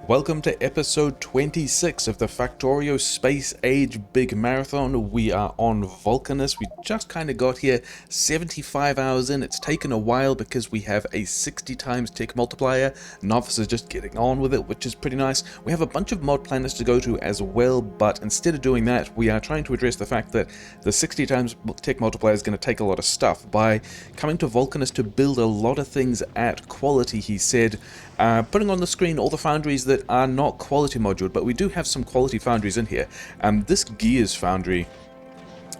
Welcome to episode 26 of the Factorio Space Age Big Marathon. We are on Vulcanus. We just kind of got here 75 hours in. It's taken a while because we have a 60 times tick multiplier. Novice is just getting on with it, which is pretty nice. We have a bunch of mod planets to go to as well, but instead of doing that, we are trying to address the fact that the 60 times tick multiplier is going to take a lot of stuff. By coming to Vulcanus to build a lot of things at quality, he said, putting on the screen all the foundries that are not quality moduled, but we do have some quality foundries in here. This gears foundry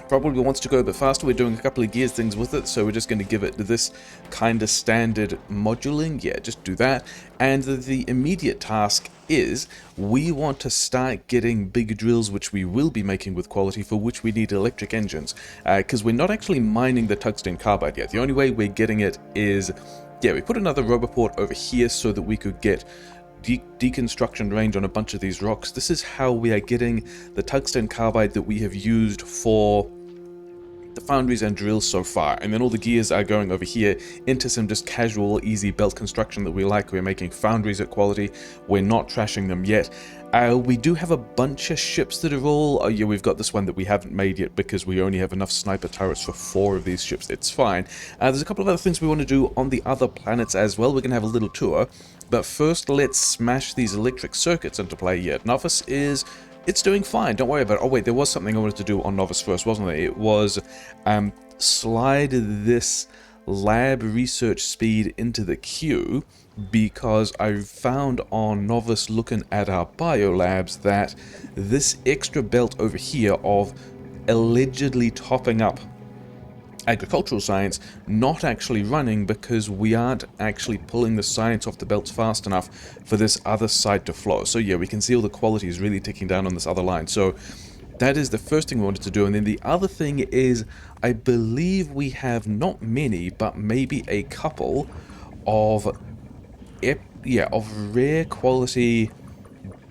probably wants to go a bit faster. We're doing a couple of gears things with it, so we're just going to give it this kind of standard moduling. Yeah, just do that. And the immediate task is we want to start getting big drills, which we will be making with quality, for which we need electric engines, because we're not actually mining the tungsten carbide yet. The only way we're getting it is, yeah, we put another roboport over here so that we could get deconstruction range on a bunch of these rocks. This is how we are getting the tungsten carbide that we have used for the foundries and drills so far, and then all the gears are going over here into some just casual easy belt construction that we like. We're making foundries at quality. We're not trashing them yet. We do have a bunch of ships that are all, oh yeah, we've got this one that we haven't made yet because we only have enough sniper turrets for 4 of these ships. It's fine. There's a couple of other things we want to do on the other planets as well. We're going to have a little tour, but first let's smash these electric circuits into play here. Novice is, it's doing fine, don't worry about it. Oh wait, there was something I wanted to do on Novice first, wasn't there? It was slide this lab research speed into the queue, because I found on Novice, looking at our biolabs, that this extra belt over here of allegedly topping up agricultural science not actually running because we aren't actually pulling the science off the belts fast enough for this other side to flow. So yeah, we can see all the quality is really ticking down on this other line. So that is the first thing we wanted to do. And then the other thing is, I believe we have not many, but maybe a couple of rare quality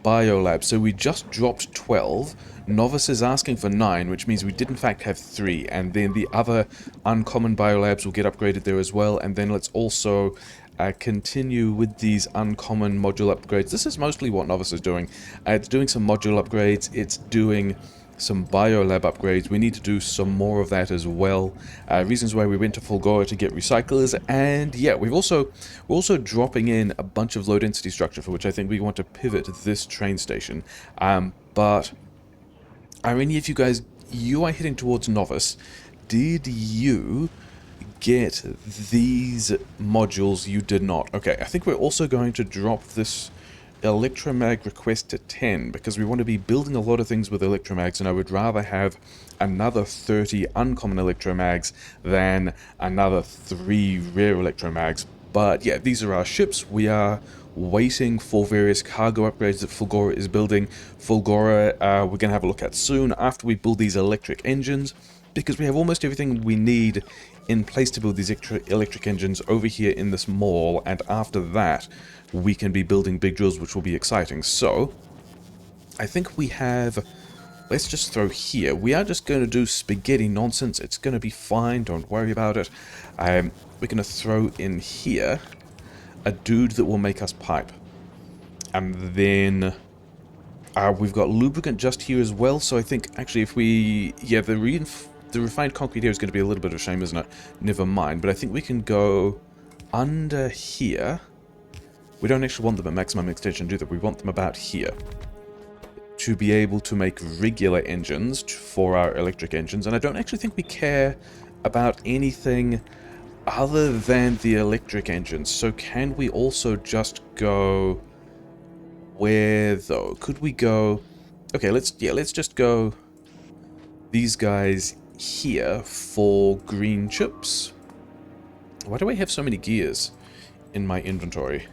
biolabs. So we just dropped 12. Novice is asking for 9, which means we did in fact have 3, and then the other uncommon biolabs will get upgraded there as well. And then let's also continue with these uncommon module upgrades. This is mostly what Novice is doing. It's doing some module upgrades, it's doing some biolab upgrades. We need to do some more of that as well. Reasons why we went to Fulgora to get recyclers, and yeah, we're also dropping in a bunch of low density structure, for which I think we want to pivot this train station. But are any of you guys, you are heading towards Novice, did you get these modules? You did not. Okay, I think we're also going to drop this electromag request to 10 because we want to be building a lot of things with electromags, and I would rather have another 30 uncommon electromags than another 3 rare electromags. But yeah, these are our ships. We are waiting for various cargo upgrades that Fulgora is building. Fulgora we're going to have a look at soon after we build these electric engines, because we have almost everything we need in place to build these electric engines over here in this mall, and after that we can be building big drills, which will be exciting. So I think we have, let's just throw here, we are just going to do spaghetti nonsense. It's going to be fine, don't worry about it. We're going to throw in here a dude that will make us pipe, and then we've got lubricant just here as well. So I think actually if we, yeah, the refined concrete here is going to be a little bit of a shame, isn't it? Never mind. But I think we can go under here. We don't actually want them at maximum extension, do that. We want them about here to be able to make regular engines for our electric engines. And I don't actually think we care about anything other than the electric engines. So can we also just go, where though? Could we go, okay, let's just go these guys here for green chips. Why do I have so many gears in my inventory?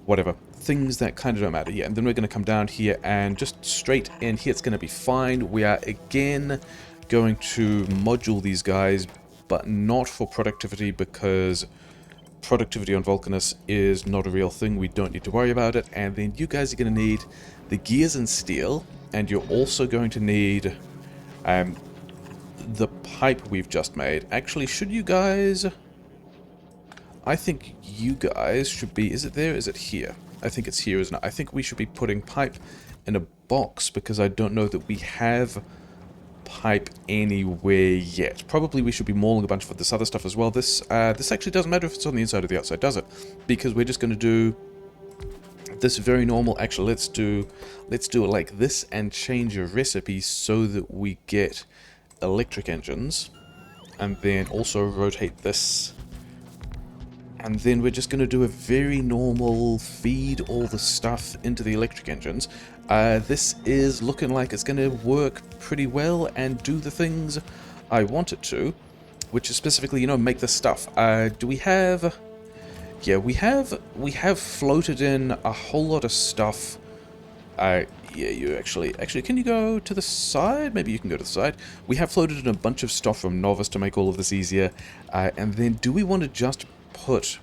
Whatever, things that kind of don't matter. Yeah, and then we're going to come down here and just straight in here. It's going to be fine. We are again going to module these guys, but not for productivity, because productivity on Vulcanus is not a real thing. We don't need to worry about it. And then you guys are going to need the gears and steel, and you're also going to need the pipe we've just made. Actually, should you guys, I think you guys should be, is it there? Is it here? I think it's here, isn't it? I think we should be putting pipe in a box because I don't know that we have pipe anywhere yet. Probably we should be mauling a bunch of this other stuff as well. This actually doesn't matter if it's on the inside or the outside, does it? Because we're just going to do this very normal. Actually, let's do it like this and change a recipe so that we get electric engines, and then also rotate this. And then we're just going to do a very normal feed all the stuff into the electric engines. This is looking like it's going to work pretty well and do the things I want it to, which is specifically, you know, make this stuff. Do we have... Yeah, we have floated in a whole lot of stuff. Yeah, you actually, can you go to the side? Maybe you can go to the side. We have floated in a bunch of stuff from Novice to make all of this easier. And then do we want to just put...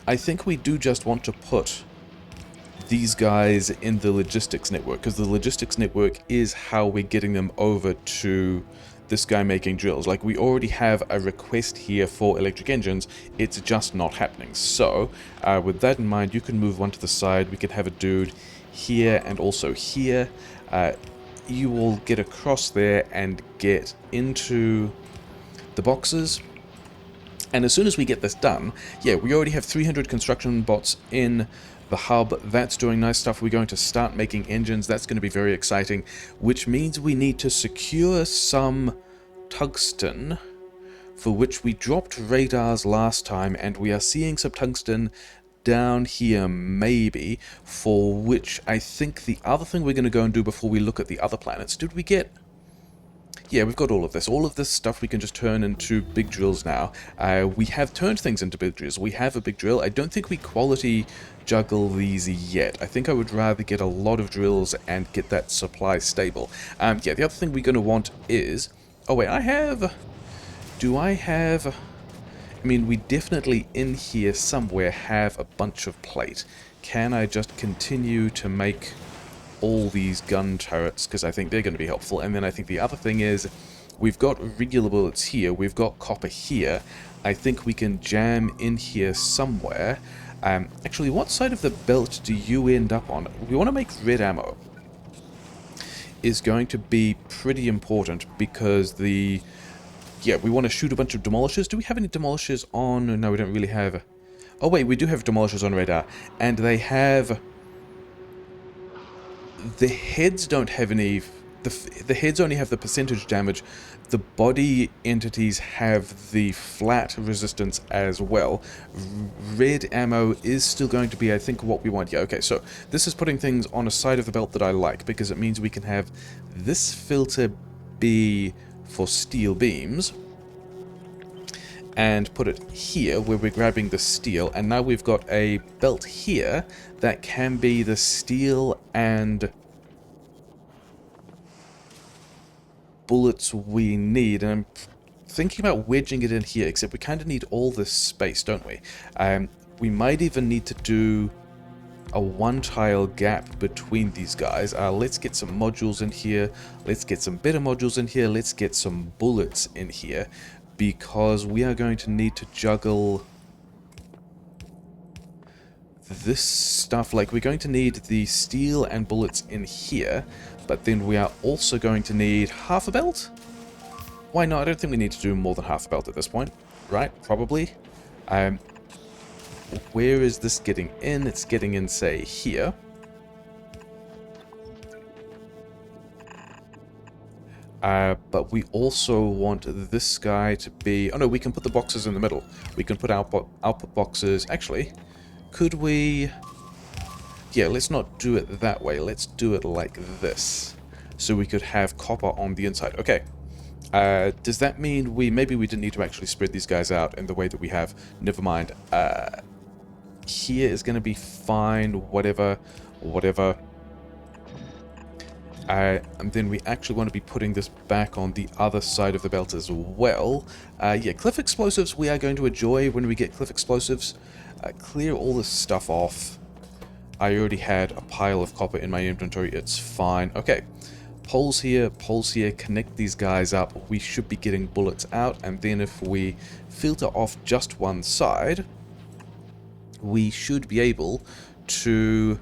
I think we do just want to put these guys in the logistics network, because the logistics network is how we're getting them over to this guy making drills. Like, we already have a request here for electric engines, it's just not happening. So, with that in mind, you can move one to the side, we can have a dude here and also here. You will get across there and get into the boxes. And as soon as we get this done, yeah, we already have 300 construction bots in the hub. That's doing nice stuff. We're going to start making engines. That's going to be very exciting, which means we need to secure some tungsten, for which we dropped radars last time, and we are seeing some tungsten down here maybe, for which I think the other thing we're going to go and do before we look at the other planets. Did we get... Yeah, we've got all of this. All of this stuff we can just turn into big drills now. We have turned things into big drills. We have a big drill. I don't think we quality juggle these yet. I think I would rather get a lot of drills and get that supply stable. Yeah, the other thing we're going to want is... Oh, wait, I have... Do I have... I mean, we definitely in here somewhere have a bunch of plate. Can I just continue to make all these gun turrets, because I think they're going to be helpful. And then I think the other thing is, we've got regular bullets here, we've got copper here. I think we can jam in here somewhere. Actually, what side of the belt do you end up on? We want to make red ammo. Is going to be pretty important, because the... Yeah, we want to shoot a bunch of demolishers. Do we have any demolishers on? No, we don't really have... Oh wait, we do have demolishers on radar. And they have... The heads don't have any... The heads only have the percentage damage. The body entities have the flat resistance as well. Red ammo is still going to be, I think, what we want. Yeah, okay, so this is putting things on a side of the belt that I like, because it means we can have this filter be for steel beams, and put it here where we're grabbing the steel, and now we've got a belt here that can be the steel and bullets we need. And I'm thinking about wedging it in here, except we kind of need all this space, don't we? We might even need to do a one-tile gap between these guys. Let's get some modules in here, let's get some better modules in here, let's get some bullets in here, because we are going to need to juggle this stuff. Like, we're going to need the steel and bullets in here, but then we are also going to need half a belt? Why not? I don't think we need to do more than half a belt at this point, right? Probably. Where is this getting in? It's getting in, say, here. But we also want this guy to be... Oh no, we can put the boxes in the middle. We can put output boxes... Actually, could we... Yeah, let's not do it that way. Let's do it like this. So we could have copper on the inside. Okay. Does that mean maybe we didn't need to actually spread these guys out in the way that we have? Never mind. Here is going to be fine. Whatever. And then we actually want to be putting this back on the other side of the belt as well. Yeah, cliff explosives we are going to enjoy when we get cliff explosives. Clear all this stuff off. I already had a pile of copper in my inventory. It's fine. Okay. Poles here, connect these guys up. We should be getting bullets out, and then if we filter off just one side, we should be able to...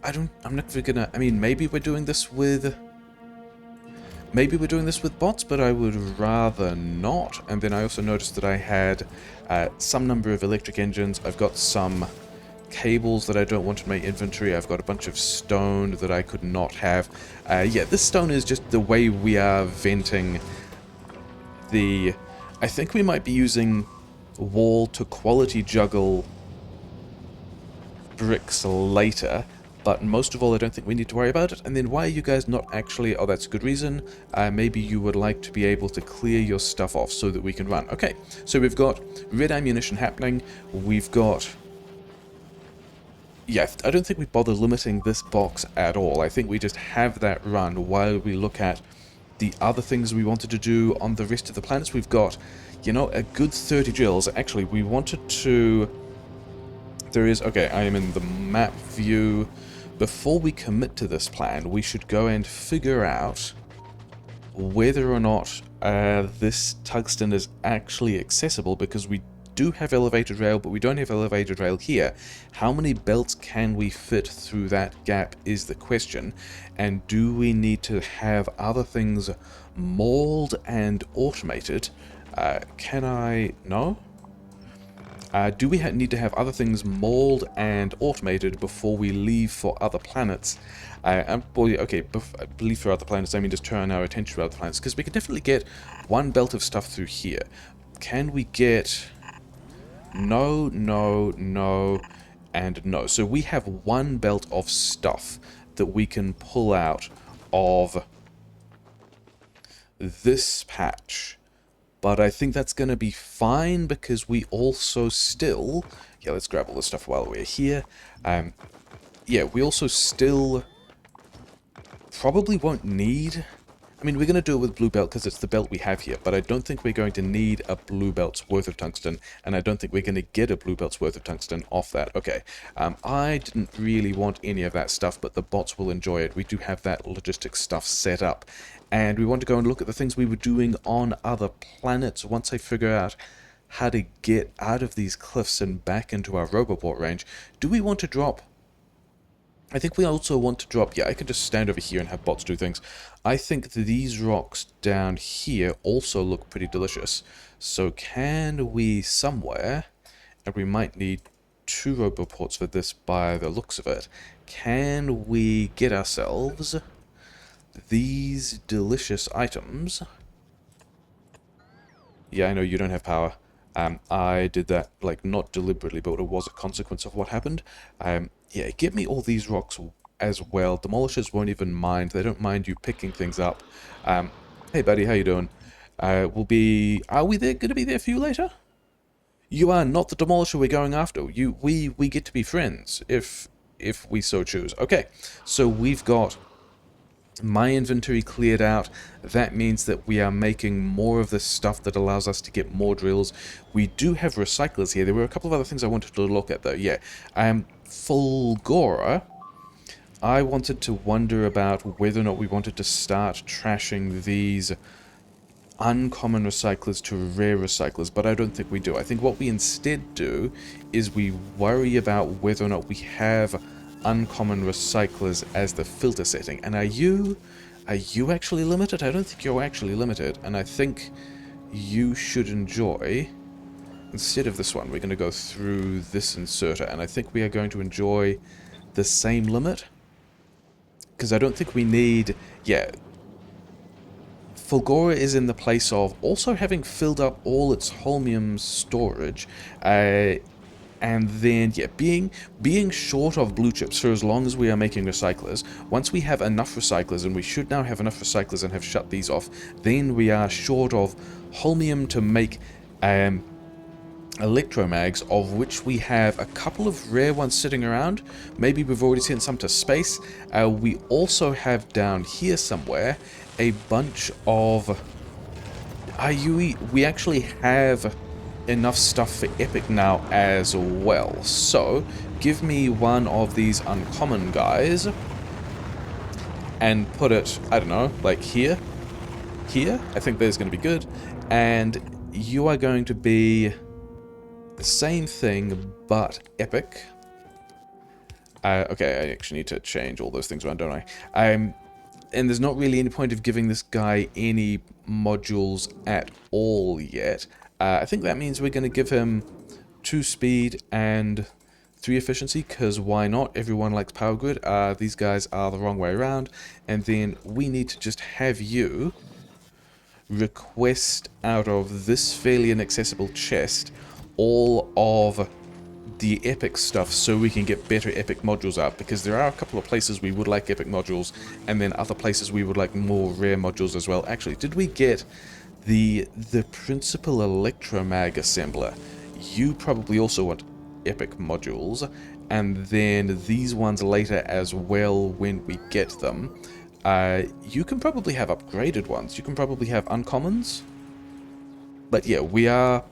I'm not gonna... I mean, maybe we're doing this with... Maybe we're doing this with bots, but I would rather not. And then I also noticed that I had some number of electric engines. I've got some cables that I don't want in my inventory. I've got a bunch of stone that I could not have. Yeah, this stone is just the way we are venting the... I think we might be using wall to quality juggle bricks later, but most of all I don't think we need to worry about it. And then why are you guys not actually... Oh, that's a good reason. Maybe you would like to be able to clear your stuff off so that we can run. Okay, so we've got red ammunition happening. We've got... Yeah, I don't think we bother limiting this box at all. I think we just have that run while we look at the other things we wanted to do on the rest of the planets. We've got, you know, a good 30 drills. Actually, we wanted to... There is... Okay, I am in the map view. Before we commit to this plan, we should go and figure out whether or not this tungsten is actually accessible, because we do have elevated rail, but we don't have elevated rail here. How many belts can we fit through that gap is the question. And do we need to have other things mauled and automated? Can I... No? Do we need to have other things mauled and automated before we leave for other planets? Okay, leave for other planets, I mean just turn our attention to other planets, because we can definitely get one belt of stuff through here. Can we get... No, no, no, and no. So we have one belt of stuff that we can pull out of this patch. But I think that's going to be fine, because we also still... Yeah, let's grab all this stuff while we're here. Yeah, we also still probably won't need... I mean, we're going to do it with blue belt because it's the belt we have here, but I don't think we're going to need a blue belt's worth of tungsten, and I don't think we're going to get a blue belt's worth of tungsten off that. Okay, I didn't really want any of that stuff, but the bots will enjoy it. We do have that logistics stuff set up, and we want to go and look at the things we were doing on other planets. Once I figure out how to get out of these cliffs and back into our roboport range, do we want to drop... I think we also want to drop... Yeah, I can just stand over here and have bots do things. I think these rocks down here also look pretty delicious. So can we somewhere... And we might need 2 roboports for this by the looks of it. Can we get ourselves these delicious items? Yeah, I know you don't have power. I did that, like, not deliberately, but it was a consequence of what happened. Yeah, give me all these rocks as well. Demolishers won't even mind. They don't mind you picking things up. Hey, buddy, how you doing? Are we there? Going to be there for you later? You are not the Demolisher we're going after. We get to be friends, if we so choose. Okay, so we've got my inventory cleared out. That means that we are making more of this stuff that allows us to get more drills. We do have recyclers here. There were a couple of other things I wanted to look at, though. Yeah, Fulgora. I wanted to wonder about whether or not we wanted to start trashing these uncommon recyclers to rare recyclers, but I don't think we do. I think what we instead do is we worry about whether or not we have uncommon recyclers as the filter setting. And are you actually limited? I don't think you're actually limited, and I think you should enjoy... Instead of this one, we're going to go through this inserter, and I think we are going to enjoy the same limit. Because I don't think we need... Yeah. Fulgora is in the place of also having filled up all its holmium storage, and then, yeah, being short of blue chips for as long as we are making recyclers. Once we have enough recyclers, and we should now have enough recyclers and have shut these off, then we are short of holmium to make electromags, of which we have a couple of rare ones sitting around. Maybe we've already sent some to space. We also have down here somewhere a bunch of... we actually have enough stuff for Epic now as well. So, give me one of these uncommon guys and put it, I don't know, like here. Here? I think that's going to be good. And you are going to be... Same thing, but epic. Okay, I actually need to change all those things around, don't I? And there's not really any point of giving this guy any modules at all yet. I think that means we're going to give him 2 speed and 3 efficiency, because why not? Everyone likes power grid. These guys are the wrong way around. And then we need to just have you request out of this fairly inaccessible chest all of the epic stuff so we can get better epic modules out, because there are a couple of places we would like epic modules and then other places we would like more rare modules as well. Actually, did we get the principal electromag assembler? You probably also want epic modules, and then these ones later as well when we get them. You can probably have upgraded ones. You can probably have uncommons. But yeah, we are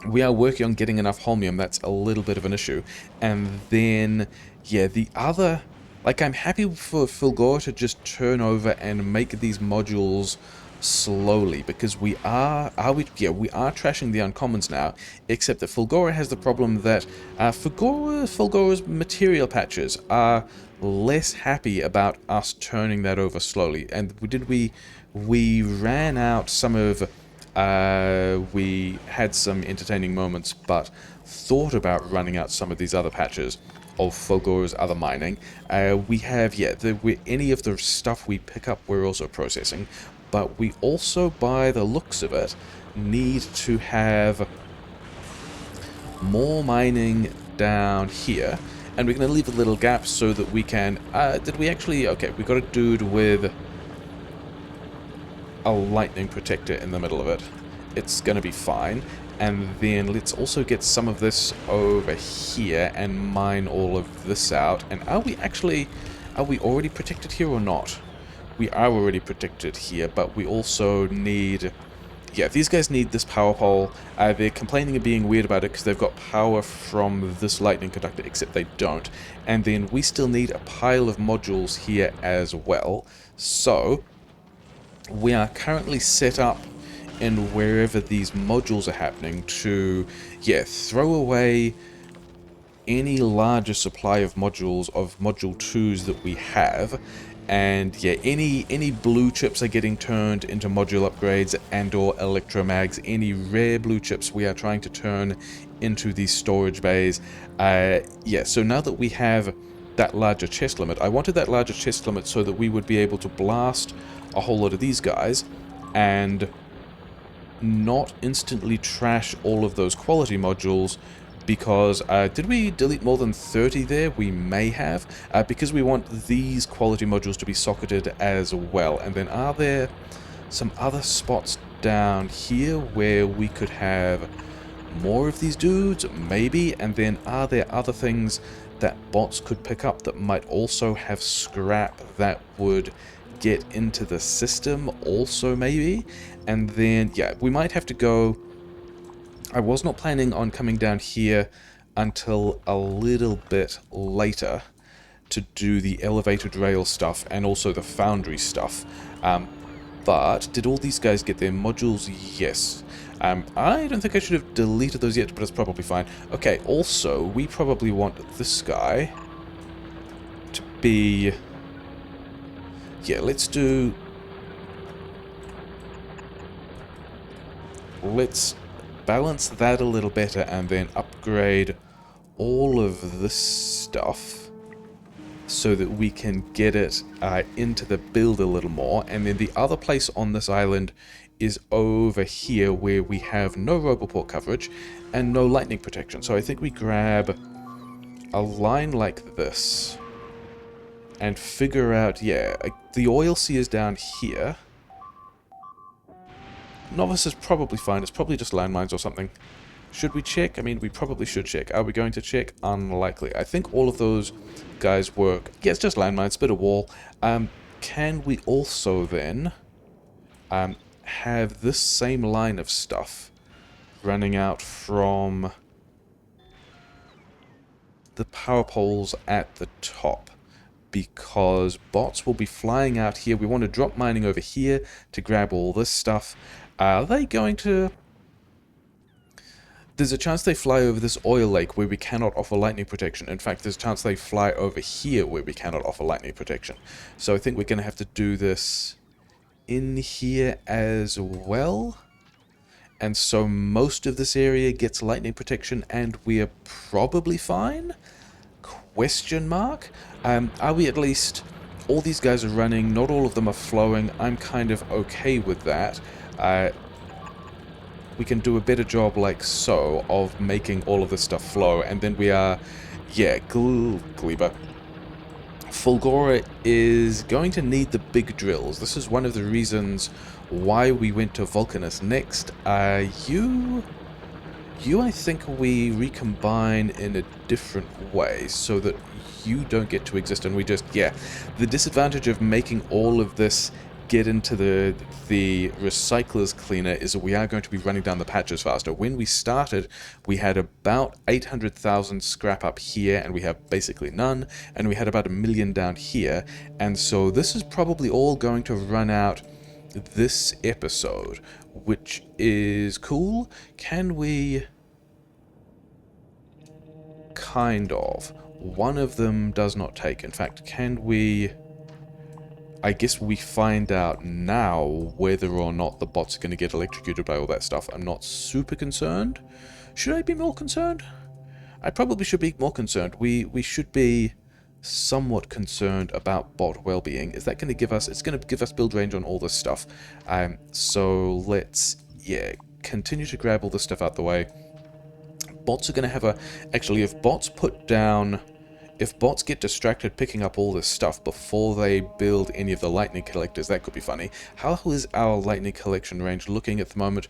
working on getting enough holmium. That's a little bit of an issue. And then, yeah, the other... Like, I'm happy for Fulgor to just turn over and make these modules slowly, because we are trashing the uncommons now, except that Fulgora has the problem that Fulgora's material patches are less happy about us turning that over slowly. And we ran out some of... we had some entertaining moments, but thought about running out some of these other patches of Fulgora's other mining. We have, yeah, any of the stuff we pick up we're also processing, but we also, by the looks of it, need to have more mining down here. And we're going to leave a little gap so that we can... did we actually... Okay, we got a dude with a lightning protector in the middle of it. It's going to be fine. And then let's also get some of this over here and mine all of this out. And are we already protected here or not? We are already protected here, but we also need... Yeah, these guys need this power pole. They're complaining of being weird about it because they've got power from this lightning conductor, except they don't. And then we still need a pile of modules here as well. So we are currently set up in wherever these modules are happening to, yeah, throw away any larger supply of modules, of module 2s that we have. And yeah, any blue chips are getting turned into module upgrades and or electromags. Any rare blue chips we are trying to turn into these storage bays. Yeah, so now that we have that larger chest limit, I wanted that larger chest limit so that we would be able to blast a whole lot of these guys and not instantly trash all of those quality modules. Because, did we delete more than 30 there? We may have, because we want these quality modules to be socketed as well. And then are there some other spots down here where we could have more of these dudes? Maybe. And then are there other things that bots could pick up that might also have scrap that would get into the system also, maybe? And then, yeah, we might have to go... I was not planning on coming down here until a little bit later to do the elevated rail stuff and also the foundry stuff. But did all these guys get their modules? Yes. I don't think I should have deleted those yet, but it's probably fine. Okay, also, we probably want this guy to be... Yeah, let's do... Let's balance that a little better and then upgrade all of this stuff so that we can get it into the build a little more. And then the other place on this island is over here where we have no Roboport coverage and no lightning protection. So I think we grab a line like this and figure out, yeah, the oil sea is down here. Novice is probably fine. It's probably just landmines or something. Should we check? I mean, we probably should check. Are we going to check? Unlikely. I think all of those guys work. Yeah, it's just landmines, bit of wall. Can we also then have this same line of stuff running out from the power poles at the top? Because bots will be flying out here. We want to drop mining over here to grab all this stuff. Are they going to... There's a chance they fly over this oil lake where we cannot offer lightning protection. In fact, there's a chance they fly over here where we cannot offer lightning protection. So I think we're going to have to do this in here as well. And so most of this area gets lightning protection and we are probably fine? Question mark? Are we at least... All these guys are running, not all of them are flowing. I'm kind of okay with that. We can do a better job like so of making all of this stuff flow, and then we are... Yeah, Gleba. Fulgora is going to need the big drills. This is one of the reasons why we went to Vulcanus next. You, I think we recombine in a different way so that you don't get to exist and we just, yeah. The disadvantage of making all of this get into the recycler's cleaner is that we are going to be running down the patches faster. When we started, we had about 800,000 scrap up here, and we have basically none, and we had about 1 million down here, and so this is probably all going to run out this episode, which is cool. Can we... Kind of. One of them does not take. In fact, can we... I guess we find out now whether or not the bots are going to get electrocuted by all that stuff. I'm not super concerned. Should I be more concerned? I probably should be more concerned. We should be somewhat concerned about bot well-being. Is that going to give us... It's going to give us build range on all this stuff. So let's, yeah, continue to grab all this stuff out the way. Bots are going to have a... Actually, if bots put down... If bots get distracted picking up all this stuff before they build any of the lightning collectors, that could be funny. How is our lightning collection range looking at the moment?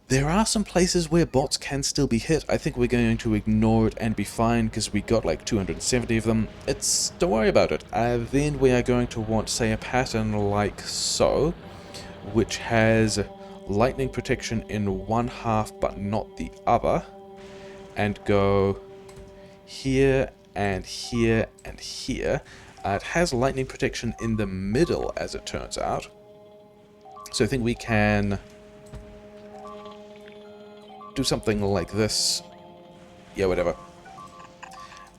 There are some places where bots can still be hit. I think we're going to ignore it and be fine because we got like 270 of them. Don't worry about it. Then we are going to want, say, a pattern like so, which has lightning protection in one half but not the other, and go here and here and here. It has lightning protection in the middle, as it turns out. So I think we can do something like this. Yeah, whatever.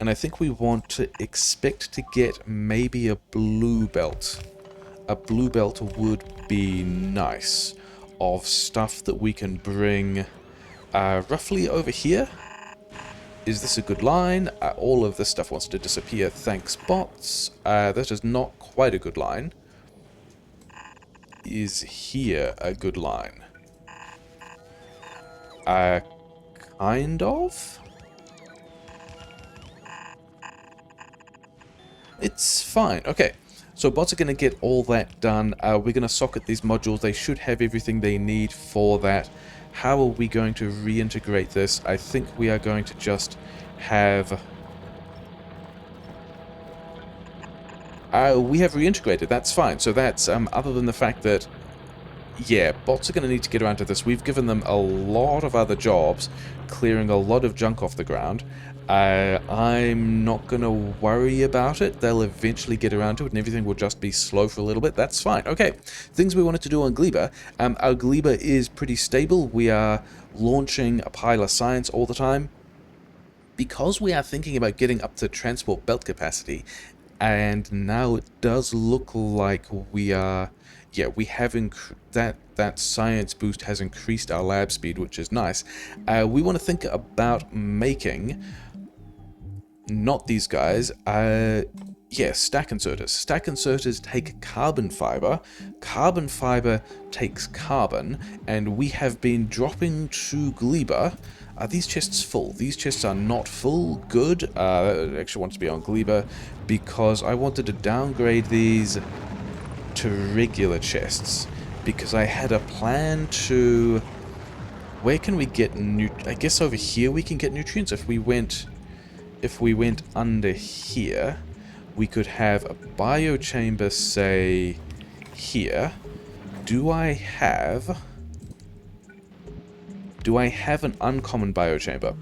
And I think we want to expect to get maybe a blue belt. A blue belt would be nice, of stuff that we can bring roughly over here. Is this a good line? All of this stuff wants to disappear, thanks bots. That is not quite a good line. Is here a good line? Kind of? It's fine. Okay. So bots are going to get all that done. We're going to socket these modules. They should have everything they need for that. How are we going to reintegrate this? I think we are going to just have... we have reintegrated. That's fine. So that's, other than the fact that, yeah, bots are going to need to get around to this. We've given them a lot of other jobs, clearing a lot of junk off the ground. I'm not going to worry about it. They'll eventually get around to it, and everything will just be slow for a little bit. That's fine. Okay, things we wanted to do on Gleba. Our Gleba is pretty stable. We are launching a pile of science all the time. Because we are thinking about getting up to transport belt capacity, and now it does look like we are... Yeah, we have that science boost has increased our lab speed, which is nice. We want to think about making... Not these guys. Yeah, stack inserters. Stack inserters take carbon fiber. Carbon fiber takes carbon. And we have been dropping to Gleba. Are these chests full? These chests are not full. Good. I actually want to be on Gleba because I wanted to downgrade these to regular chests. Because I had a plan to... Where can we get... I guess over here we can get nutrients. If we went under here, we could have a biochamber, say, here. Do I have an uncommon biochamber?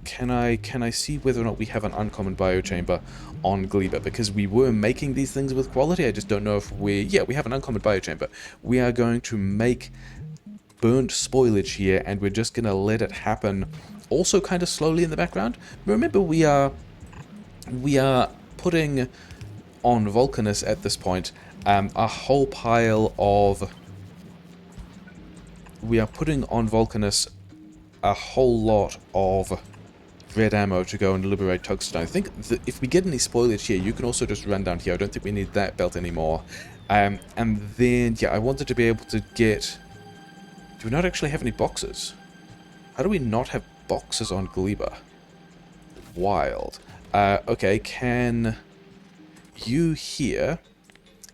Can I see whether or not we have an uncommon biochamber on Gleba? Because we were making these things with quality. I just don't know if we... Yeah, we have an uncommon biochamber. We are going to make burnt spoilage here, and we're just going to let it happen also kind of slowly in the background. Remember, we are putting on Vulcanus at this point a whole pile of... We are putting on Vulcanus a whole lot of red ammo to go and liberate Tungsten. I think that if we get any spoilage here, you can also just run down here. I don't think we need that belt anymore. And then, yeah, I wanted to be able to get... Do we not actually have any boxes? How do we not have boxes on Gleba? Wild. Okay, can you here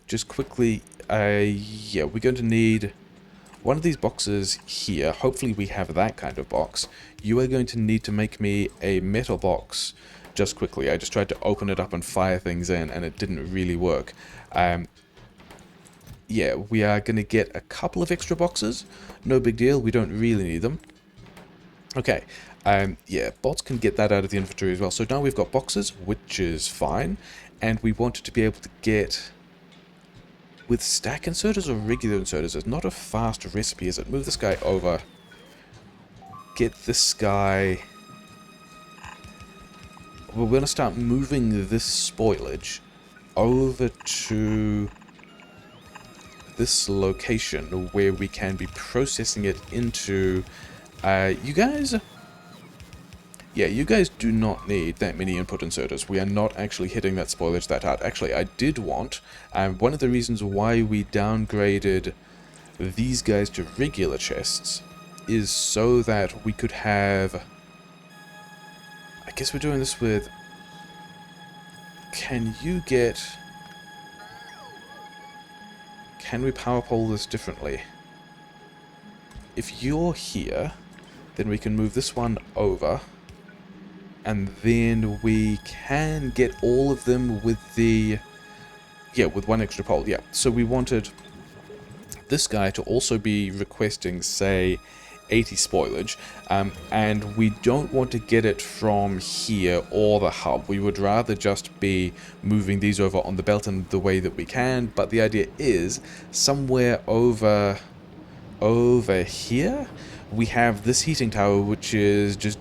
just quickly... yeah, we're going to need one of these boxes here. Hopefully we have that kind of box. You are going to need to make me a metal box just quickly. I just tried to open it up and fire things in, and it didn't really work. Yeah, we are going to get a couple of extra boxes. No big deal. We don't really need them. Okay. Yeah, bots can get that out of the inventory as well. So now we've got boxes, which is fine. And we wanted to be able to get... With stack inserters or regular inserters? It's not a fast recipe, is it? Move this guy over. Get this guy... We're going to start moving this spoilage over to this location where we can be processing it into... you guys... Yeah, you guys do not need that many input inserters. We are not actually hitting that spoilage that hard. Actually, I did want... one of the reasons why we downgraded these guys to regular chests is so that we could have... I guess we're doing this with... Can you get... Can we power pole this differently? If you're here, then we can move this one over... And then we can get all of them with the... Yeah, with one extra pole, yeah. So we wanted this guy to also be requesting, say, 80 spoilage. And we don't want to get it from here or the hub. We would rather just be moving these over on the belt in the way that we can. But the idea is, somewhere over here, we have this heating tower, which is just...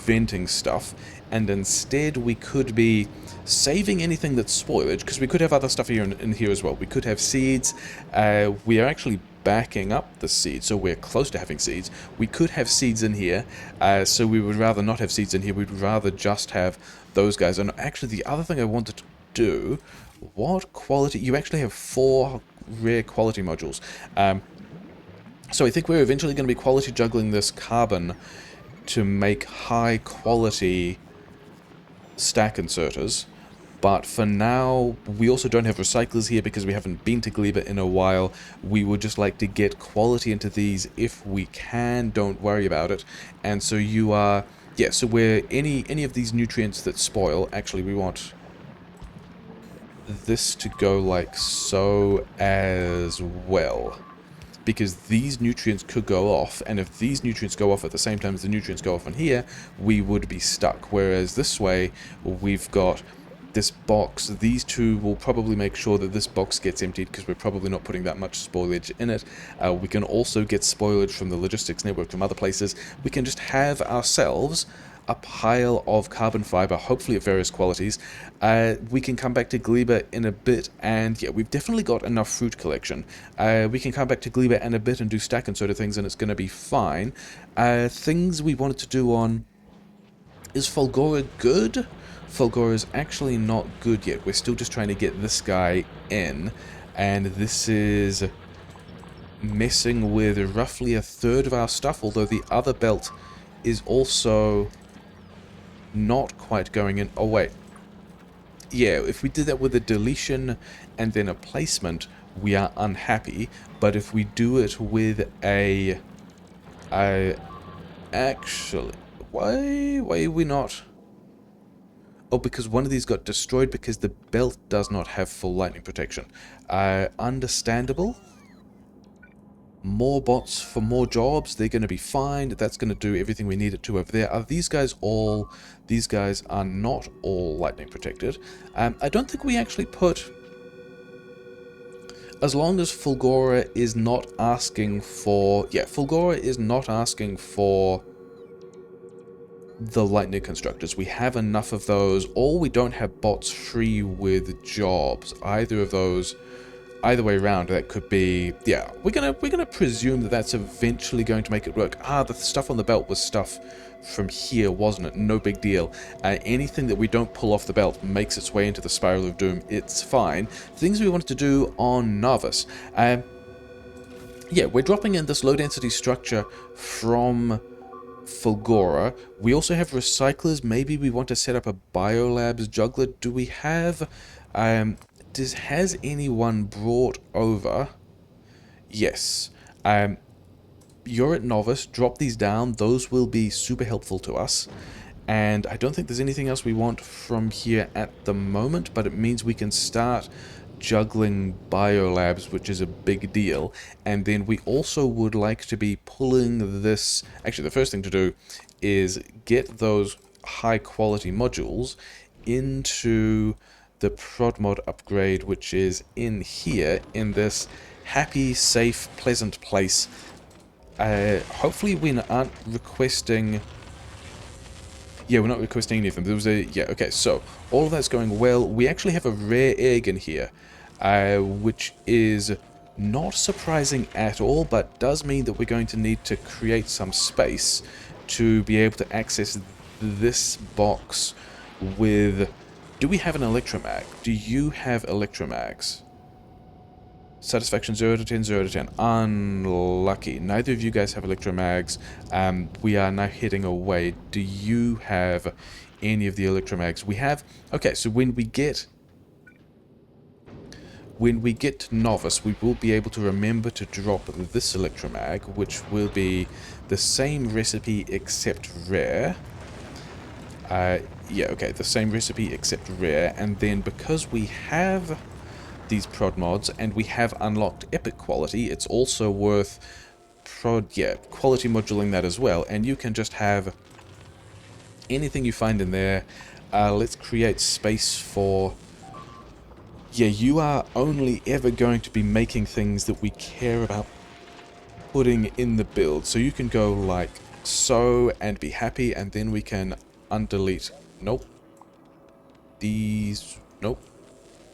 venting stuff, and instead we could be saving anything that's spoilage, because we could have other stuff here in here as well. We could have seeds. We are actually backing up the seeds, so we're close to having seeds. We could have seeds in here, so we would rather not have seeds in here. We'd rather just have those guys. And actually the other thing I wanted to do, what quality... You actually have 4 rare quality modules. So I think we're eventually going to be quality juggling this carbon to make high quality stack inserters, but for now we also don't have recyclers here because we haven't been to Gleba in a while. We would just like to get quality into these if we can. Don't worry about it. And so you are... Yeah, so where any of these nutrients that spoil, actually we want this to go like so as well, because these nutrients could go off, and if these nutrients go off at the same time as the nutrients go off in here, we would be stuck. Whereas this way, we've got this box. These two will probably make sure that this box gets emptied, because we're probably not putting that much spoilage in it. We can also get spoilage from the logistics network from other places. We can just have ourselves a pile of carbon fiber, hopefully of various qualities. We can come back to Gleba in a bit, and yeah, we've definitely got enough fruit collection. We can come back to Gleba in a bit and do stack and sort of things, and it's going to be fine. Things we wanted to do on... Is Fulgora good? Fulgora is actually not good yet. We're still just trying to get this guy in, and this is messing with roughly a third of our stuff, although the other belt is also not quite going in. Oh wait, yeah, if we did that with a deletion and then a placement, we are unhappy. But if we do it with a actually, why are we not? Oh, because one of these got destroyed because the belt does not have full lightning protection. Understandable. More bots for more jobs. They're going to be fine. That's going to do everything we need it to over there. Are these guys all... These guys are not all lightning protected. I don't think we actually put... As long as Fulgora is not asking for... Yeah, Fulgora is not asking for the lightning constructors. We have enough of those, or we don't have bots free with jobs. Either of those, either way around, that could be... Yeah, we're gonna presume that that's eventually going to make it work. Ah, the stuff on the belt was stuff from here, wasn't it? No big deal. Anything that we don't pull off the belt makes its way into the Spiral of Doom. It's fine. Things we wanted to do on Novice. Yeah, we're dropping in this low-density structure from Fulgora. We also have recyclers. Maybe we want to set up a biolabs juggler. Do we have... has anyone brought over... Yes. You're at Novice. Drop these down. Those will be super helpful to us. And I don't think there's anything else we want from here at the moment, but it means we can start juggling biolabs, which is a big deal. And then we also would like to be pulling this... Actually, the first thing to do is get those high quality modules into the prod mod upgrade, which is in here, in this happy, safe, pleasant place. Hopefully we aren't requesting... Yeah, we're not requesting any of them. There was a... Yeah, okay, so all of that's going well. We actually have a rare egg in here, which is not surprising at all, but does mean that we're going to need to create some space to be able to access this box with... Do we have an electromag? Do you have electromags? Satisfaction 0 to 10, 0 to 10. Unlucky. Neither of you guys have electromags. We are now heading away. Do you have any of the electromags? We have... Okay, so when we get to Novice, we will be able to remember to drop this electromag, which will be the same recipe except rare. Yeah, okay, the same recipe except rare. And then because we have these prod mods and we have unlocked epic quality, it's also worth quality moduling that as well. And you can just have anything you find in there. Let's create space for... Yeah, you are only ever going to be making things that we care about putting in the build. So you can go like so and be happy, and then we can undelete... Nope. These... Nope.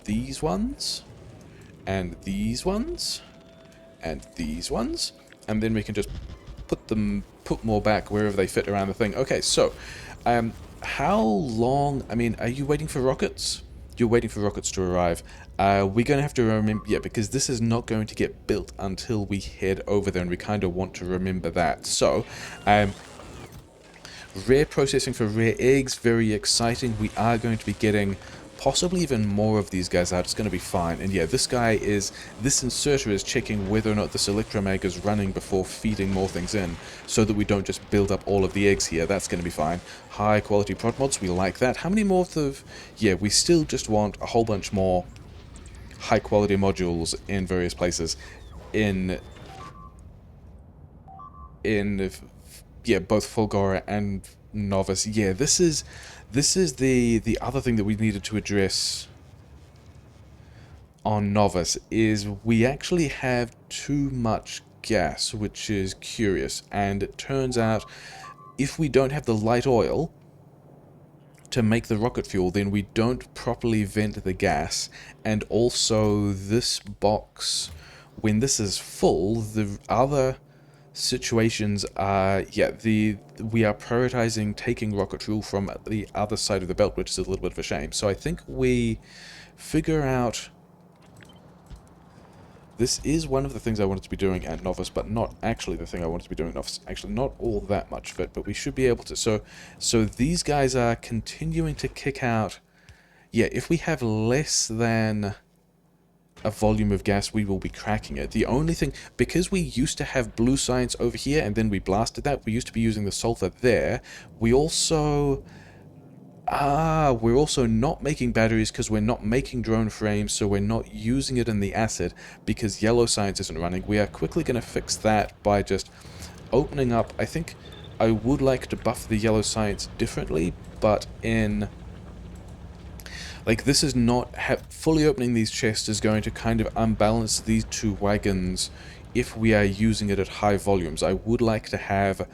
These ones, and these ones, and these ones, and then we can just put more back wherever they fit around the thing. Okay, so, how long, I mean, are you waiting for rockets? You're waiting for rockets to arrive. We're going to have to remember, yeah, because this is not going to get built until we head over there, and we kind of want to remember that. So, rare processing for rare eggs, very exciting. We are going to be getting possibly even more of these guys out. It's going to be fine. And yeah, this inserter is checking whether or not this electromag is running before feeding more things in, so that we don't just build up all of the eggs here. That's going to be fine. High quality prod mods, we like that. How many more of the... Yeah, we still just want a whole bunch more high quality modules in various places. In yeah, both Fulgora and Novice. Yeah, this is the other thing that we needed to address on Novice, is we actually have too much gas, which is curious. And it turns out if we don't have the light oil to make the rocket fuel, then we don't properly vent the gas. And also this box, when this is full, the other situations are, yeah, we are prioritizing taking rocket fuel from the other side of the belt, which is a little bit of a shame. So I think we figure out... This is one of the things I wanted to be doing at Novice, but not actually the thing I wanted to be doing at Novice. Actually, not all that much of it, but we should be able to. So these guys are continuing to kick out... Yeah, if we have less than a volume of gas, we will be cracking it. The only thing, because we used to have blue science over here and then we blasted that, we used to be using the sulfur there. We're also not making batteries because we're not making drone frames, so we're not using it in the acid because yellow science isn't running. We are quickly going to fix that by just opening up. I think I would like to buff the yellow science differently, but in Like, this is not... fully opening these chests is going to kind of unbalance these two wagons if we are using it at high volumes. I would like to have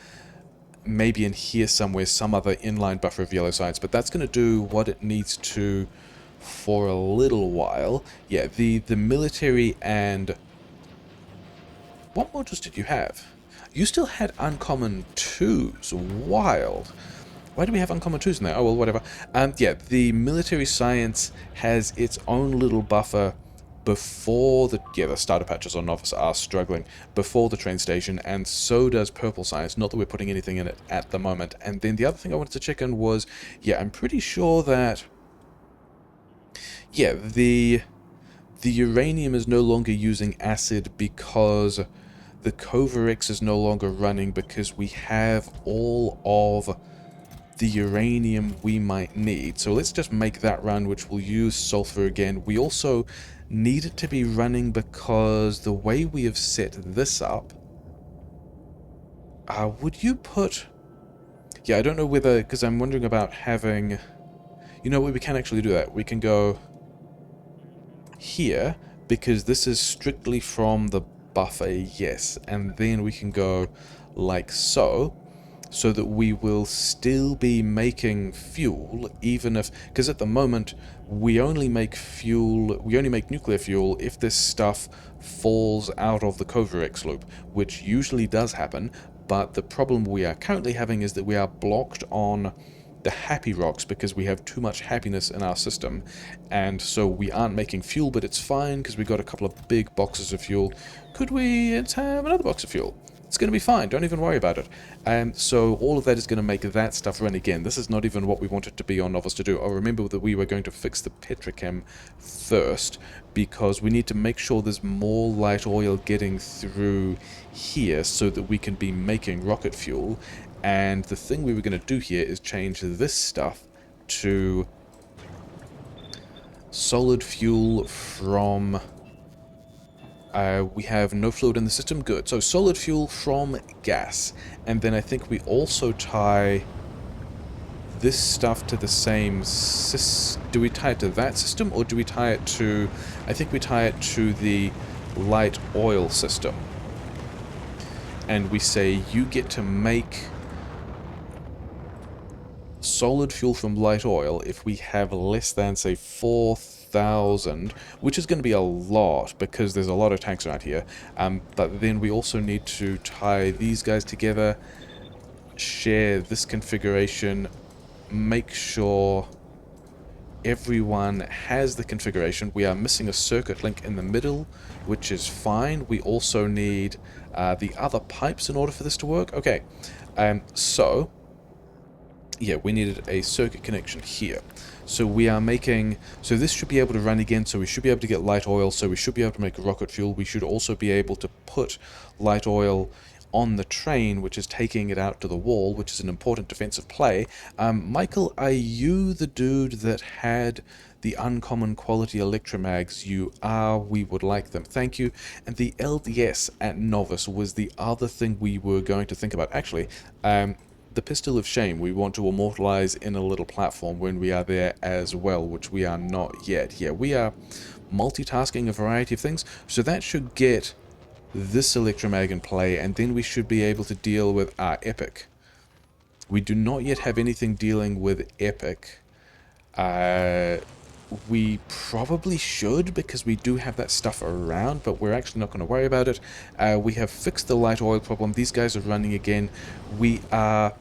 maybe in here somewhere some other inline buffer of yellow sides, but that's going to do what it needs to for a little while. Yeah, the military and... What modules did you have? You still had uncommon 2s. Wild. Why do we have uncommon 2s in there? Oh, well, whatever. Yeah, the military science has its own little buffer before the... Yeah, the starter patches on Novice are struggling before the train station, and so does purple science. Not that we're putting anything in it at the moment. And then the other thing I wanted to check in was... Yeah, I'm pretty sure that... Yeah, the uranium is no longer using acid because the Covarex is no longer running because we have all of the uranium we might need. So let's just make that run, which will use sulfur again. We also need it to be running because the way we have set this up... would you put... Yeah, I don't know whether... Because I'm wondering about having... You know what, we can actually do that. We can go here, because this is strictly from the buffer, yes. And then we can go like so that we will still be making fuel, even if... Because at the moment, we only make fuel... We only make nuclear fuel if this stuff falls out of the Covarex loop, which usually does happen, but the problem we are currently having is that we are blocked on the happy rocks because we have too much happiness in our system, and so we aren't making fuel, but it's fine because we got a couple of big boxes of fuel. Could we have another box of fuel? It's going to be fine, don't even worry about it. So all of that is going to make that stuff run again. This is not even what we wanted to be on Novice to do. Oh, remember that we were going to fix the petrochem first, because we need to make sure there's more light oil getting through here so that we can be making rocket fuel. And the thing we were going to do here is change this stuff to solid fuel from... we have no fluid in the system, good. So solid fuel from gas. And then I think we also tie this stuff to the same do we tie it to that system, or do we tie it to... I think we tie it to the light oil system. And we say, you get to make solid fuel from light oil if we have less than, say, 4,000, which is going to be a lot because there's a lot of tanks around here. But then we also need to tie these guys together, share this configuration, make sure everyone has the configuration. We are missing a circuit link in the middle, which is fine. We also need the other pipes in order for this to work. Okay, so... Yeah, we needed a circuit connection here. So we are making... So this should be able to run again, so we should be able to get light oil, so we should be able to make rocket fuel. We should also be able to put light oil on the train, which is taking it out to the wall, which is an important defensive play. Michael, are you the dude that had the uncommon quality electromags? You are. We would like them. Thank you. And the LDS at Novice was the other thing we were going to think about. Actually, the Pistol of Shame we want to immortalize in a little platform when we are there as well, which we are not yet. Yeah, we are multitasking a variety of things, so that should get this electromag in play, and then we should be able to deal with our Epic. We do not yet have anything dealing with Epic. We probably should, because we do have that stuff around, but we're actually not going to worry about it. We have fixed the light oil problem. These guys are running again. We are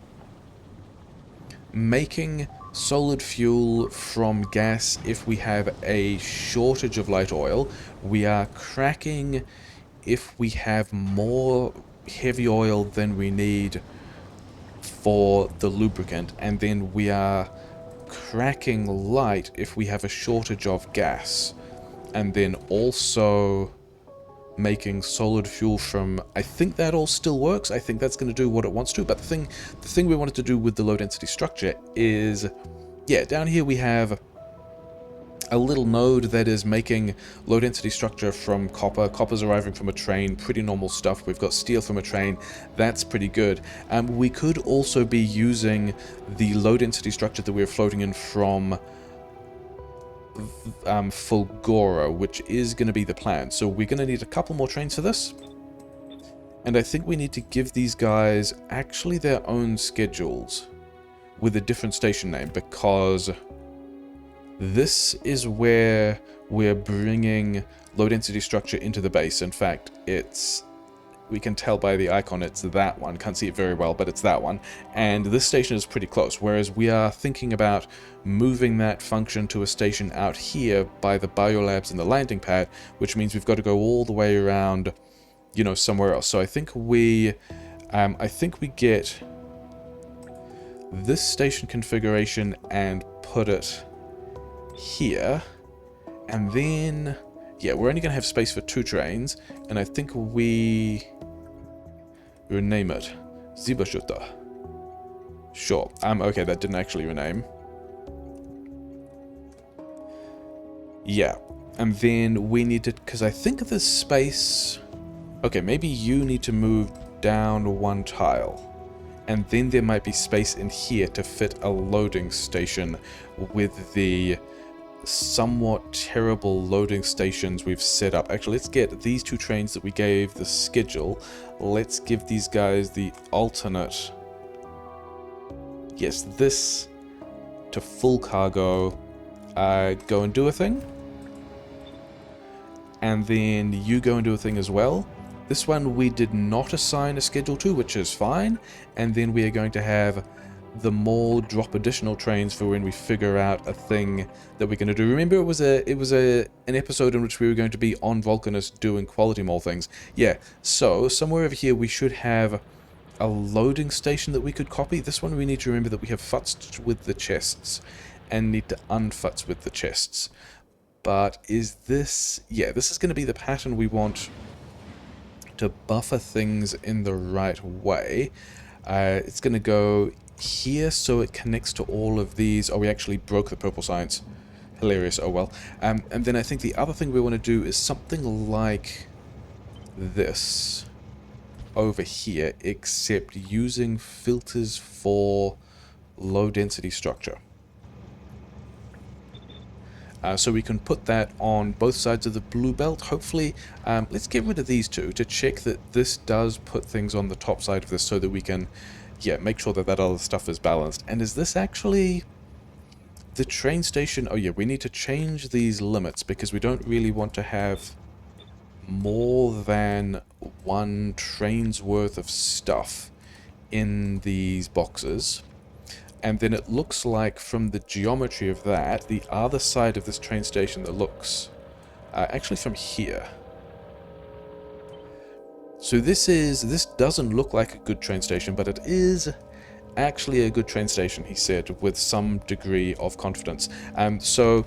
making solid fuel from gas if we have a shortage of light oil. We are cracking if we have more heavy oil than we need for the lubricant, and then we are cracking light if we have a shortage of gas, and then also making solid fuel from... I think that all still works. I think that's going to do what it wants to, but the thing we wanted to do with the low density structure is, yeah, down here we have a little node that is making low density structure from copper. Copper's arriving from a train, pretty normal stuff. We've got steel from a train, that's pretty good. We could also be using the low density structure that we're floating in from Fulgora, which is going to be the plan. So we're going to need a couple more trains for this. And I think we need to give these guys actually their own schedules with a different station name, because this is where we're bringing low density structure into the base. In fact, we can tell by the icon it's that one. Can't see it very well, but it's that one. And this station is pretty close, whereas we are thinking about moving that function to a station out here by the biolabs and the landing pad, which means we've got to go all the way around, you know, somewhere else. So I think we get this station configuration and put it here, and then yeah, we're only going to have space for 2 trains, and I think we rename it Zibashuta. Sure. Okay, that didn't actually rename. Yeah, and then we need to, because I think there's space. Okay, maybe you need to move down 1 tile, and then there might be space in here to fit a loading station with the somewhat terrible loading stations we've set up. Actually, let's get these 2 trains that we gave the schedule. Let's give these guys the alternate. Yes, this to full cargo. Go and do a thing. And then you go and do a thing as well. This one we did not assign a schedule to, which is fine. And then we are going to have the mall drop additional trains for when we figure out a thing that we're going to do. Remember, it was an episode in which we were going to be on Vulcanus doing quality mall things. Yeah, so somewhere over here we should have a loading station that we could copy. This one we need to remember that we have futzed with the chests and need to unfutz with the chests. But is this... yeah, this is going to be the pattern we want to buffer things in the right way. It's going to go here, so it connects to all of these. Oh, we actually broke the purple science. Hilarious, oh well. And then I think the other thing we want to do is something like this over here, except using filters for low density structure. So we can put that on both sides of the blue belt, hopefully. Let's get rid of these 2 to check that this does put things on the top side of this, so that we can, yeah, make sure that that other stuff is balanced. And is this actually the train station? Oh yeah, we need to change these limits, because we don't really want to have more than 1 train's worth of stuff in these boxes. And then it looks like from the geometry of that, the other side of this train station that looks actually from here. So this doesn't look like a good train station, but it is actually a good train station, he said, with some degree of confidence. So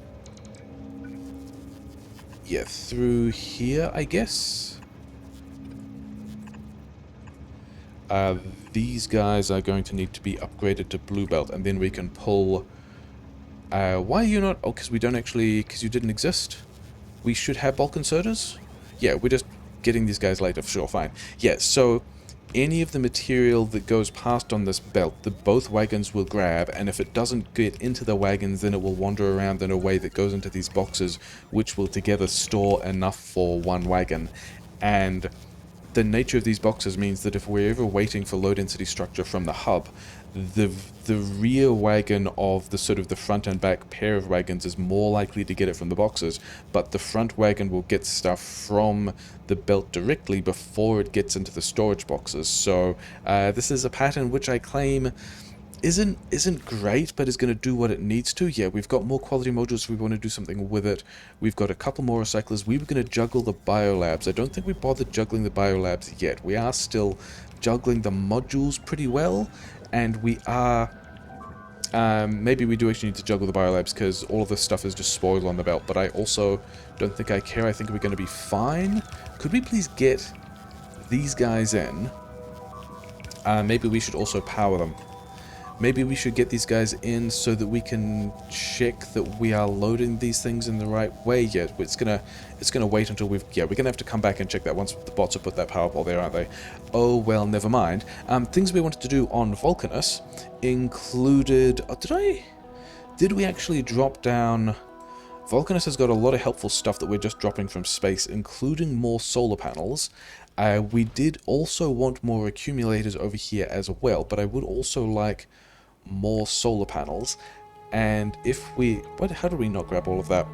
yeah, through here, I guess. These guys are going to need to be upgraded to blue belt, and then we can pull... why are you not... oh, because we don't actually... because you didn't exist? We should have bulk inserters? Yeah, we're just getting these guys later, sure, fine. Yeah, so any of the material that goes past on this belt, both wagons will grab, and if it doesn't get into the wagons, then it will wander around in a way that goes into these boxes, which will together store enough for 1 wagon. And the nature of these boxes means that if we're ever waiting for low density structure from the hub, the rear wagon of the sort of the front and back pair of wagons is more likely to get it from the boxes, but the front wagon will get stuff from the belt directly before it gets into the storage boxes. So this is a pattern which I claim isn't great, but is going to do what it needs to. Yeah, we've got more quality modules, we want to do something with it. We've got a couple more recyclers. We were going to juggle the biolabs. I don't think we bothered juggling the biolabs yet. We are still juggling the modules pretty well, and we are... maybe we do actually need to juggle the biolabs, because all of this stuff is just spoiled on the belt, but I also don't think I care. I think we're going to be fine. Could we please get these guys in? Maybe we should also power them. Maybe we should get these guys in so that we can check that we are loading these things in the right way yet. It's gonna wait until we're gonna have to come back and check that once the bots have put that power pole there, aren't they? Oh well, never mind. Things we wanted to do on Vulcanus included... oh, did we actually drop down Vulcanus has got a lot of helpful stuff that we're just dropping from space, including more solar panels. We did also want more accumulators over here as well, but I would also like more solar panels. And if we... how do we not grab all of that?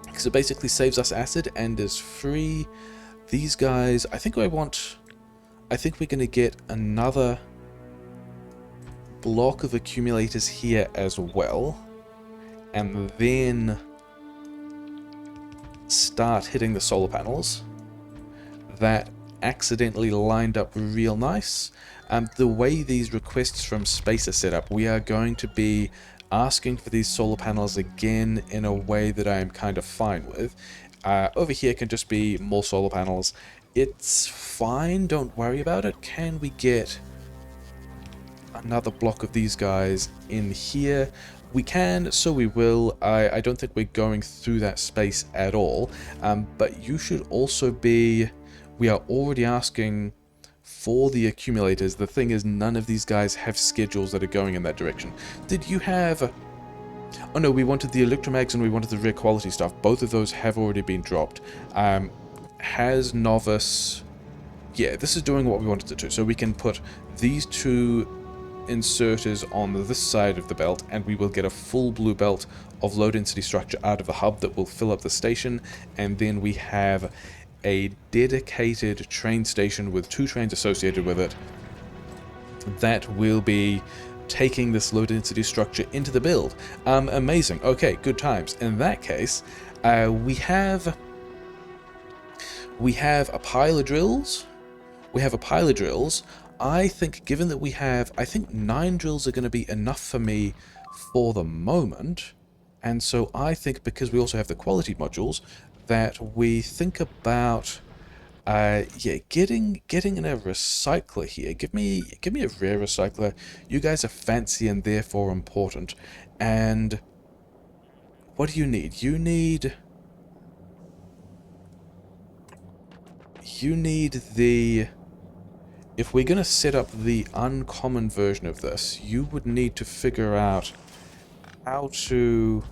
Because it basically saves us acid and is free. These guys, I think we're going to get another block of accumulators here as well. And then start hitting the solar panels. That accidentally lined up real nice. The way these requests from space are set up, we are going to be asking for these solar panels again in a way that I am kind of fine with. Over here can just be more solar panels. It's fine, don't worry about it. Can we get another block of these guys in here? We can, so we will. I don't think we're going through that space at all. But you should also be... We are already asking for the accumulators. The thing is, none of these guys have schedules that are going in that direction. Did you have... Oh no, we wanted the electromags and we wanted the rare quality stuff. Both of those have already been dropped. Has Novice... Yeah, this is doing what we wanted it to. So we can put these two inserters on this side of the belt, and we will get a full blue belt of low density structure out of the hub that will fill up the station. And then we have a dedicated train station with 2 trains associated with it that will be taking this low density structure into the build. Amazing. Okay, good times. In that case, we have a pile of drills. I think, given that we have, I think 9 drills are going to be enough for me for the moment. And so I think, because we also have the quality modules, that we think about, yeah, getting in a recycler here. Give me a rare recycler. You guys are fancy and therefore important. And what do you need? You need the... If we're going to set up the uncommon version of this, you would need to figure out how to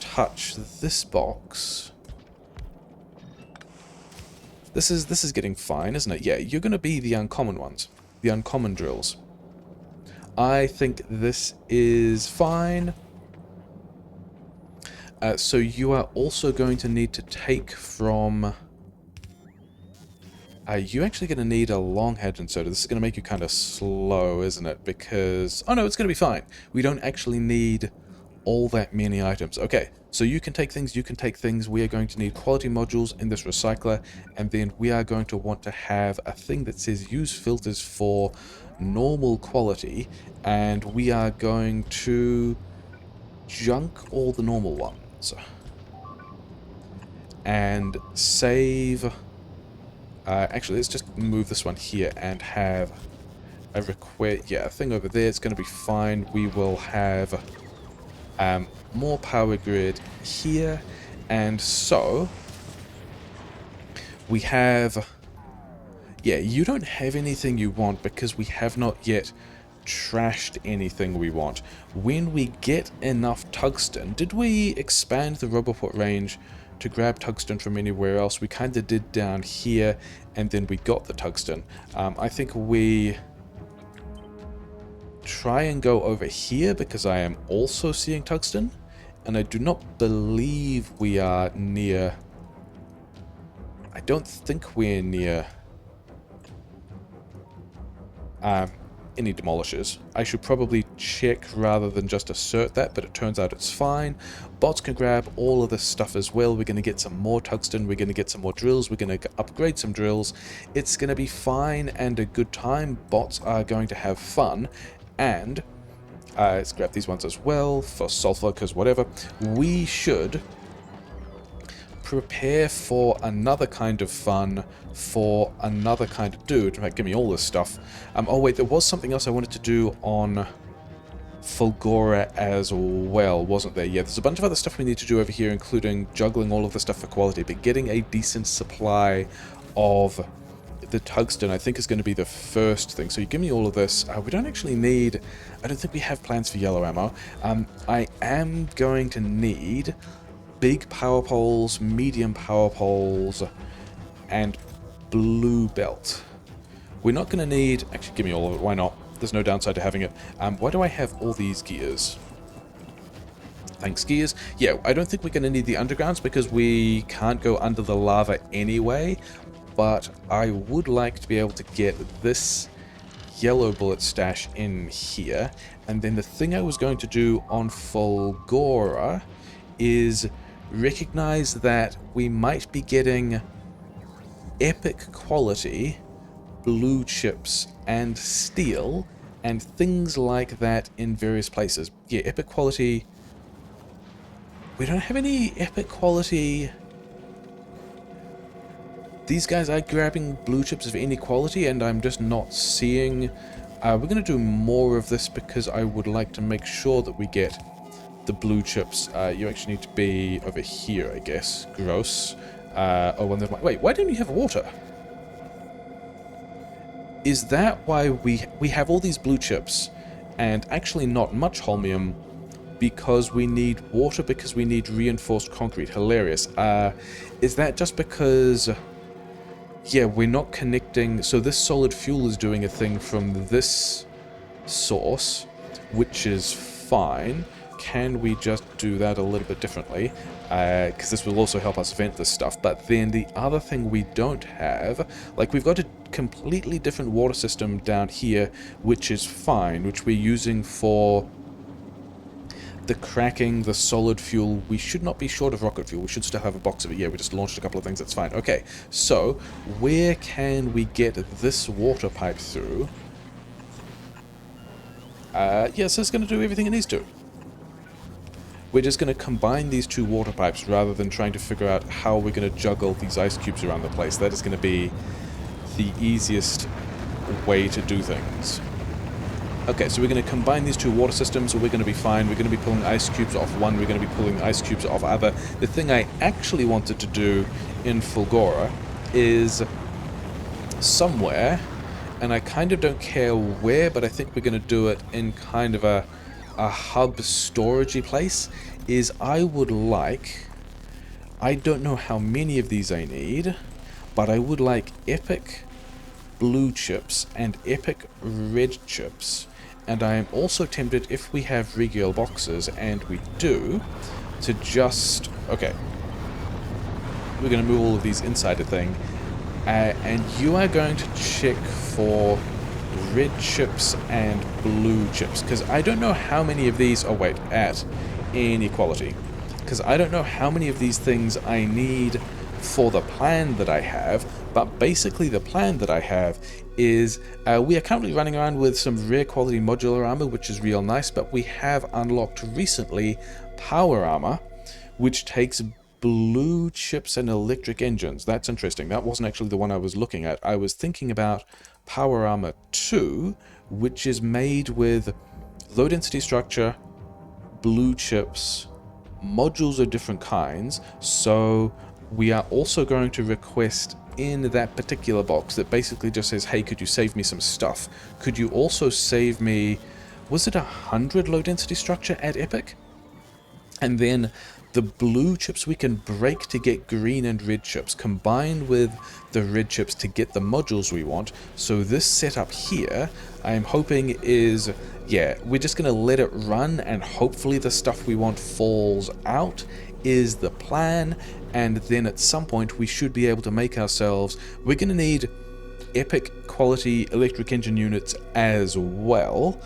touch this box. This is getting fine, isn't it? Yeah, you're going to be the uncommon ones, the uncommon drills. I think this is fine. So you are also going to need to take from... you're actually going to need a long head inserter. This is going to make you kind of slow, isn't it? Because... Oh no, it's going to be fine. We don't actually need all that many items. Okay, so you can take things, you can take things. We are going to need quality modules in this recycler, and then we are going to want to have a thing that says use filters for normal quality, and we are going to junk all the normal ones and save... actually, let's just move this one here and have a request. Yeah, a thing over there. It's going to be fine. We will have more power grid here. And so we have... Yeah, you don't have anything you want because we have not yet trashed anything we want. When we get enough tungsten... Did we expand the Roboport range to grab tungsten from anywhere else? We kind of did down here, and then we got the tungsten. I think we try and go over here because I am also seeing tungsten, and I do not believe we are near... I don't think we're near any demolishers. I should probably check rather than just assert that, but it turns out it's fine. Bots can grab all of this stuff as well. We're going to get some more tungsten, we're going to get some more drills, we're going to upgrade some drills. It's going to be fine and a good time. Bots are going to have fun, and let's grab these ones as well for sulfur, because whatever. We should prepare for another kind of fun, for another kind of dude. In fact, give me all this stuff. Oh wait, there was something else I wanted to do on Fulgora as well, wasn't there? Yeah, there's a bunch of other stuff we need to do over here, including juggling all of the stuff for quality, but getting a decent supply of the tungsten, I think, is going to be the first thing. So you give me all of this. We don't actually need... I don't think we have plans for yellow ammo. I am going to need big power poles, medium power poles, and blue belt. We're not going to need... Actually, give me all of it. Why not? There's no downside to having it. Why do I have all these gears? Thanks, gears. Yeah, I don't think we're going to need the undergrounds because we can't go under the lava anyway. But I would like to be able to get this yellow bullet stash in here. And then the thing I was going to do on Fulgora is recognize that we might be getting epic quality blue chips and steel and things like that in various places. Yeah, epic quality... We don't have any epic quality... These guys are grabbing blue chips of any quality, and I'm just not seeing... we're going to do more of this because I would like to make sure that we get the blue chips. You actually need to be over here, I guess. Gross. Oh, well, never mind. Wait, why don't you have water? Is that why we have all these blue chips, and actually not much holmium, because we need water, because we need reinforced concrete? Hilarious. Is that just because... Yeah, we're not connecting... So this solid fuel is doing a thing from this source, which is fine. Can we just do that a little bit differently? Because this will also help us vent this stuff. But then the other thing we don't have... Like, we've got a completely different water system down here, which is fine, which we're using for... the cracking, the solid fuel. We should not be short of rocket fuel. We should still have a box of it. Yeah, we just launched a couple of things. That's fine. Okay, so where can we get this water pipe through? Yes, it's going to do everything it needs to. We're just going to combine these two water pipes rather than trying to figure out how we're going to juggle these ice cubes around the place. That is going to be the easiest way to do things. Okay, so we're going to combine these two water systems, so we're going to be fine. We're going to be pulling ice cubes off one, we're going to be pulling ice cubes off other. The thing I actually wanted to do in Fulgora is somewhere, and I kind of don't care where, but I think we're going to do it in kind of a hub storagey place, is I would like... I don't know how many of these I need, but I would like epic blue chips and epic red chips. And I am also tempted, if we have regale boxes, and we do, to just... Okay. We're going to move all of these inside a thing. And you are going to check for red chips and blue chips. Because I don't know how many of these... Oh, wait. At inequality. Because I don't know how many of these things I need for the plan that I have. But basically the plan that I have is we are currently running around with some rare quality modular armor, which is real nice, but we have unlocked recently power armor, which takes blue chips and electric engines. That's interesting. That wasn't actually the one I was looking at. I was thinking about power armor 2, which is made with low density structure, blue chips, modules of different kinds. So we are also going to request in that particular box that basically just says, hey, could you save me some stuff? Could you also save me, was it 100 low density structure at epic? And then the blue chips we can break to get green and red chips, combined with the red chips to get the modules we want. So this setup here, I'm hoping is, yeah, we're just going to let it run, and hopefully the stuff we want falls out is the plan. And then at some point we should be able to make ourselves... We're going to need epic quality electric engine units as well.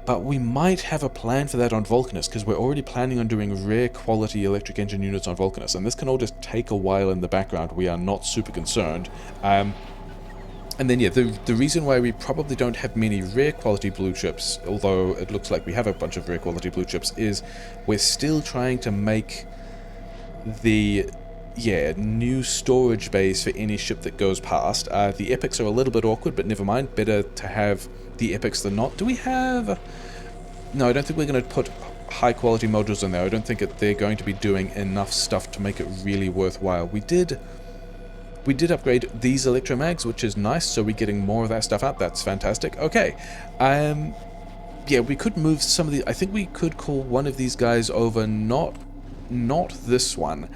But we might have a plan for that on Vulcanus, because we're already planning on doing rare quality electric engine units on Vulcanus. And this can all just take a while in the background. We are not super concerned. And then, yeah, the reason why we probably don't have many rare quality blue chips, although it looks like we have a bunch of rare quality blue chips, is we're still trying to make the new storage bays for any ship that goes past. The epics are a little bit awkward, but never mind. Better to have the epics than not. Do we have... No, I don't think we're going to put high quality modules in there. I don't think they're going to be doing enough stuff to make it really worthwhile. We did We did upgrade these electromags, which is nice, so we're getting more of that stuff out. That's fantastic. Okay. Yeah, we could move some of the... I think we could call one of these guys over, not this one,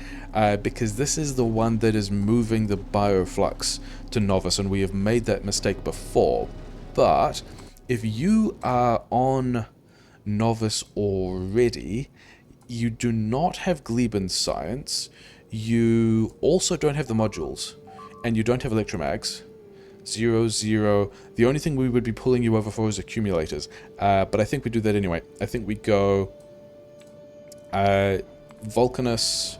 because this is the one that is moving the bioflux to Novice, and we have made that mistake before. But if you are on Novice already, you do not have Gleba science, you also don't have the modules, and you don't have electromags. 0, 0. The only thing we would be pulling you over for is accumulators. But I think we do that anyway. I think we go Vulcanus,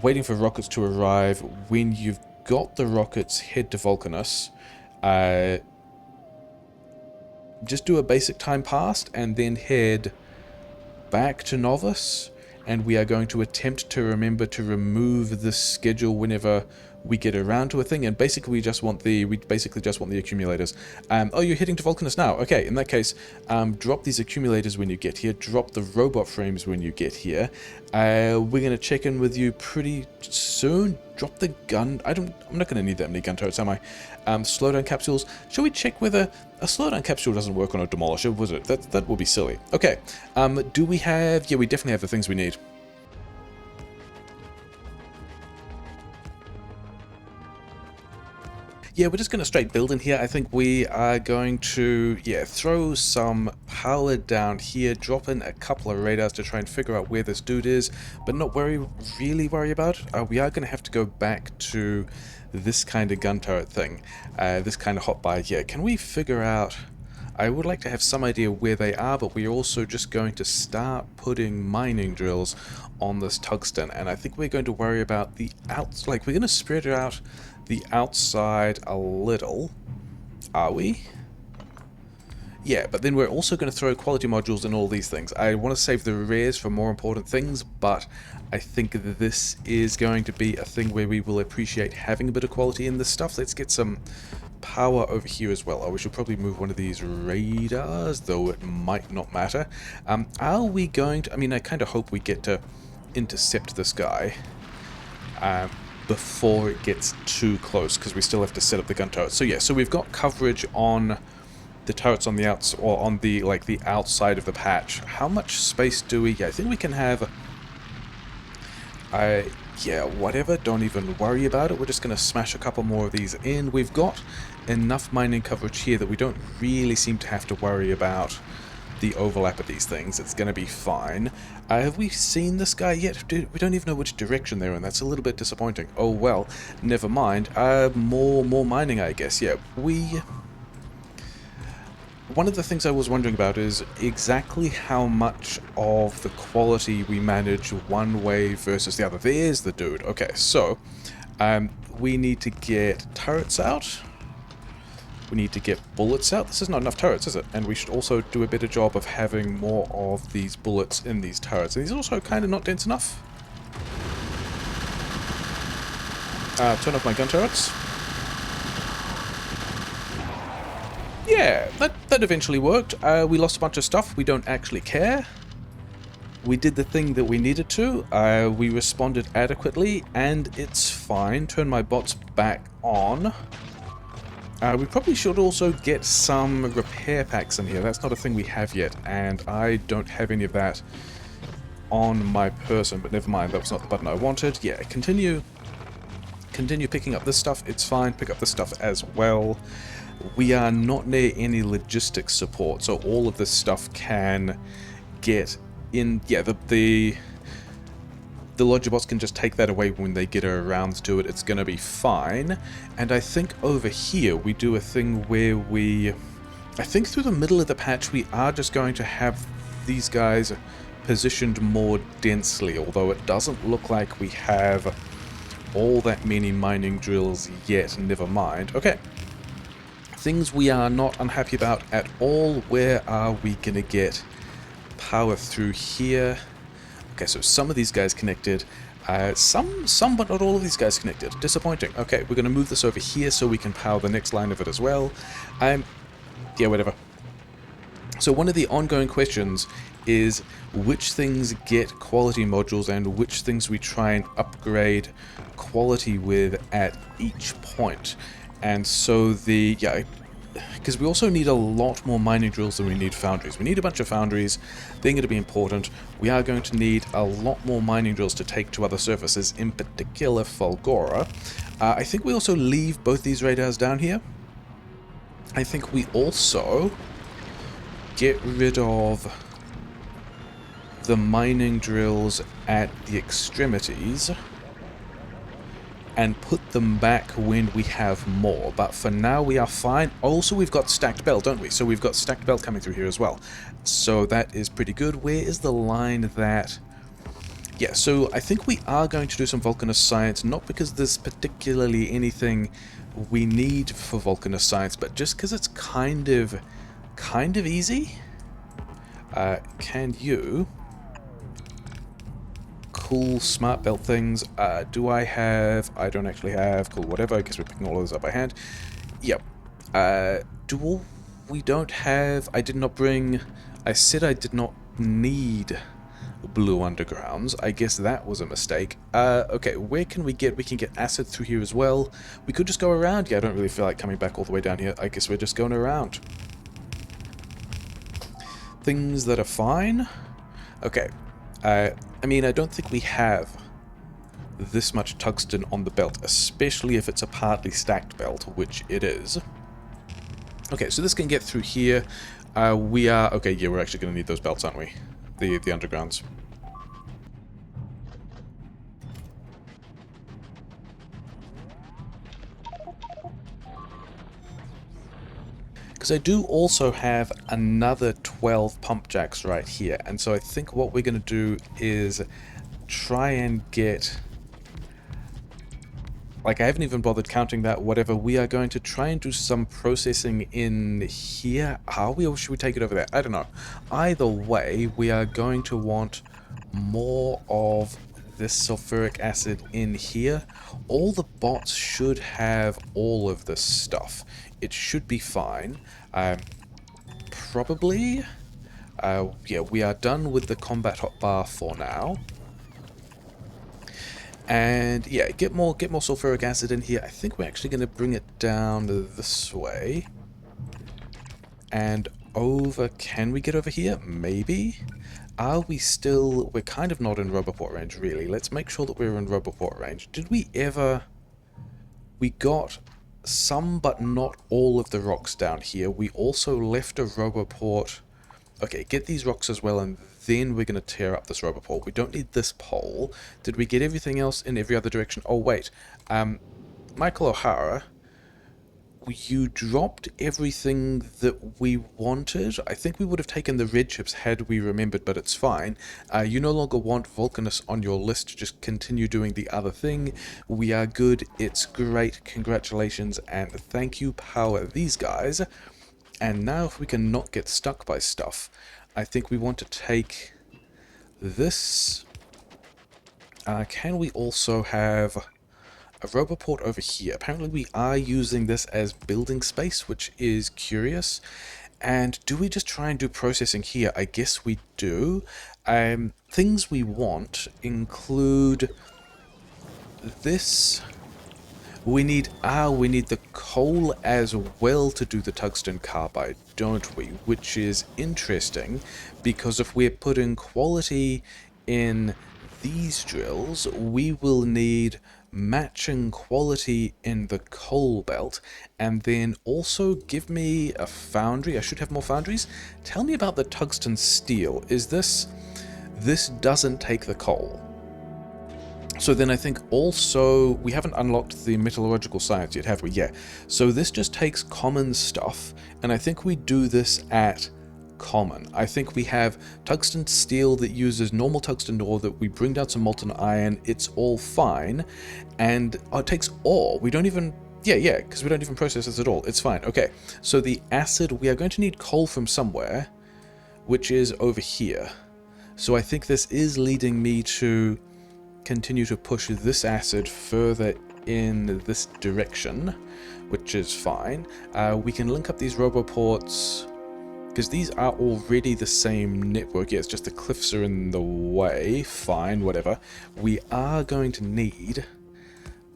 waiting for rockets to arrive. When you've got the rockets, head to Vulcanus. Just do a basic time past and then head back to Novice. And we are going to attempt to remember to remove the schedule whenever we get around to a thing, and basically we basically just want the accumulators. Oh, you're heading to Vulcanus now. Okay, in that case, drop these accumulators when you get here, drop the robot frames when you get here. We're going to check in with you pretty soon. Drop the gun. I'm not going to need that many gun turrets, am I? Slowdown capsules. Shall we check whether a slowdown capsule doesn't work on a demolisher? Was it? That would be silly. Okay. Do we have... Yeah, we definitely have the things we need. Yeah, we're just going to straight build in here. I think we are going to, yeah, throw some power down here, drop in a couple of radars to try and figure out where this dude is, but not really worry about it. We are going to have to go back to this kind of gun turret thing, this kind of hot buy here. Can we figure out... I would like to have some idea where they are, but we're also just going to start putting mining drills on this tungsten, and I think we're going to worry about the outs. Like, we're going to spread it out the outside a little, are we? Yeah, but then we're also going to throw quality modules in all these things. I want to save the rares for more important things, but I think that this is going to be a thing where we will appreciate having a bit of quality in this stuff. Let's get some power over here as well. Oh, we should probably move one of these radars, though it might not matter. Are we going to... I mean, I kind of hope we get to intercept this guy before it gets too close, because we still have to set up the gun turret. So yeah, so we've got coverage on the turrets on the outs, or on the, like, the outside of the patch. How much space do we... Yeah, I think we can have... yeah, whatever, don't even worry about it. We're just going to smash a couple more of these in. We've got enough mining coverage here that we don't really seem to have to worry about the overlap of these things. It's going to be fine. Have we seen this guy yet? We don't even know which direction they're in. That's a little bit disappointing. Oh well, never mind. More mining, I guess. Yeah, one of the things I was wondering about is exactly how much of the quality we manage one way versus the other. There's the dude. Okay, so we need to get turrets out. We need to get bullets out. This is not enough turrets, is it? And we should also do a better job of having more of these bullets in these turrets. And these are also kind of not dense enough. Turn off my gun turrets. Yeah, that eventually worked. We lost a bunch of stuff. We don't actually care. We did the thing that we needed to. We responded adequately, and it's fine. Turn my bots back on. We probably should also get some repair packs in here. That's not a thing we have yet, and I don't have any of that on my person, but never mind. That was not the button I wanted. Yeah, continue picking up this stuff. It's fine. Pick up this stuff as well. We are not near any logistics support, so all of this stuff can get in. Yeah, the Logibots can just take that away when they get around to it. It's going to be fine. And I think over here we do a thing where I think through the middle of the patch we are just going to have these guys positioned more densely, although it doesn't look like we have all that many mining drills yet. Never mind. Okay. Things we are not unhappy about at all. Where are we going to get power through here? Okay, so some of these guys connected. Some but not all of these guys connected. Disappointing. Okay, we're going to move this over here so we can power the next line of it as well. Yeah, whatever. So one of the ongoing questions is which things get quality modules and which things we try and upgrade quality with at each point. And so because we also need a lot more mining drills than we need foundries. We need a bunch of foundries. They're going to be important. We are going to need a lot more mining drills to take to other surfaces, in particular Fulgora. I think we also leave both these radars down here. I think we also get rid of the mining drills at the extremities and put them back when we have more. But for now we are fine. Also, we've got stacked belt, don't we? So we've got stacked belt coming through here as well. So that is pretty good. Where is the line that... Yeah, so I think we are going to do some Vulcanus science, not because there's particularly anything we need for Vulcanus science, but just because it's kind of easy. Can you... Cool smart belt things. Do I have... I don't actually have... Cool, whatever. I guess we're picking all of those up by hand. Yep. We don't have... I did not bring... I said I did not need blue undergrounds. I guess that was a mistake. Okay, where can we get... We can get acid through here as well. We could just go around. Yeah, I don't really feel like coming back all the way down here. I guess we're just going around. Things that are fine. Okay. I mean, I don't think we have this much tungsten on the belt, especially if it's a partly stacked belt, which it is. Okay, so this can get through here. We are... Okay, yeah, we're actually going to need those belts, aren't we? The undergrounds. Because I do also have another 12 pump jacks right here, and so I think what we're going to do is try and get... Like, I haven't even bothered counting that, whatever. We are going to try and do some processing in here. Are we, or should we take it over there? I don't know. Either way, we are going to want more of this sulfuric acid in here. All the bots should have all of this stuff. It should be fine. Probably. Yeah, we are done with the combat hotbar for now. And yeah, get more sulfuric acid in here. I think we're actually going to bring it down this way. And over... Can we get over here? Maybe. Are we still... We're kind of not in Roboport range, really. Let's make sure that we're in Roboport range. Did we ever... We got some, but not all of the rocks down here. We also left a Roboport... Okay, get these rocks as well, and then we're going to tear up this Roboport. We don't need this pole. Did we get everything else in every other direction? Oh, wait. Michael O'Hara, you dropped everything that we wanted. I think we would have taken the red chips had we remembered, but it's fine. You no longer want Vulcanus on your list. Just continue doing the other thing. We are good. It's great. Congratulations, and thank you, power these guys. And now if we can not get stuck by stuff, I think we want to take this. Can we also have a Roboport over here? Apparently we are using this as building space, which is curious. And do we just try and do processing here? I guess we do. Things we want include this... We need the coal as well to do the tungsten carbide, don't we? Which is interesting, because if we're putting quality in these drills, we will need matching quality in the coal belt, and then also give me a foundry. I should have more foundries. Tell me about the tungsten steel. Is this doesn't take the coal. So then I think also, we haven't unlocked the metallurgical science yet, have we? Yeah. So this just takes common stuff, and I think we do this at common. I think we have tungsten steel that uses normal tungsten ore that we bring down some molten iron. It's all fine. And it takes ore. We don't even... Yeah, because we don't even process this at all. It's fine. Okay. So the acid, we are going to need coal from somewhere, which is over here. So I think this is leading me to... continue to push this acid further in this direction, which is fine. We can link up these Roboports Because these are already the same network. Yeah, it's just the cliffs are in the way. Fine, whatever. We are going to need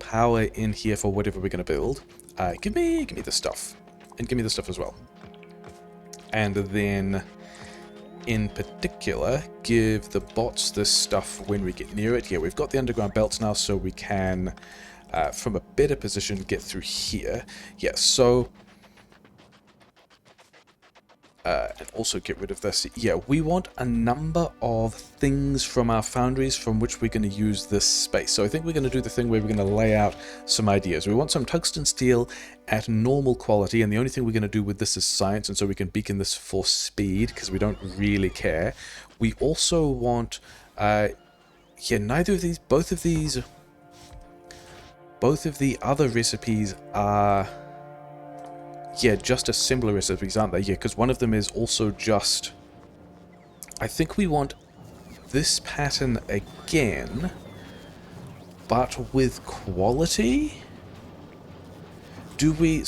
power in here for whatever we're going to build. Give me the stuff. And give me the stuff as well. And then, in particular, give the bots this stuff when we get near it. Yeah, we've got the underground belts now, so we can, from a better position, get through here. Yeah, so... and also get rid of this. Yeah, we want a number of things from our foundries from which we're going to use this space. So I think we're going to do the thing where we're going to lay out some ideas. We want some tungsten steel at normal quality, and the only thing we're going to do with this is science, and so we can beacon this for speed, because we don't really care. We also want... yeah, neither of these... Both of the other recipes are... Yeah, just assembler recipes, aren't they? Yeah, because one of them is also just... I think we want this pattern again, but with quality? Do we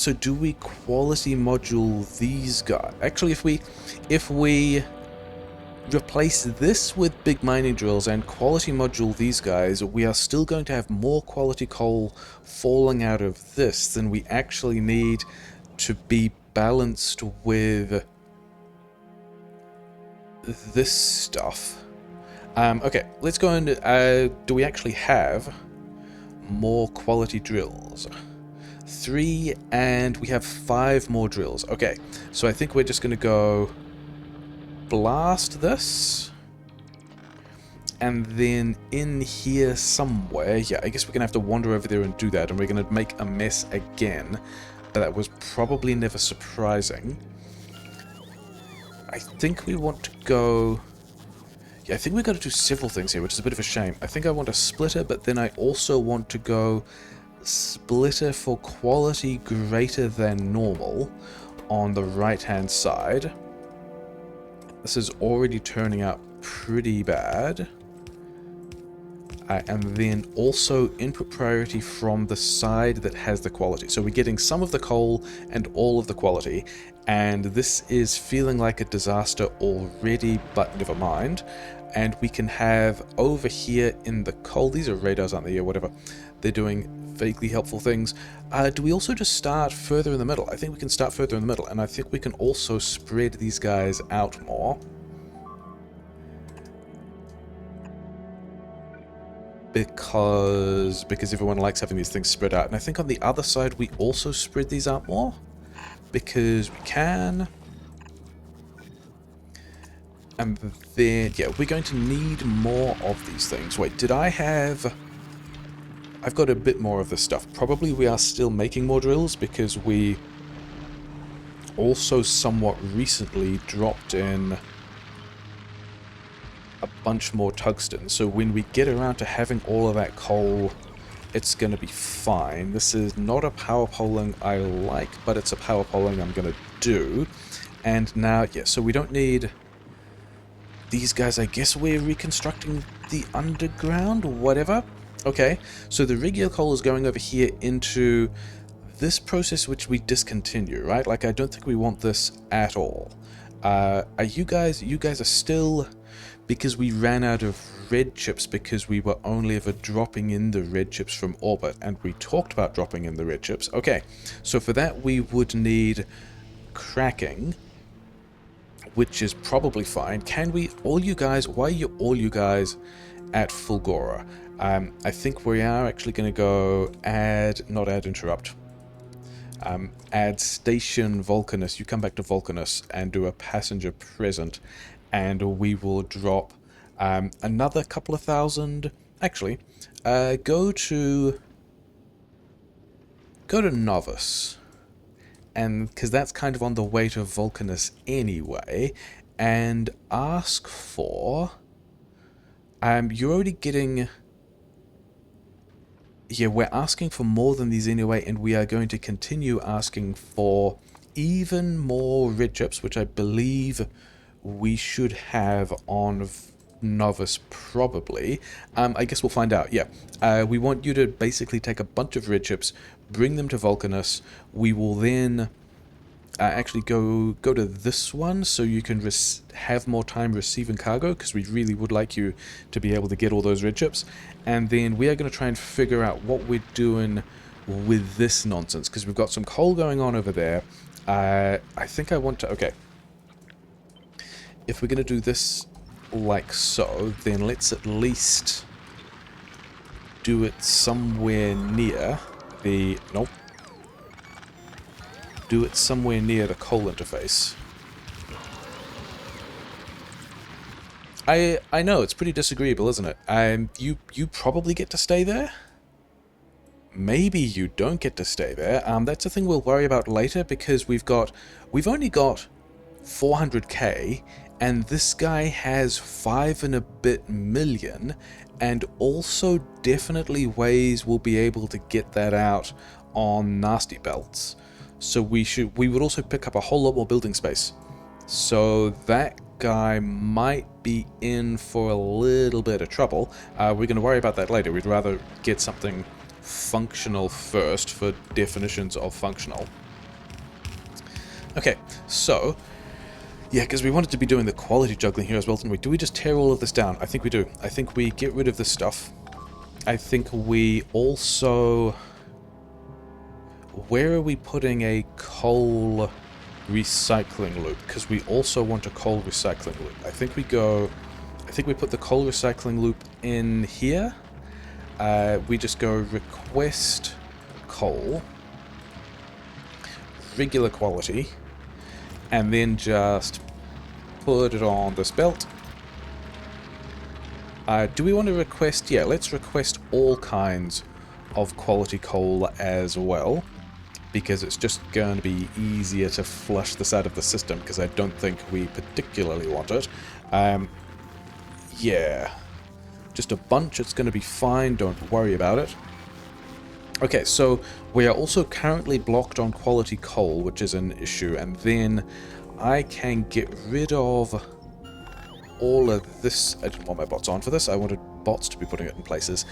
quality module these guys? Actually, if we replace this with big mining drills and quality module these guys, we are still going to have more quality coal falling out of this than we actually need to be balanced with this stuff. Okay, let's go and... do we actually have more quality drills? 3, and we have 5 more drills. Okay, so I think we're just going to go blast this. And then in here somewhere... Yeah, I guess we're going to have to wander over there and do that, and we're going to make a mess again. That was probably never surprising. I think we want to go... Yeah, I think we've got to do several things here, which is a bit of a shame. I think I want a splitter, but then I also want to go splitter for quality greater than normal on the right-hand side. This is already turning out pretty bad. And then also input priority from the side that has the quality. So we're getting some of the coal and all of the quality, and this is feeling like a disaster already, but never mind. And we can have over here in the coal, these are radars, aren't they? Or whatever. They're doing vaguely helpful things. Do we also just start further in the middle? I think we can start further in the middle, and I think we can also spread these guys out more. Because everyone likes having these things spread out. And I think on the other side we also spread these out more. Because we can. And then, yeah, we're going to need more of these things. Wait, did I have... I've got a bit more of this stuff. Probably we are still making more drills because we also somewhat recently dropped in a bunch more tungsten, so when we get around to having all of that coal, it's going to be fine. This is not a power polling I like, but it's a power polling I'm going to do. And now, yeah, so we don't need these guys. I guess we're reconstructing the underground or whatever. Okay, so the regular coal is going over here into this process which we discontinue, right? Like, I don't think we want this at all. Are you guys are still... Because we ran out of red chips because we were only ever dropping in the red chips from orbit, and we talked about dropping in the red chips. Okay, so for that we would need cracking, which is probably fine. Can we, all you guys, why are you all you guys at Fulgora? I think we are actually going to go add, not add interrupt, add station Vulcanus. You come back to Vulcanus and do a passenger present, and we will drop another couple of thousand. Actually, go to Novice, and because that's kind of on the way to Vulcanus anyway, and ask for... you're already getting... Yeah, we're asking for more than these anyway, and we are going to continue asking for even more red chips, which I believe we should have on Novice, probably. I guess we'll find out, yeah. We want you to basically take a bunch of red chips, bring them to Vulcanus. We will then actually go to this one so you can have more time receiving cargo, because we really would like you to be able to get all those red chips. And then we are going to try and figure out what we're doing with this nonsense, because we've got some coal going on over there. I think I want to... Okay. If we're going to do this like so, then let's at least do it somewhere near the... Nope. Do it somewhere near the coal interface. I know, it's pretty disagreeable, isn't it? You probably get to stay there? Maybe you don't get to stay there. That's a thing we'll worry about later, because we've only got 400k, and this guy has 5 and a bit million, and also definitely ways we'll be able to get that out on nasty belts. So we would also pick up a whole lot more building space. So that guy might be in for a little bit of trouble. We're going to worry about that later. We'd rather get something functional first for definitions of functional. Okay, so yeah, because we wanted to be doing the quality juggling here as well, didn't we? Do we just tear all of this down? I think we do. I think we get rid of this stuff. I think we also... Where are we putting a coal recycling loop? Because we also want a coal recycling loop. I think we put the coal recycling loop in here. We just go request coal, regular quality, and then just put it on this belt. Do we want to request... Yeah, let's request all kinds of quality coal as well, because it's just going to be easier to flush this out of the system, because I don't think we particularly want it. Yeah. Just a bunch, it's going to be fine, don't worry about it. Okay, so we are also currently blocked on quality coal, which is an issue, and then I can get rid of all of this. I didn't want my bots on for this, I wanted bots to be putting it in places.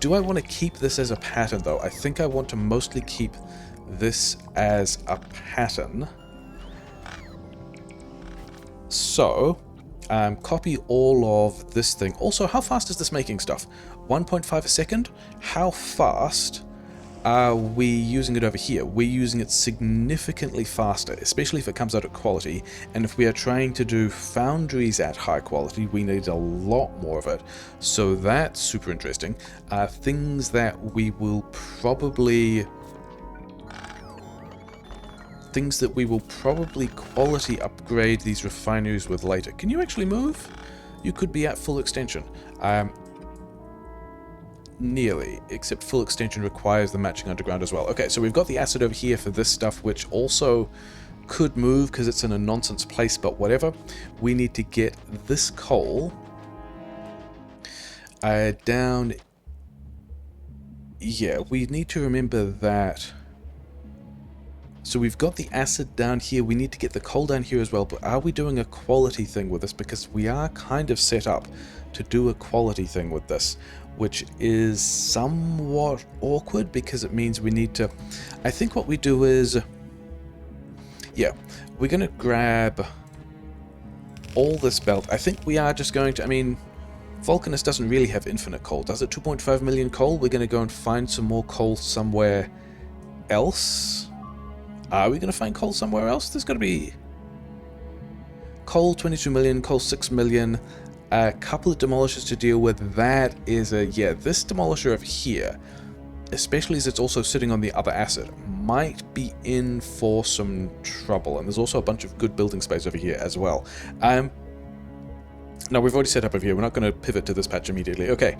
Do I want to keep this as a pattern, though? I think I want to mostly keep this as a pattern. So, copy all of this thing. Also, how fast is this making stuff? 1.5 a second? How fast are we using it over here? We're using it significantly faster, especially if it comes out at quality. And if we are trying to do foundries at high quality, we need a lot more of it. So that's super interesting. Things that we will probably... quality upgrade these refineries with later. Can you actually move? You could be at full extension. Nearly, except full extension requires the matching underground as well. Okay, so we've got the acid over here for this stuff, which also could move because it's in a nonsense place, but whatever. We need to get this coal down. Yeah, we need to remember that. So we've got the acid down here, we need to get the coal down here as well, but are we doing a quality thing with this? Because we are kind of set up to do a quality thing with this, which is somewhat awkward because it means we need to... I think what we do is... Yeah, we're going to grab all this belt. I think we are just going to... I mean, Vulcanus doesn't really have infinite coal, does it? 2.5 million coal? We're going to go and find some more coal somewhere else. Are we going to find coal somewhere else? There's got to be... Coal 22 million, coal 6 million, a couple of demolishers to deal with. That is a... Yeah, this demolisher over here, especially as it's also sitting on the other acid, might be in for some trouble. And there's also a bunch of good building space over here as well. No, we've already set up over here. We're not going to pivot to this patch immediately. Okay,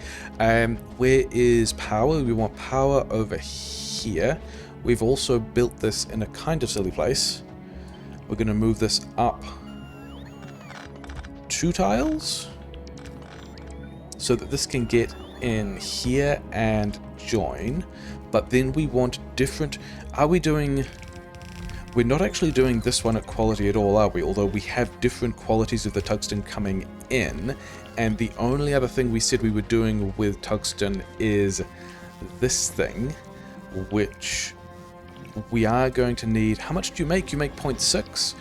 where is power? We want power over here. We've also built this in a kind of silly place. We're going to move this up 2 tiles so that this can get in here and join. But then we want different... Are we doing... We're not actually doing this one at quality at all, are we? Although we have different qualities of the tungsten coming in. And the only other thing we said we were doing with tungsten is this thing, which... we are going to need... How much do you make? You make 0.6,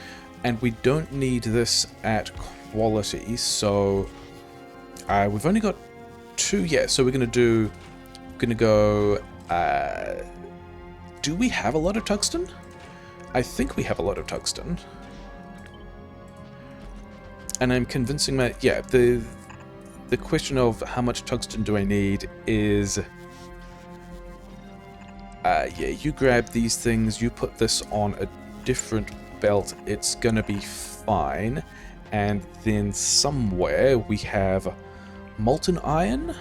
and we don't need this at quality, so we've only got 2. Yeah, so we're going to go... do we have a lot of tungsten? I think we have a lot of tungsten. And I'm convincing that, yeah, the question of how much tungsten do I need is... yeah, you grab these things, you put this on a different belt, it's gonna be fine. And then somewhere we have molten iron.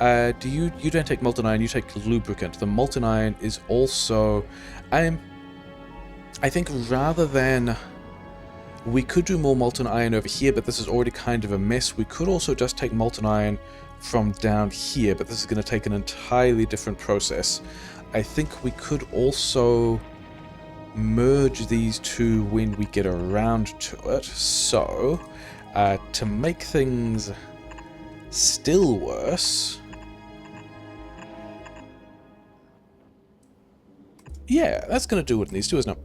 You don't take molten iron, you take lubricant. The molten iron is also... I think rather than... We could do more molten iron over here, but this is already kind of a mess. We could also just take molten iron from down here, but this is going to take an entirely different process. I think we could also merge these two when we get around to it. So, to make things still worse... Yeah, that's going to do what it needs to, isn't it?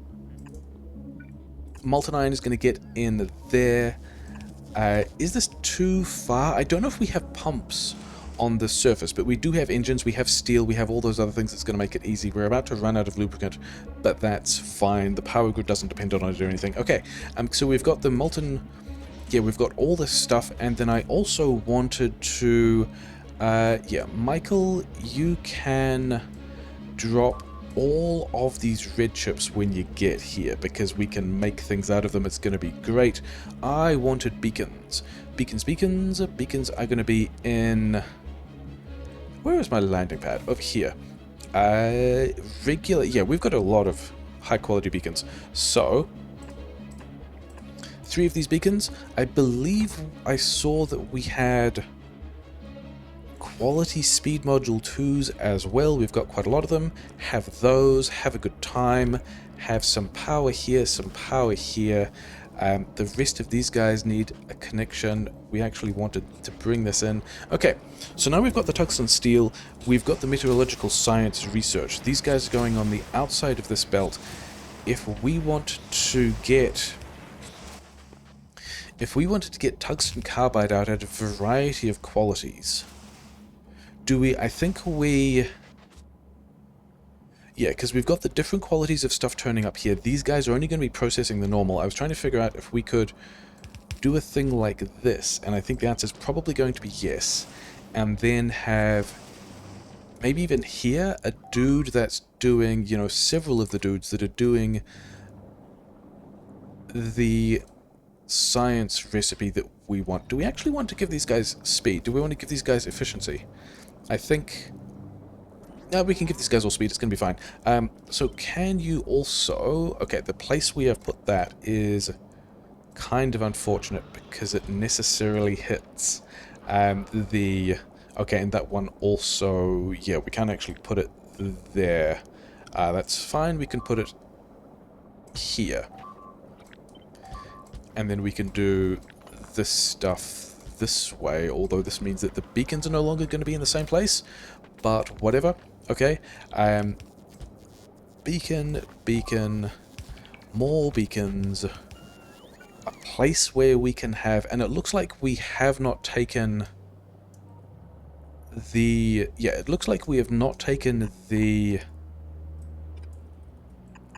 Molten iron is going to get in there. Is this too far? I don't know if we have pumps on the surface, but we do have engines, we have steel, we have all those other things that's going to make it easy. We're about to run out of lubricant, but that's fine. The power grid doesn't depend on it or anything. Okay, so we've got the molten... Yeah, we've got all this stuff, and then I also wanted to... yeah, Michael, you can drop all of these red chips when you get here, because we can make things out of them. It's going to be great. I wanted beacons. Beacons are going to be in... Where is my landing pad? Over here. Regular... Yeah, we've got a lot of high-quality beacons. So, 3 of these beacons. I believe I saw that we had... quality speed module 2s as well. We've got quite a lot of them. Have those, have a good time, have some power here, some power here. The rest of these guys need a connection. We actually wanted to bring this in. Okay, so now we've got the tungsten steel, we've got the meteorological science research. These guys are going on the outside of this belt. If we want to get... If we wanted to get tungsten carbide out at a variety of qualities... Do we... I think we... Yeah, because we've got the different qualities of stuff turning up here. These guys are only going to be processing the normal. I was trying to figure out if we could do a thing like this, and I think the answer is probably going to be yes. And then have... Maybe even here, a dude that's doing, you know, several of the dudes that are doing the science recipe that we want. Do we actually want to give these guys speed? Do we want to give these guys efficiency? I think... No, we can give these guys all speed, it's going to be fine. So can you also... Okay, the place we have put that is kind of unfortunate because it necessarily hits the... Okay, and that one also... Yeah, we can't actually put it there. That's fine, we can put it here. And then we can do this stuff this way, although this means that the beacons are no longer going to be in the same place, but whatever. Okay, beacon, more beacons, a place where we can have, and it looks like we have not taken the, yeah, it looks like we have not taken the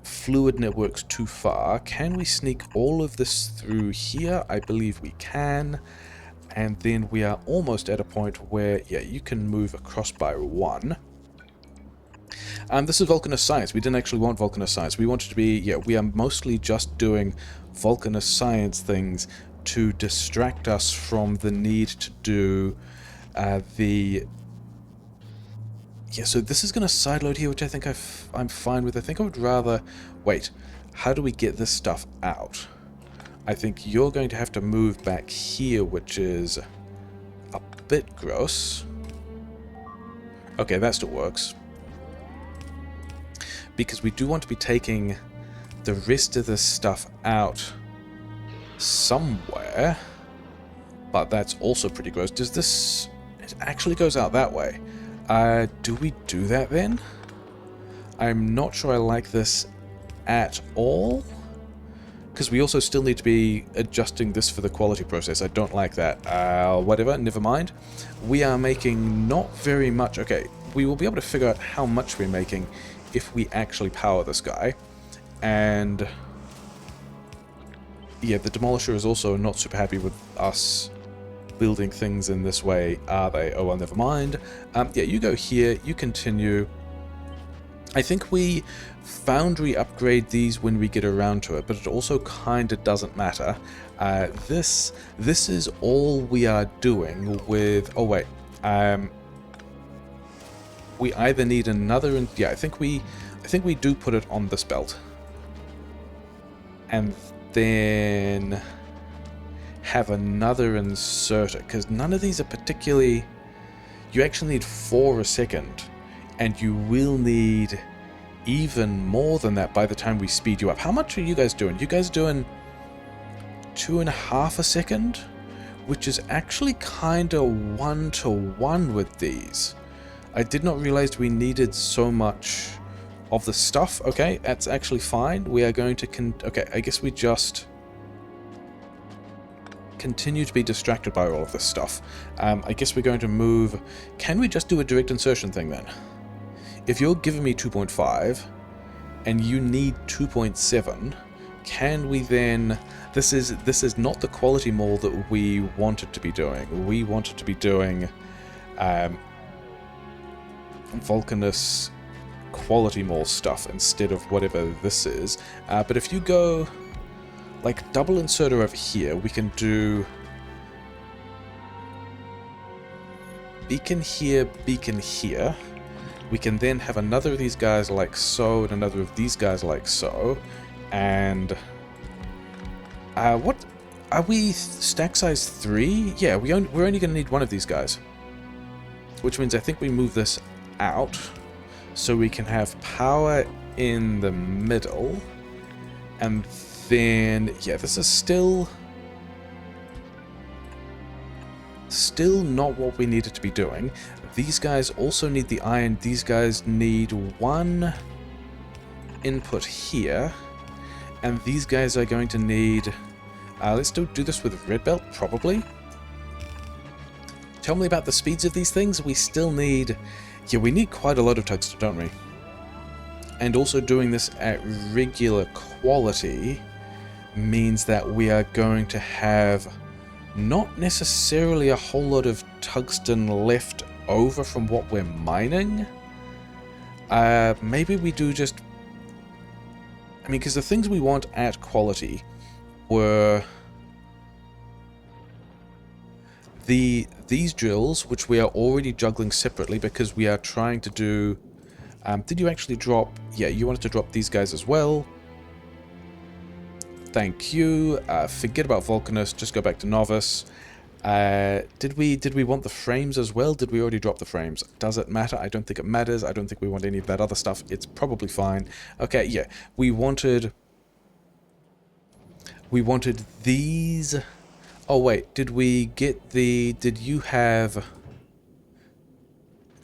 fluid networks too far. Can we sneak all of this through here? I believe we can. And then we are almost at a point where, yeah, you can move across by 1. This is Vulcanus science. We didn't actually want Vulcanus science. We wanted to be, yeah, we are mostly just doing Vulcanus science things to distract us from the need to do the... Yeah, so this is going to sideload here, which I think I'm fine with. I think I would rather... Wait, how do we get this stuff out? I think you're going to have to move back here, which is a bit gross. Okay, that still works. Because we do want to be taking the rest of this stuff out somewhere. But that's also pretty gross. Does this... It actually goes out that way. Do we do that then? I'm not sure I like this at all, because we also still need to be adjusting this for the quality process. I don't like that. Whatever, never mind. We are making not very much. Okay, we will be able to figure out how much we're making if we actually power this guy. And yeah, the Demolisher is also not super happy with us building things in this way, are they? Oh, well, never mind. Yeah, you go here, you continue. I think we foundry upgrade these when we get around to it, but it also kind of doesn't matter. This is all we are doing with... Oh, wait. We either need another... Yeah, I think we do put it on this belt. And then have another inserter, because none of these are particularly... You actually need 4 a second, and you will need even more than that by the time we speed you up. How much are you guys doing? You guys doing 2.5 a second? Which is actually kind of 1-to-1 with these. I did not realize we needed so much of the stuff. Okay, that's actually fine. We are going to... Okay, I guess we just continue to be distracted by all of this stuff. I guess we're going to move... Can we just do a direct insertion thing then? If you're giving me 2.5 and you need 2.7, can we then... This is not the quality mole that we wanted to be doing. We wanted to be doing Vulcanus quality mole stuff instead of whatever this is. But if you go like double inserter over here, we can do beacon here, beacon here. We can then have another of these guys like so, and another of these guys like so. And what are we, stack size 3? Yeah, we're only going to need one of these guys, which means I think we move this out so we can have power in the middle. And then yeah, this is still not what we needed to be doing. These guys also need the iron. These guys need 1 input here, and these guys are going to need... let's do this with red belt, probably. Tell me about the speeds of these things. We still need... Yeah, we need quite a lot of tungsten, don't we? And also doing this at regular quality means that we are going to have not necessarily a whole lot of tungsten left over from what we're mining. Maybe we do just... I mean, because the things we want at quality were these drills, which we are already juggling separately because we are trying to do... did you actually drop... Yeah, you wanted to drop these guys as well. Thank you. Forget about Vulcanus, just go back to Novice. Did we want the frames as well? Did we already drop the frames? Does it matter? I don't think it matters. I don't think we want any of that other stuff. It's probably fine. Okay, yeah. We wanted these... Oh wait, did we get the... Did you have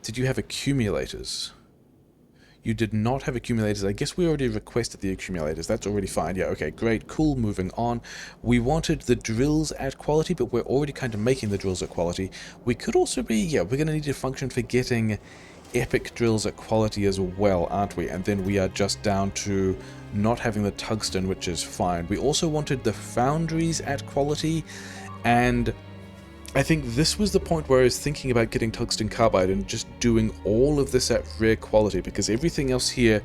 accumulators? You did not have accumulators. I guess we already requested the accumulators. That's already fine. Yeah, okay, great, cool, moving on. We wanted the drills at quality, but we're already kind of making the drills at quality. We could also be... Yeah, we're going to need a function for getting epic drills at quality as well, aren't we? And then we are just down to not having the tungsten, which is fine. We also wanted the foundries at quality, and I think this was the point where I was thinking about getting tungsten carbide and just doing all of this at rare quality, because everything else here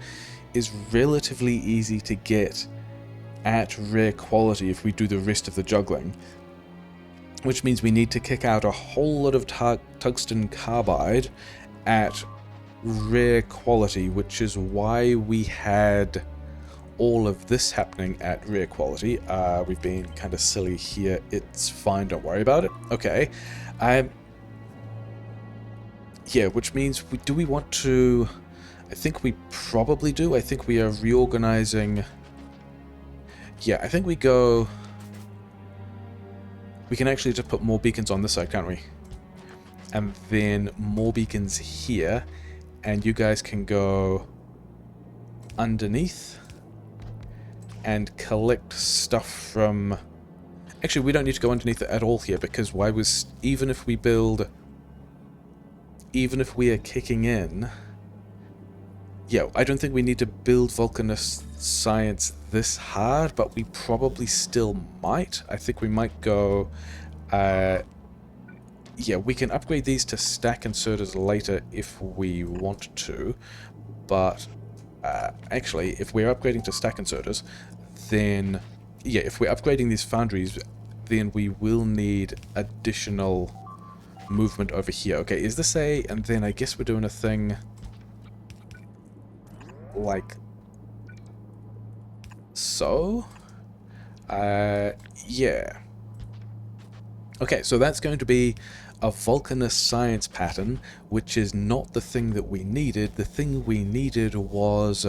is relatively easy to get at rare quality if we do the rest of the juggling, which means we need to kick out a whole lot of tungsten carbide at rare quality, which is why we had all of this happening at rare quality. We've been kind of silly here. It's fine, don't worry about it. Okay. Yeah, which means do we want to... I think we probably do. I think we are reorganizing... Yeah, I think we go... We can actually just put more beacons on this side, can't we? And then more beacons here. And you guys can go underneath and collect stuff from... Actually, we don't need to go underneath it at all here, because why was... Even if we build... Even if we are kicking in... Yeah, I don't think we need to build Vulcanus science this hard, but we probably still might. I think we might go... yeah, we can upgrade these to stack inserters later if we want to, but actually, if we're upgrading to stack inserters, then, yeah, if we're upgrading these foundries, then we will need additional movement over here. Okay, is this a... And then I guess we're doing a thing like so? Yeah. Okay, so that's going to be a Vulcanus science pattern, which is not the thing that we needed. The thing we needed was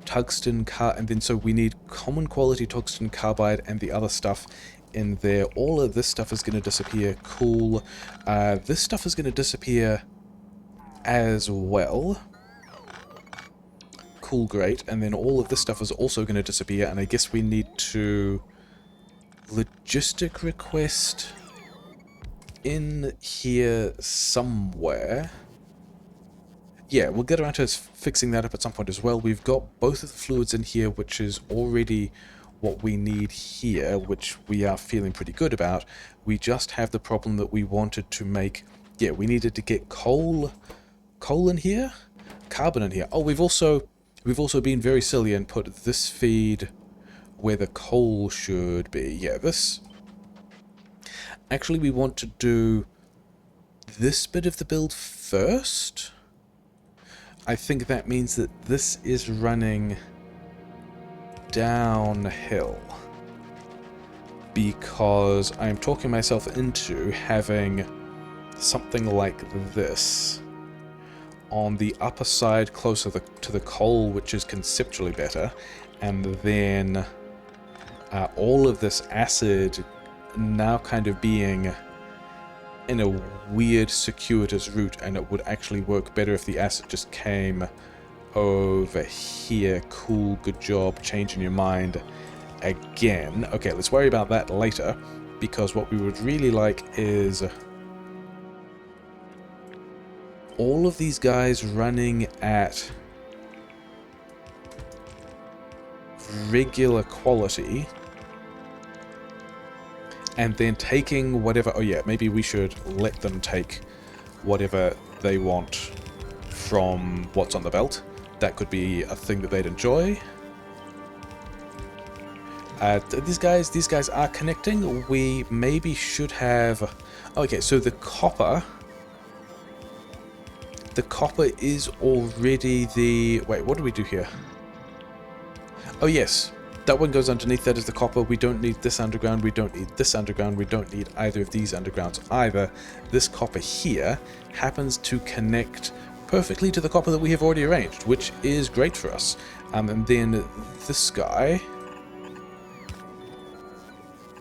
tungsten and then so we need common quality tungsten carbide and the other stuff in there. All of this stuff is going to disappear. Cool. This stuff is going to disappear as well. Cool, great. And then all of this stuff is also going to disappear, and I guess we need to logistic request in here somewhere. Yeah, we'll get around to fixing that up at some point as well. We've got both of the fluids in here, which is already what we need here, which we are feeling pretty good about. We just have the problem that we wanted to make... Yeah, we needed to get coal in here, carbon in here. Oh, we've also been very silly and put this feed where the coal should be. Yeah, this... Actually, we want to do this bit of the build first. I think that means that this is running downhill, because I'm talking myself into having something like this on the upper side closer to the coal, which is conceptually better, and then all of this acid now kind of being in a weird circuitous route, and it would actually work better if the acid just came over here. Cool, good job changing your mind again. Okay, let's worry about that later, because what we would really like is all of these guys running at regular quality, and then taking whatever... Oh yeah, maybe we should let them take whatever they want from what's on the belt. That could be a thing that they'd enjoy. These guys are connecting. We maybe should have... Okay, so the copper is already the... Wait, what do we do here? Oh yes, that one goes underneath. That is the copper. We don't need this underground. We don't need this underground. We don't need either of these undergrounds either. This copper here happens to connect perfectly to the copper that we have already arranged, which is great for us. And then this guy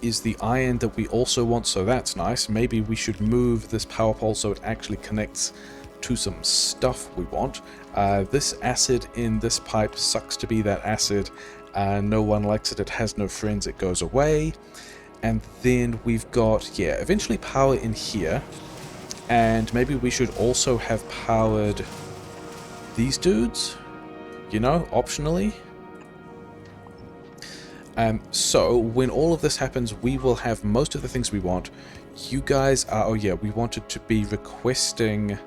is the iron that we also want, so that's nice. Maybe we should move this power pole so it actually connects to some stuff we want. This acid in this pipe sucks to be that acid. No one likes it. It has no friends. It goes away. And then we've got, yeah, eventually power in here. And maybe we should also have powered these dudes, you know, optionally. So when all of this happens, we will have most of the things we want. You guys are... Oh yeah, we wanted to be requesting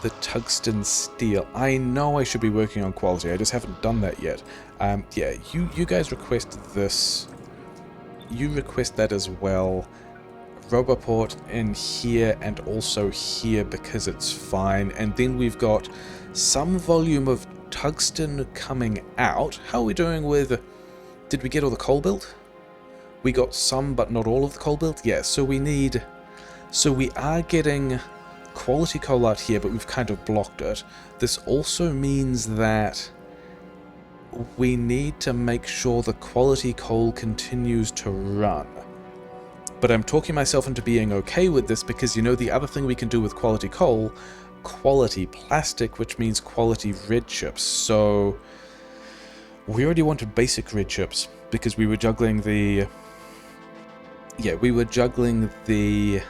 the tungsten steel. I know I should be working on quality. I just haven't done that yet. Yeah, you guys request this. You request that as well. Roboport in here and also here because it's fine. And then we've got some volume of tungsten coming out. How are we doing with... Did we get all the coal built? We got some, but not all of the coal built? Yeah, so we need... So we are getting quality coal out here, but we've kind of blocked it. This also means that we need to make sure the quality coal continues to run. But I'm talking myself into being okay with this because, you know, the other thing we can do with quality coal, quality plastic, which means quality red chips. So We already wanted basic red chips because we were juggling the... Yeah, we were juggling the...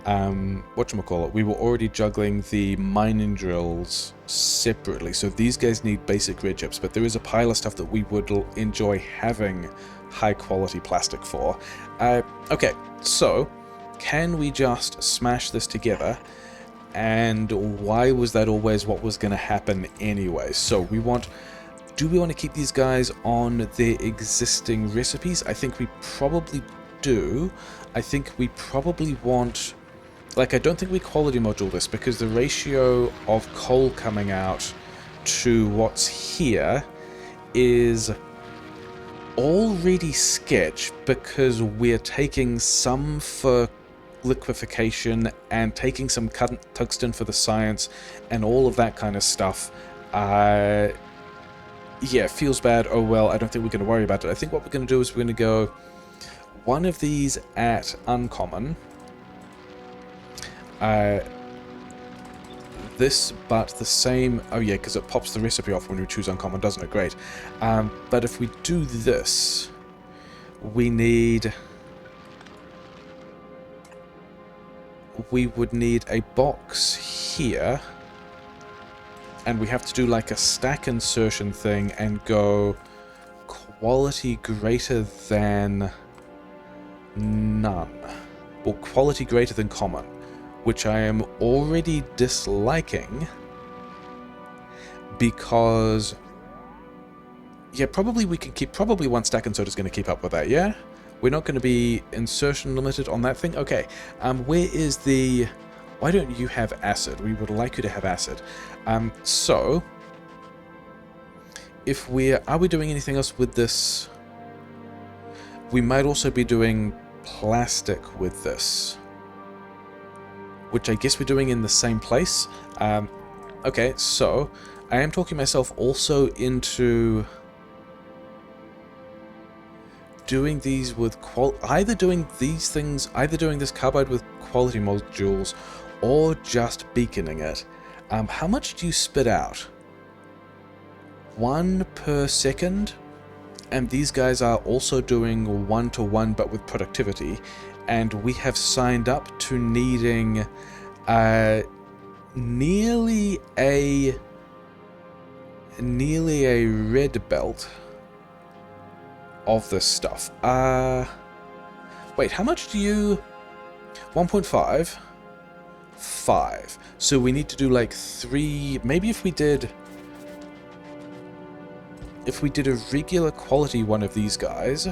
whatchamacallit, we were already juggling the mining drills separately, so these guys need basic red chips, but there is a pile of stuff that we would enjoy having high quality plastic for. Okay, so can we just smash this together? And why was that always what was going to happen anyway? So we want... Do we want to keep these guys on their existing recipes? I think we probably do. I think we probably want... Like, I don't think we quality module this, because the ratio of coal coming out to what's here is already sketch, because we're taking some for liquefaction and taking some tungsten for the science and all of that kind of stuff. Yeah, feels bad. Oh well, I don't think we're going to worry about it. I think what we're going to do is we're going to go one of these at uncommon. This, but the same... Oh yeah, because it pops the recipe off when we choose uncommon, doesn't it? Great. But if we do this, we need... We would need a box here. And we have to do like a stack insertion thing and go quality greater than none. Or quality greater than common, which I am already disliking because... Yeah, probably we can keep... Probably one stack insert is going to keep up with that, yeah? We're not going to be insertion limited on that thing? Okay, where is the... Why don't you have acid? We would like you to have acid. So, if we're... Are we doing anything else with this? We might also be doing plastic with this, which I guess we're doing in the same place. Okay, so, I am talking myself also into... doing these with either doing these things, either doing this carbide with quality modules, or just beaconing it. How much do you spit out? 1 per second, and these guys are also doing 1-to-1 but with productivity, and we have signed up to needing nearly a red belt of this stuff. Wait, how much do you... 1.5? 5. So we need to do like 3... Maybe if we did... If we did a regular quality one of these guys...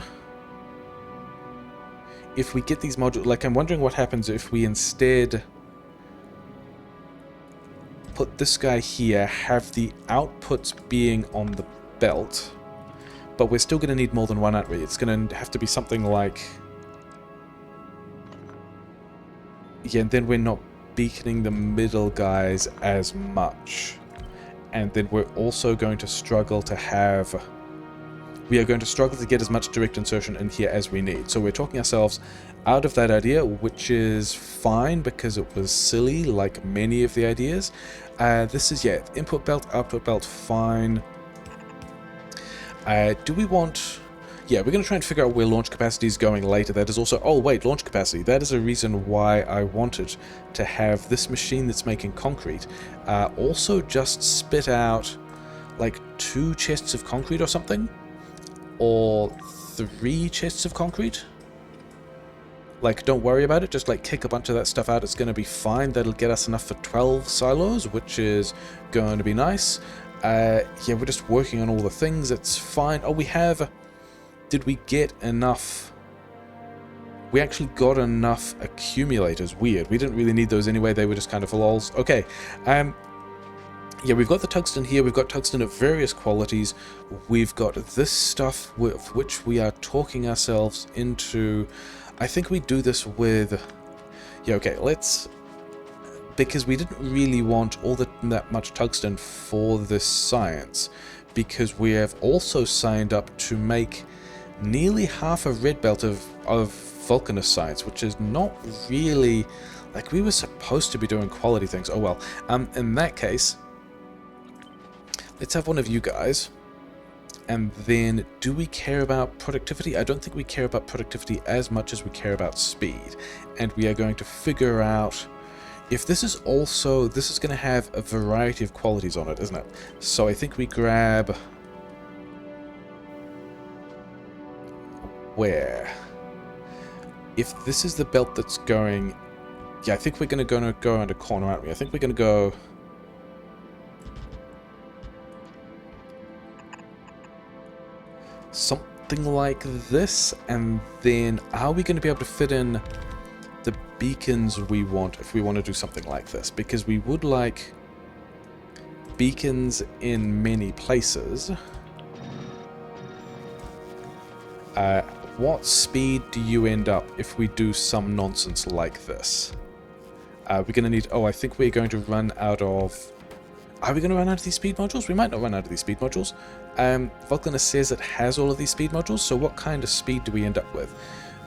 If we get these modules... Like, I'm wondering what happens if we instead... put this guy here, have the outputs being on the belt... But we're still going to need more than one, aren't we? It's going to have to be something like... Yeah, and then we're not beaconing the middle guys as much. And then we're also going to struggle to have... We are going to struggle to get as much direct insertion in here as we need. So we're talking ourselves out of that idea, which is fine because it was silly, like many of the ideas. This is, yeah, input belt, output belt, fine. Do we want... Yeah, we're going to try and figure out where launch capacity is going later. That is also... Oh, wait, launch capacity. That is a reason why I wanted to have this machine that's making concrete. Also just spit out, like, 2 chests of concrete or something? Or 3 chests of concrete? Like, don't worry about it. Just, like, kick a bunch of that stuff out. It's going to be fine. That'll get us enough for 12 silos, which is going to be nice. Yeah, we're just working on all the things. It's fine. Oh, we have... Did we get enough? We actually got enough accumulators. Weird. We didn't really need those anyway. They were just kind of lols. Okay. Yeah, we've got the tungsten here. We've got tungsten of various qualities. We've got this stuff with which we are talking ourselves into... I think we do this with... Yeah, okay, let's... Because we didn't really want all that much tungsten for this science. Because we have also signed up to make nearly half a red belt of Vulcanus science, which is not really... Like, we were supposed to be doing quality things. Oh well. In that case... Let's have one of you guys And then, do we care about productivity? I don't think we care about productivity as much as we care about speed. And we are going to figure out if this is also... This is going to have a variety of qualities on it, isn't it? So I think we grab... Where? If this is the belt that's going... Yeah, I think we're going to go around a corner, aren't we? I think we're going to go... something like this, and then are we going to be able to fit in the beacons we want if we want to do something like this? Because we would like beacons in many places. What speed do you end up if we do some nonsense like this? We're going to need... Oh, I think we're going to run out of... Are we going to run out of these speed modules? We might not run out of these speed modules. Vulcanus says it has all of these speed modules, so what kind of speed do we end up with?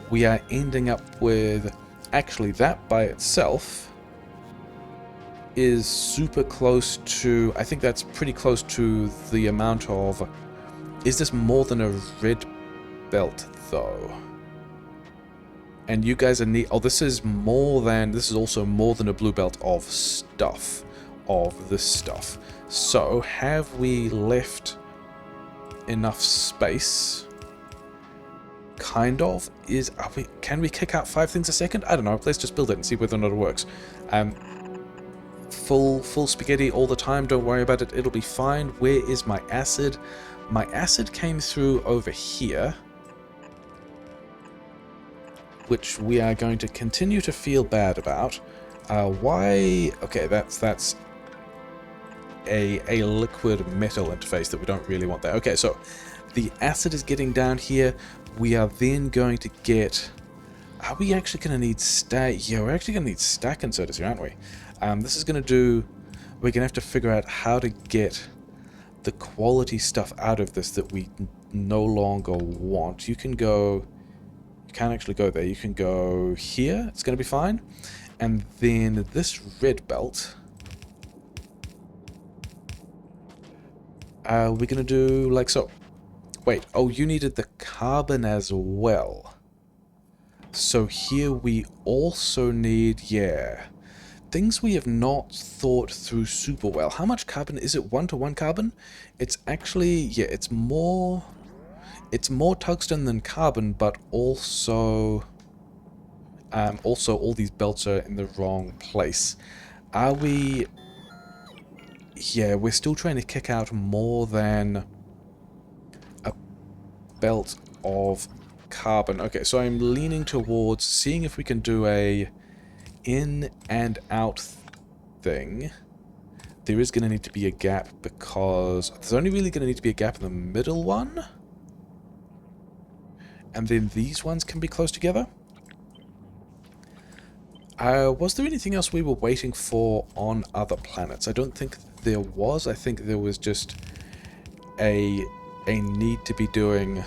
We are ending up with... Actually, that by itself is super close to... I think that's pretty close to the amount of... Is this more than a red belt, though? And you guys are neat... Oh, this is more than... This is also more than a blue belt of stuff. Of this stuff. So, have we left enough space? Kind of. Can we kick out 5 things a second? I don't know. Let's just build it and see whether or not it works. Full spaghetti all the time. Don't worry about it. It'll be fine. Where is my acid? My acid came through over here, which we are going to continue to feel bad about. Why? Okay, that's a liquid metal interface that we don't really want there. Okay, so the acid is getting down here. We are then going to get... Are we actually going to need stack? Yeah, we're actually going to need stack inserters here, aren't we? This is going to do... We're going to have to figure out how to get the quality stuff out of this that we no longer want. You can go... You can't actually go there. You can go here. It's going to be fine. And then this red belt... we're going to do like so. Wait, oh, you needed the carbon as well. So here we also need, yeah, things we have not thought through super well. How much carbon? Is it 1-to-1 carbon? It's actually, yeah, it's more tungsten than carbon, but also all these belts are in the wrong place. Are we... Yeah, we're still trying to kick out more than a belt of carbon. Okay, so I'm leaning towards seeing if we can do a in and out thing. There is going to need to be a gap because there's only really going to need to be a gap in the middle one. And then these ones can be close together. Was there anything else we were waiting for on other planets? I don't think there was. I think there was just a need to be doing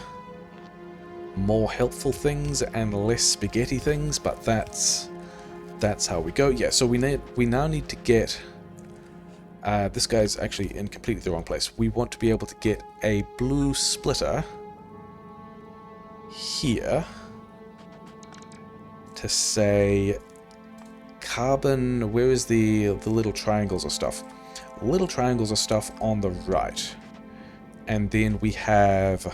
more helpful things and less spaghetti things, but that's how we go. Yeah, so we now need to get... this guy's actually in completely the wrong place. We want to be able to get a blue splitter here to say carbon. Where is the little triangles of stuff? Little triangles of stuff on the right. And then we have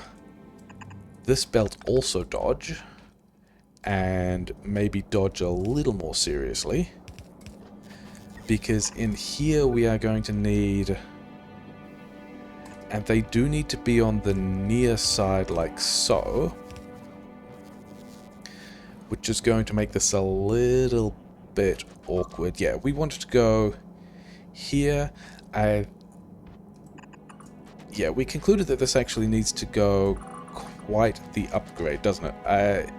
this belt also dodge, and maybe dodge a little more seriously, because in here we are going to need, and they do need to be on the near side like so, which is going to make this a little bit awkward. Yeah, we wanted to go here. Yeah, we concluded that this actually needs to go quite the upgrade, doesn't it?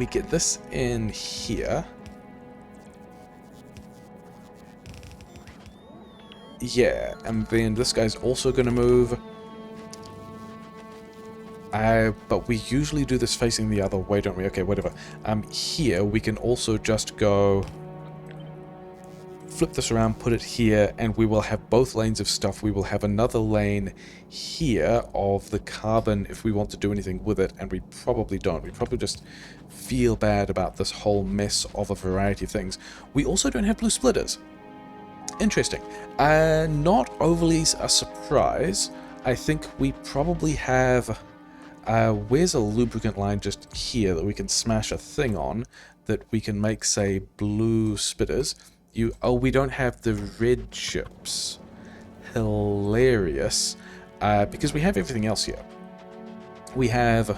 We get this in here. Yeah, and then this guy's also going to move. But we usually do this facing the other way, don't we? Okay, whatever. Here, we can also just go flip this around, put it here, and we will have both lanes of stuff. We will have another lane here of the carbon if we want to do anything with it, and we probably don't. We probably just feel bad about this whole mess of a variety of things. We also don't have blue splitters. Interesting. Not overly a surprise. I think we probably have... where's a lubricant line just here that we can smash a thing on that we can make, say, blue spitters? Oh, we don't have the red chips. Hilarious. Because we have everything else here. We have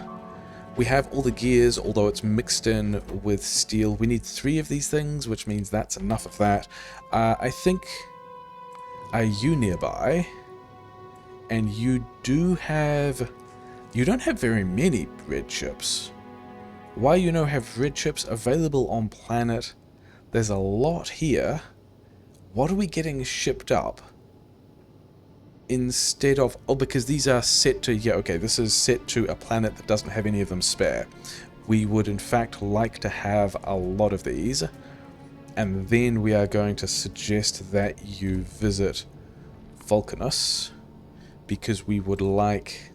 all the gears, although it's mixed in with steel. We need 3 of these things, which means that's enough of that. I think... Are you nearby? And you do have... You don't have very many red chips. Why you now have red chips available on planet? There's a lot here. What are we getting shipped up? Instead of... Oh, because these are set to... Yeah, okay, this is set to a planet that doesn't have any of them spare. We would, in fact, like to have a lot of these. And then we are going to suggest that you visit Vulcanus, because we would like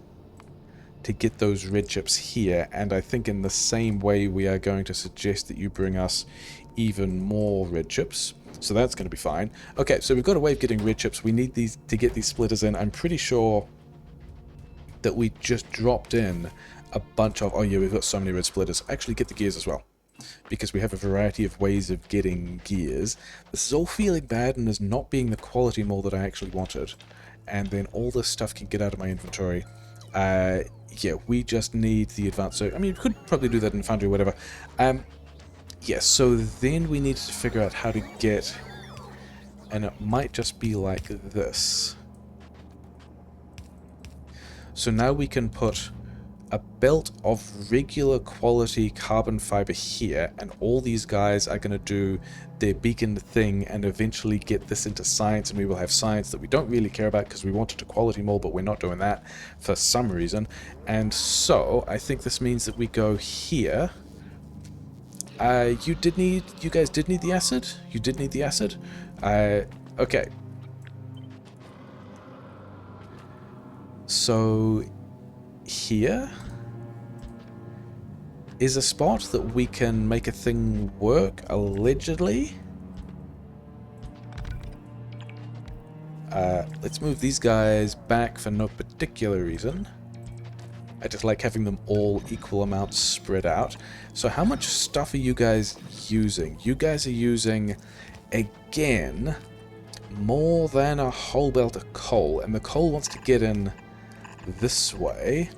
to get those red chips here. And I think in the same way we are going to suggest that you bring us even more red chips. So that's going to be fine. Okay, so we've got a way of getting red chips. We need these to get these splitters in. I'm pretty sure that we just dropped in a bunch of... Oh yeah, we've got so many red splitters. Actually, get the gears as well, because we have a variety of ways of getting gears. This is all feeling bad and is not being the quality mold that I actually wanted. And then all this stuff can get out of my inventory. Yeah, we just need the advanced... So, I mean, we could probably do that in Foundry or whatever. Yeah, so then we need to figure out how to get... And it might just be like this. So now we can put a belt of regular quality carbon fiber here, and all these guys are going to do their beacon thing and eventually get this into science, and we will have science that we don't really care about because we wanted a quality mold, but we're not doing that for some reason. And so I think this means that we go here. You guys did need the acid? You did need the acid? Okay. So here is a spot that we can make a thing work, allegedly. Let's move these guys back for no particular reason. I just like having them all equal amounts spread out. So how much stuff are you guys using? You guys are using, again, more than a whole belt of coal. And the coal wants to get in this way,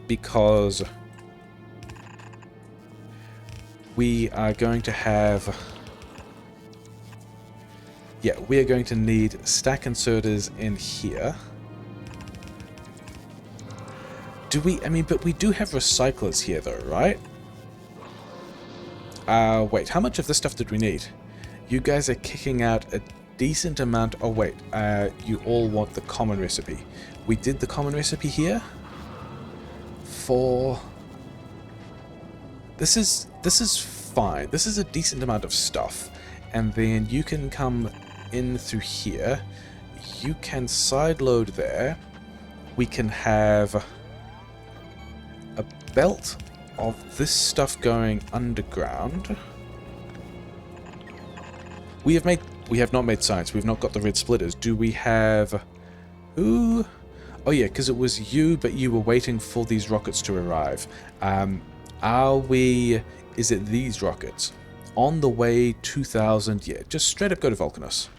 because we are going to have... Yeah, we are going to need stack inserters in here. Do we... I mean, but we do have recyclers here though, right? Wait, how much of this stuff did we need? You guys are kicking out a decent amount... Oh wait, you all want the common recipe. We did the common recipe here. For... This is fine. This is a decent amount of stuff. And then you can come in through here. You can sideload there. We can have a belt of this stuff going underground. We have not made science. We've not got the red splitters. Do we have... Who? Oh yeah, because it was you, but you were waiting for these rockets to arrive. Are we... Is it these rockets? On the way 2000, yeah, just straight up go to Vulcanus.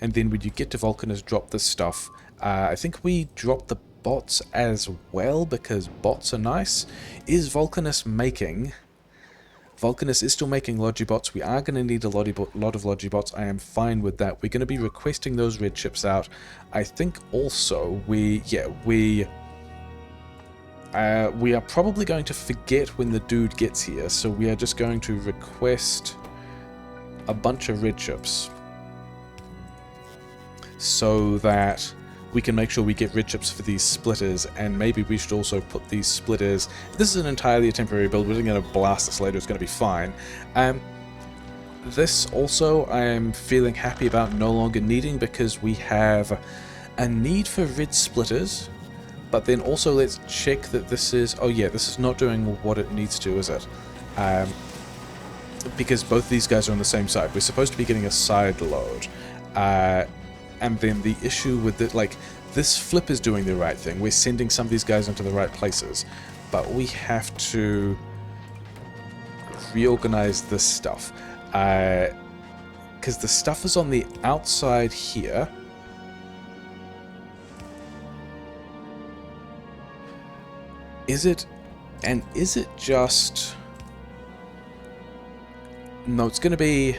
And then when you get to Vulcanus, drop this stuff. I think we dropped the bots as well, because bots are nice. Is Vulcanus making... Vulcanus is still making Logibots. We are going to need a lot of Logibots. I am fine with that. We're going to be requesting those red chips out. I think also we are probably going to forget when the dude gets here, so we are just going to request a bunch of red chips so that we can make sure we get red chips for these splitters. And maybe we should also put these splitters... This is an entirely temporary build. We're going to blast this later. It's going to be fine. This also I'm feeling happy about no longer needing, because we have a need for red splitters, but then also let's check that this is... Oh yeah, this is not doing what it needs to, is it? Because both these guys are on the same side. We're supposed to be getting a side load. And then the issue with it, like, this flip is doing the right thing. We're sending some of these guys into the right places. But we have to reorganize this stuff. Because the stuff is on the outside here. Is it... And is it just... No, it's going to be...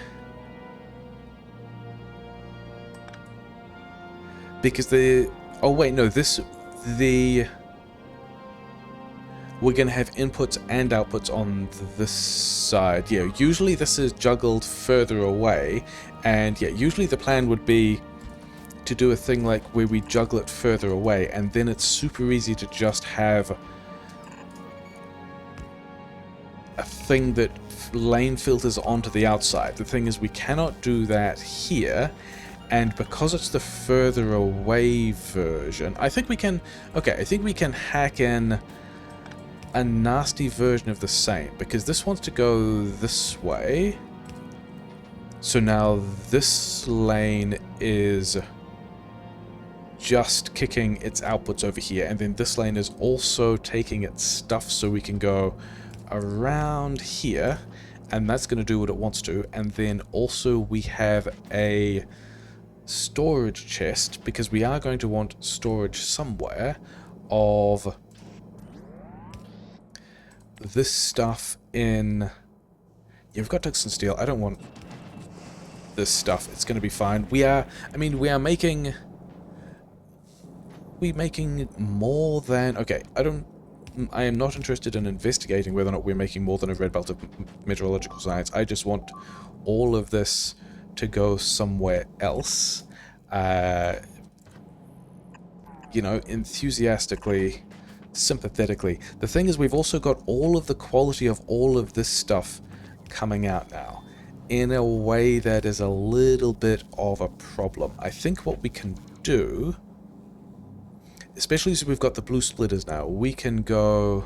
Because the... Oh, wait, no, this... The... We're going to have inputs and outputs on this side. Yeah, usually this is juggled further away. And, yeah, usually the plan would be to do a thing like where we juggle it further away. And then it's super easy to just have a thing that lane filters onto the outside. The thing is, we cannot do that here, and because it's the further away version, I think we can... Okay, I think we can hack in a nasty version of the same, because this wants to go this way. So now this lane is just kicking its outputs over here, and then this lane is also taking its stuff, so we can go around here, and that's going to do what it wants to. And then also we have a storage chest, because we are going to want storage somewhere of this stuff in... You've got tungsten steel. I don't want this stuff. It's going to be fine. We are... I mean, we are making... We're making more than... Okay, I am not interested in investigating whether or not we're making more than a red belt of meteorological science. I just want all of this to go somewhere else. You know, enthusiastically, sympathetically. The thing is, we've also got all of the quality of all of this stuff coming out now in a way that is a little bit of a problem. I think what we can do... Especially as we've got the blue splitters now, we can go...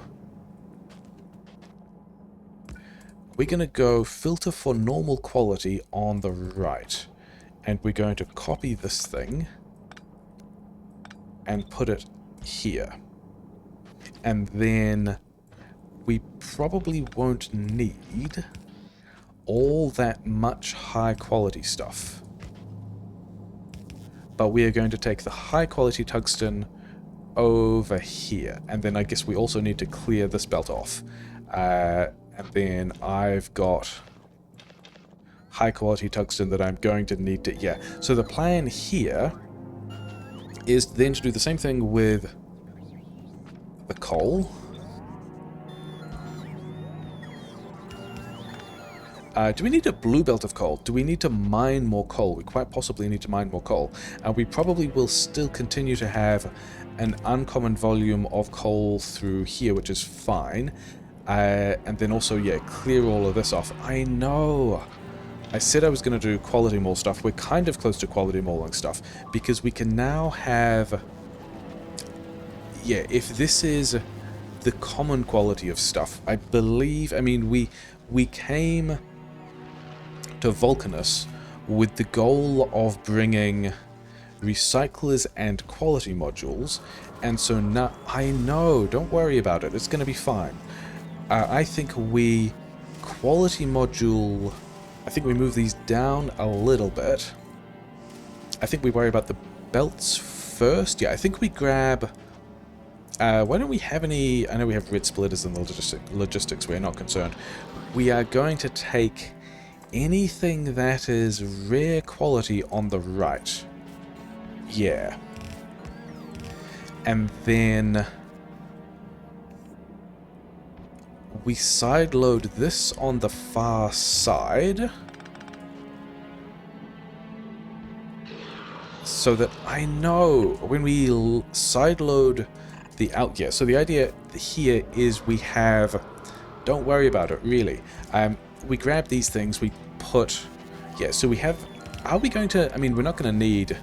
We're going to go filter for normal quality on the right. And we're going to copy this thing and put it here. And then we probably won't need all that much high quality stuff. But we are going to take the high quality tungsten over here, and then I guess we also need to clear this belt off, and then I've got high quality tungsten that I'm going to need to... Yeah, so the plan here is then to do the same thing with the coal. Do we need a blue belt of coal? Do we need to mine more coal? We quite possibly need to mine more coal. And we probably will still continue to have an uncommon volume of coal through here, which is fine. And then also, yeah, clear all of this off. I know! I said I was going to do quality mall stuff. We're kind of close to quality malling stuff, because we can now have... Yeah, if this is the common quality of stuff, I believe... I mean, we came to Vulcanus with the goal of bringing recyclers and quality modules, and so now... I know, don't worry about it, it's going to be fine. I think we... Quality module... I think we move these down a little bit. I think we worry about the belts first. Yeah, I think we grab... why don't we have any... I know we have red splitters in the logistics, we're not concerned. We are going to take anything that is rare quality on the right. Yeah. And then we sideload this on the far side, so that I know when we sideload the out... Yeah, so the idea here is we have... Don't worry about it, really. we grab these things, we put... Yeah, so we have... Are we going to... I mean, we're not going to need...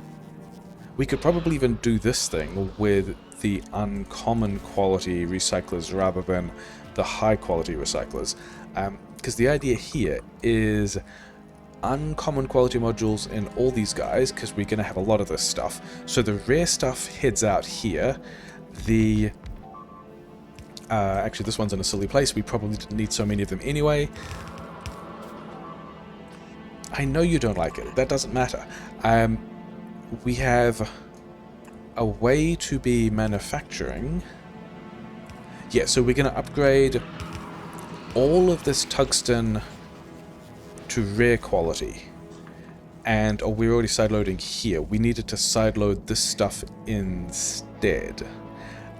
We could probably even do this thing with the uncommon quality recyclers rather than the high quality recyclers. Because the idea here is uncommon quality modules in all these guys, because we're going to have a lot of this stuff. So the rare stuff heads out here. The... actually, this one's in a silly place. We probably didn't need so many of them anyway. I know you don't like it. That doesn't matter. We have a way to be manufacturing. Yeah, so we're going to upgrade all of this tungsten to rare quality. And we're already sideloading here. We needed to sideload this stuff instead.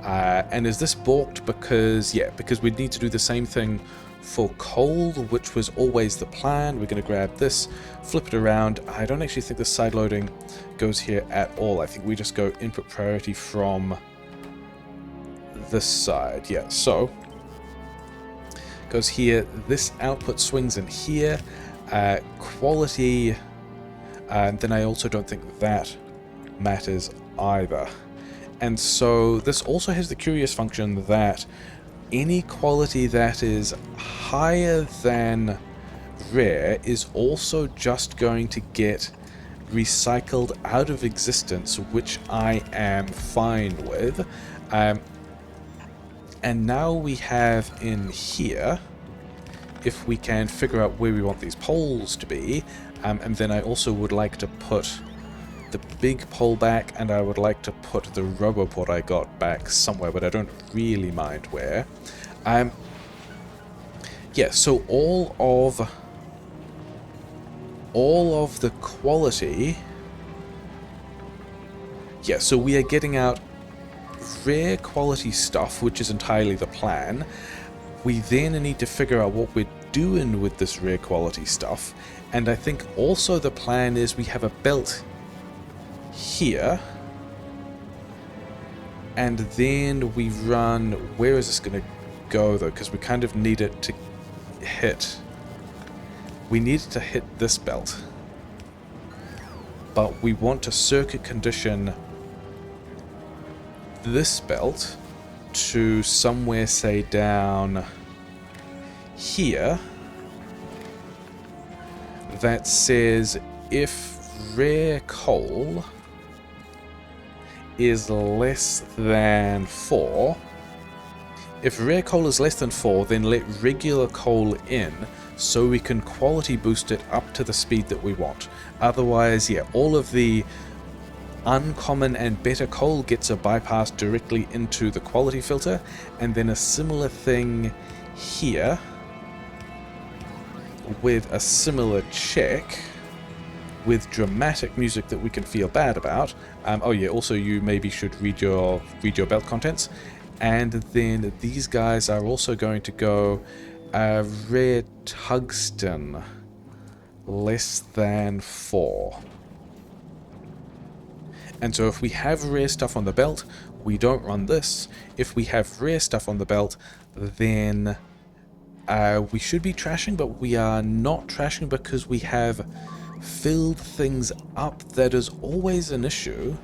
And is this balked because... Yeah, because we need to do the same thing for coal, which was always the plan. We're going to grab this, flip it around. I don't actually think the sideloading goes here at all. I think we just go input priority from this side. Yeah, so goes here. This output swings in here. Quality, and then I also don't think that matters either. And so this also has the curious function that any quality that is higher than rare is also just going to get recycled out of existence, which I am fine with. And now we have in here, if we can figure out where we want these poles to be, and then I also would like to put the big pole back, and I would like to put the roboport I got back somewhere, but I don't really mind where. Yeah, so all of the quality... Yeah, so we are getting out rare quality stuff, which is entirely the plan. We then need to figure out what we're doing with this rare quality stuff, and I think also the plan is we have a belt here, and then we run... Where is this going to go, though? Because we kind of need it to hit... We need it to hit this belt. But we want to circuit condition this belt to somewhere, say, down here, that says if rare coal is less than 4. If rare coal is less than 4, then let regular coal in so we can quality boost it up to the speed that we want. Otherwise, yeah, all of the uncommon and better coal gets a bypass directly into the quality filter, and then a similar thing here with a similar check with dramatic music that we can feel bad about. Oh yeah, also you maybe should read your belt contents. And then these guys are also going to go rare tungsten less than 4. And so if we have rare stuff on the belt, we don't run this. If we have rare stuff on the belt, then we should be trashing, but we are not trashing because we have filled things up. That is always an issue.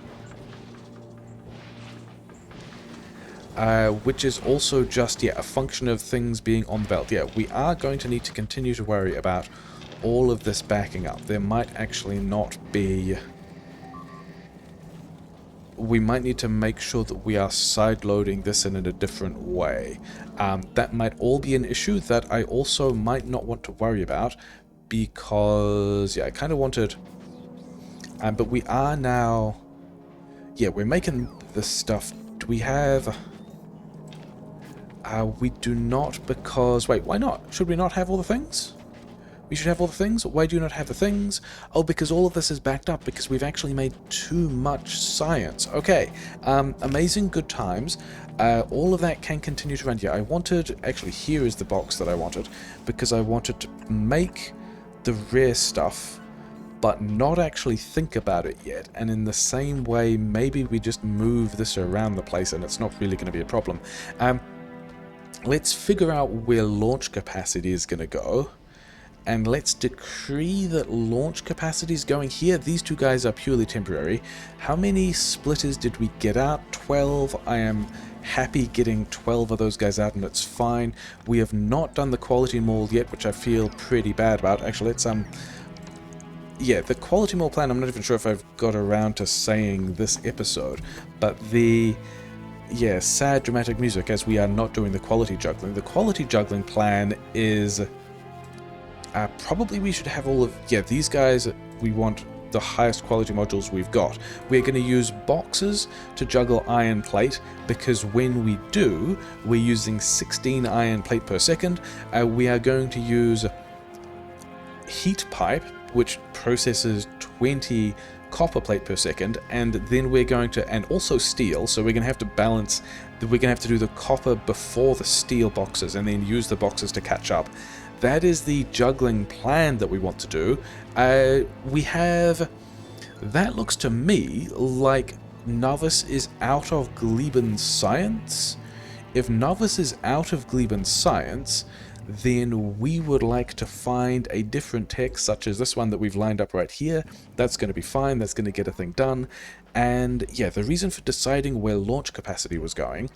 Which is also just, yeah, a function of things being on the belt. Yeah, we are going to need to continue to worry about all of this backing up. There might actually not be... We might need to make sure that we are side-loading this in a different way. That might all be an issue that I also might not want to worry about, because, yeah, I kind of wanted... but we are now... Yeah, we're making this stuff. Do we have... we do not, because... Wait, why not? Should we not have all the things? We should have all the things? Why do you not have the things? Oh, because all of this is backed up, because we've actually made too much science. Okay, amazing, good times. All of that can continue to run. Yeah, I wanted... Actually, here is the box that I wanted, because I wanted to make the rare stuff, but not actually think about it yet. And in the same way, maybe we just move this around the place and it's not really going to be a problem. Let's figure out where launch capacity is going to go. And let's decree that launch capacity is going here. These two guys are purely temporary. How many splitters did we get out? 12. I am happy getting 12 of those guys out, and it's fine. We have not done the quality mold yet, which I feel pretty bad about. Actually, let's yeah, the quality mold plan, I'm not even sure if I've got around to saying this episode, but yeah, sad dramatic music, as we are not doing the quality juggling. The quality juggling plan is probably we should have all of, yeah, these guys, we want the highest quality modules we've got. We're going to use boxes to juggle iron plate, because when we do, we're using 16 iron plate per second. We are going to use heat pipe, which processes 20 copper plate per second, and then we're going to, and also steel, so we're going to have to balance, we're going to have to do the copper before the steel boxes, and then use the boxes to catch up. That is the juggling plan that we want to do. We have, that looks to me like Novice is out of Gleban science. If Novice is out of Gleban science, then we would like to find a different tech, such as this one that we've lined up right here. That's going to be fine, that's going to get a thing done. And yeah, the reason for deciding where launch capacity was going,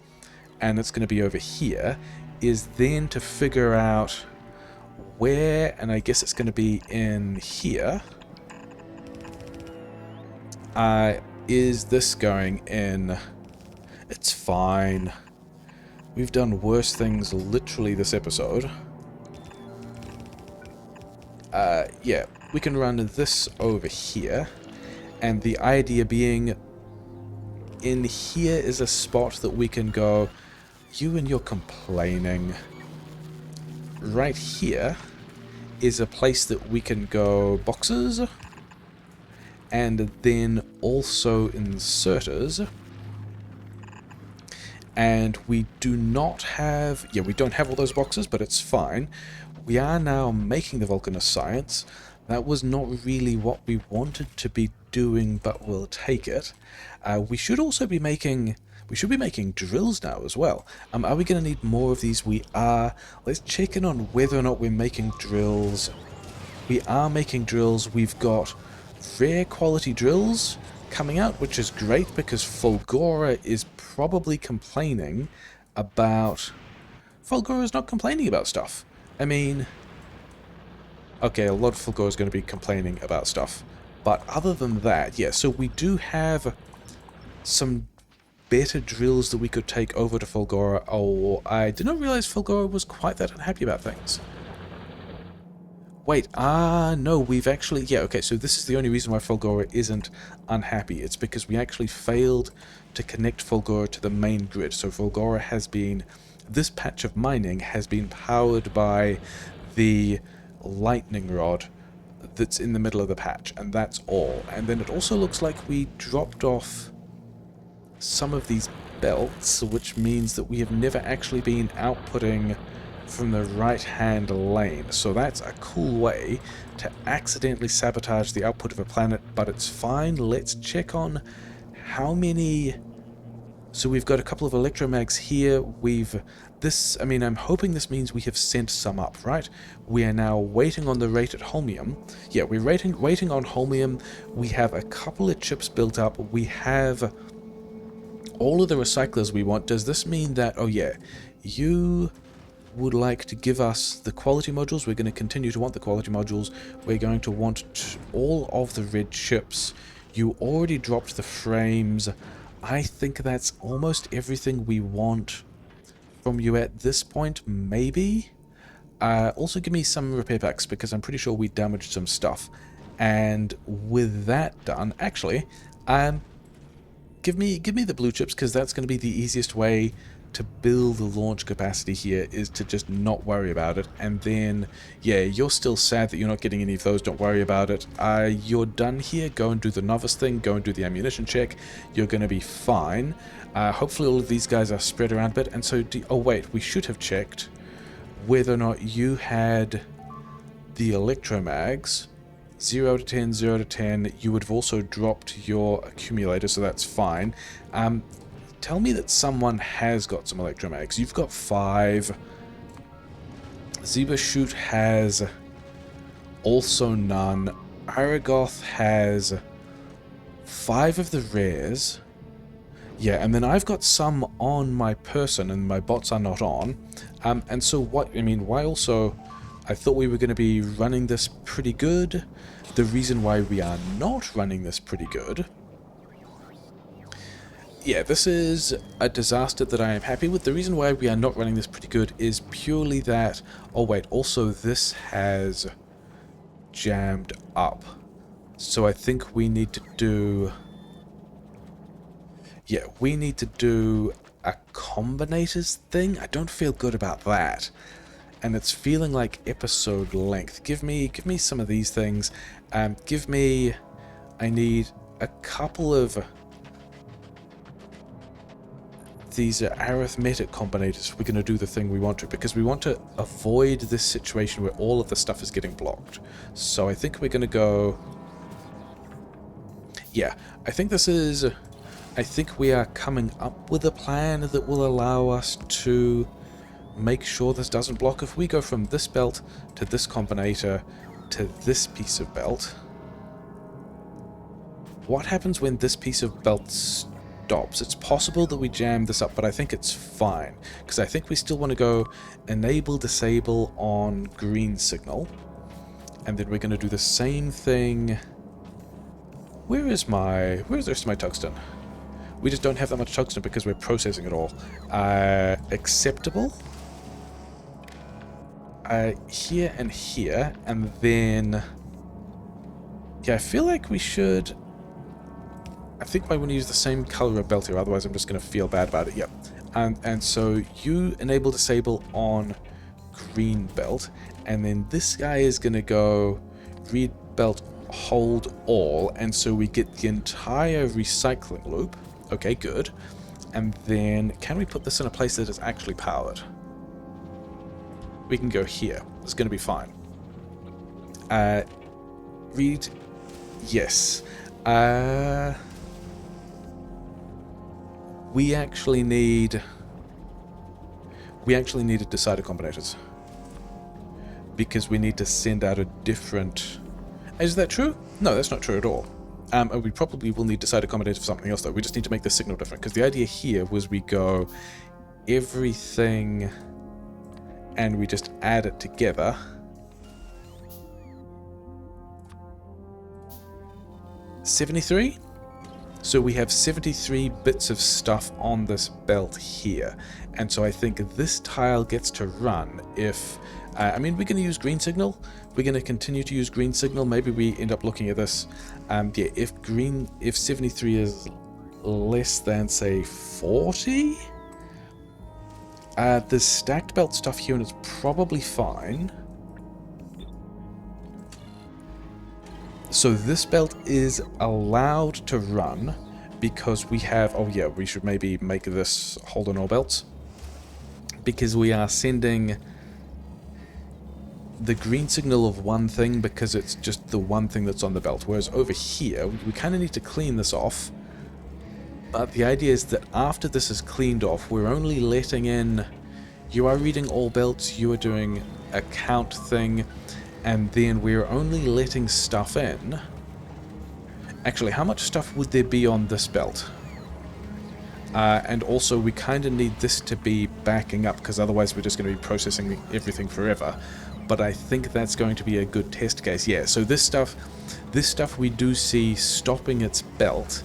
and it's going to be over here, is then to figure out where, and I guess it's going to be in here. Is this going in? It's fine. We've done worse things literally this episode. Yeah, we can run this over here. And the idea being, in here is a spot that we can go, you and your complaining. Right here is a place that we can go boxes. And then also inserters. And we do not have, yeah, we don't have all those boxes, but it's fine. We are now making the Vulcanus science. That was not really what we wanted to be doing, but we'll take it. We should also be making, we should be making drills now as well. Are we going to need more of these? We are. Let's check in on whether or not we're making drills. We are making drills. We've got rare quality drills coming out, which is great, because Fulgora is probably complaining about... Fulgora's not complaining about stuff. I mean... Okay, a lot of Fulgora is going to be complaining about stuff. But other than that, yeah, so we do have some better drills that we could take over to Fulgora. Oh, I did not realize Fulgora was quite that unhappy about things. Wait, no, we've actually... Yeah, okay, so this is the only reason why Fulgora isn't unhappy. It's because we actually failed to connect Fulgora to the main grid. So Fulgora has been... This patch of mining has been powered by the lightning rod that's in the middle of the patch, and that's all. And then it also looks like we dropped off some of these belts, which means that we have never actually been outputting from the right-hand lane. So that's a cool way to accidentally sabotage the output of a planet, but it's fine. Let's check on how many... So we've got a couple of electromags here. We've... This, I mean, I'm hoping this means we have sent some up, right? We are now waiting on the rate at Holmium. Yeah, we're waiting on Holmium. We have a couple of chips built up. We have all of the recyclers we want. Does this mean that... Oh yeah, you would like to give us the quality modules. We're going to continue to want the quality modules. We're going to want all of the red chips. You already dropped the frames. I think that's almost everything we want from you at this point, maybe. Also give me some repair packs, because I'm pretty sure we damaged some stuff. And with that done, actually, give me the blue chips, because that's going to be the easiest way to build the launch capacity here, is to just not worry about it. And then, yeah, you're still sad that you're not getting any of those. Don't worry about it. You're done here. Go and do the novice thing. Go and do the ammunition check. You're going to be fine. Hopefully all of these guys are spread around a bit. And so, oh wait, we should have checked whether or not you had the electromags. 0 to 10, 0 to 10. You would have also dropped your accumulator, so that's fine. Tell me that someone has got some electromags. You've got 5. Zebra Shoot has also none. Aragoth has 5 of the rares. Yeah, and then I've got some on my person, and my bots are not on. And so what, I mean, why also, I thought we were going to be running this pretty good. The reason why we are not running this pretty good, yeah, this is a disaster that I am happy with. The reason why we are not running this pretty good is purely that, oh wait, also this has jammed up. So I think we need to do, yeah, we need to do a Combinators thing. I don't feel good about that. And it's feeling like episode length. Give me some of these things. Give me, I need a couple of these arithmetic combinators. We're going to do the thing we want to, because we want to avoid this situation where all of the stuff is getting blocked. So I think we're going to go, yeah, I think this is, I think we are coming up with a plan that will allow us to make sure this doesn't block. If we go from this belt to this combinator to this piece of belt, what happens when this piece of belt stops? It's possible that we jam this up, but I think it's fine, because I think we still want to go enable disable on green signal, and then we're going to do the same thing. Where's the rest of my tungsten? We just don't have that much tungsten because we're processing it all. Acceptable. Here and here, and then, yeah, I feel like we should, I think I want to use the same color of belt here, otherwise I'm just going to feel bad about it. Yep. And so you enable disable on green belt, and then this guy is going to go read belt hold all, and so we get the entire recycling loop. Okay, good. And then can we put this in a place that is actually powered? We can go here. It's going to be fine. Read. Yes. We actually need to decide combinators, because we need to send out a different. Is that true? No, that's not true at all. And we probably will need decided combinator for something else though. We just need to make the signal different, because the idea here was we go everything and we just add it together. $73? So we have 73 bits of stuff on this belt here. And so I think this tile gets to run if, I mean, we're going to use green signal. We're going to continue to use green signal. Maybe we end up looking at this. Yeah, if 73 is less than, say, 40, the stacked belt stuff here, and it's probably fine. So this belt is allowed to run because we have, oh yeah, we should maybe make this hold on all belts, because we are sending the green signal of one thing because it's just the one thing that's on the belt, whereas over here we kind of need to clean this off. But the idea is that after this is cleaned off, we're only letting in, you are reading all belts, you are doing a count thing, and then we're only letting stuff in. Actually, how much stuff would there be on this belt? And also we kind of need this to be backing up, because otherwise we're just going to be processing everything forever. But I think that's going to be a good test case. Yeah, so this stuff we do see stopping its belt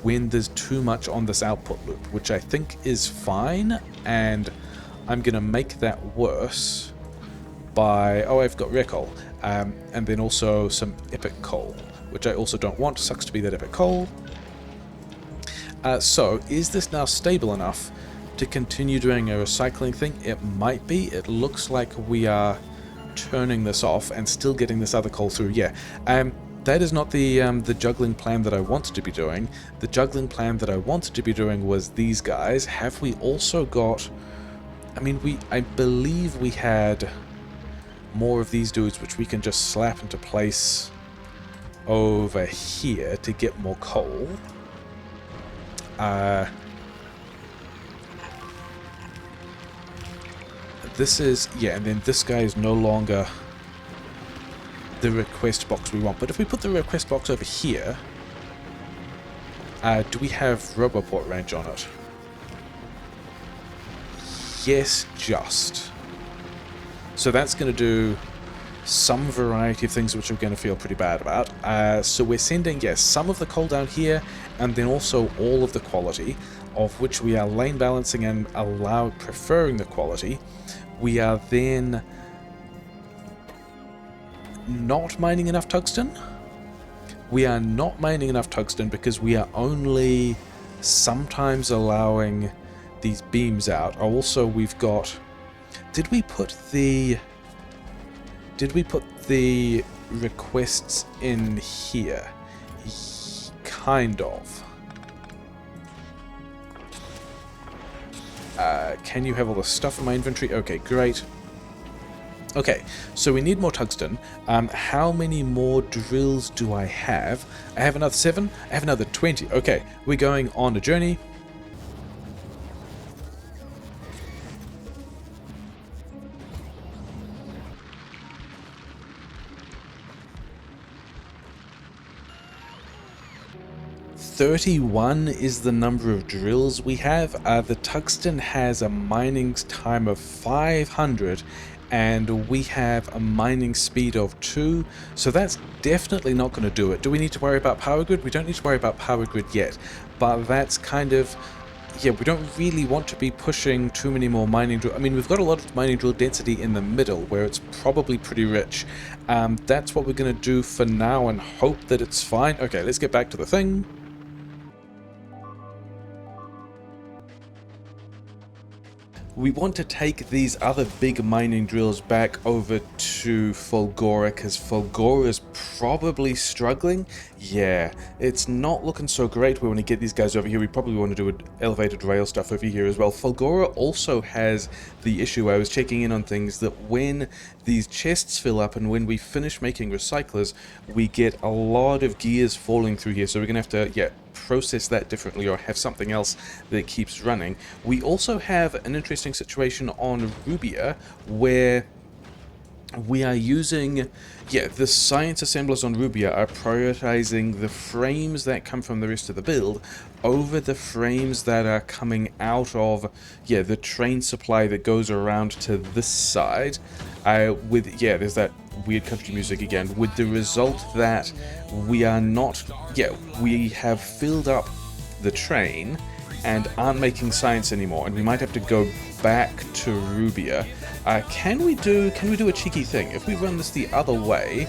when there's too much on this output loop, which I think is fine, and I'm going to make that worse by, oh, I've got recall, and then also some epic coal, which I also don't want. Sucks to be that epic coal. So, is this now stable enough to continue doing a recycling thing? It might be. It looks like we are turning this off and still getting this other coal through. Yeah, that is not the juggling plan that I wanted to be doing. The juggling plan that I wanted to be doing was these guys. Have we also got, I mean, I believe we had more of these dudes which we can just slap into place over here to get more coal. This is, yeah, and then this guy is no longer, the request box we want. But if we put the request box over here, do we have Roboport range on it? Yes, just. So that's going to do some variety of things which we're going to feel pretty bad about. So we're sending, yes, some of the coal down here, and then also all of the quality, of which we are lane balancing and preferring the quality. We are then not mining enough tungsten. We are not mining enough tungsten because we are only sometimes allowing these beams out. Also, we've got... Did we put the requests in here? Kind of. Can you have all the stuff in my inventory? Okay, great. Okay, so we need more tungsten. How many more drills do I have? I have another 7. I have another 20. Okay, we're going on a journey. "31 is the number of drills we have. The tungsten has a mining time of 500, and we have a mining speed of 2, so that's definitely not going to do it. Do we need to worry about power grid? We don't need to worry about power grid yet, but that's kind of... Yeah, we don't really want to be pushing too many more mining drill... I mean, we've got a lot of mining drill density in the middle, where it's probably pretty rich. That's what we're going to do for now and hope that it's fine. Okay, let's get back to the thing. We want to take these other big mining drills back over to Fulgora, because Fulgora's probably struggling. Yeah, it's not looking so great. We want to get these guys over here. We probably want to do elevated rail stuff over here as well. Fulgora also has the issue, I was checking in on things, that when these chests fill up and when we finish making recyclers, we get a lot of gears falling through here. So we're going to have to, yeah, process that differently or have something else that keeps running. We also have an interesting situation on Rubia where we are using, yeah, the science assemblers on Rubia are prioritizing the frames that come from the rest of the build over the frames that are coming out of, yeah, the train supply that goes around to this side. With, yeah, there's that weird country music again, with the result that we are not, yeah, we have filled up the train and aren't making science anymore, and we might have to go back to Rubia. Can we do a cheeky thing? If we run this the other way,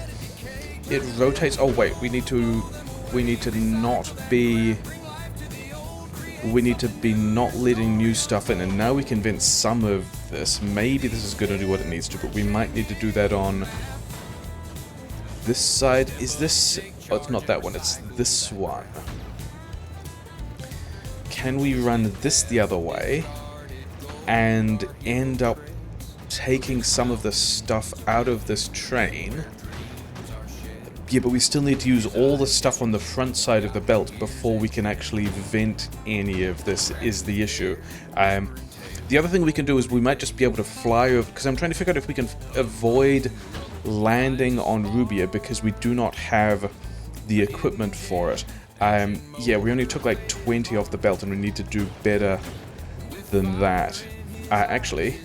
it rotates. Oh wait, we need to be not letting new stuff in, and now we can vent some of this. Maybe this is going to do what it needs to, but we might need to do that on this side. Is this... Oh, it's not that one, it's this one. Can we run this the other way and end up taking some of the stuff out of this train? Yeah, but we still need to use all the stuff on the front side of the belt before we can actually vent any of this, is the issue. The other thing we can do is we might just be able to fly over, because I'm trying to figure out if we can avoid landing on Rubia because we do not have the equipment for it. Yeah, we only took like 20 off the belt and we need to do better than that. Actually,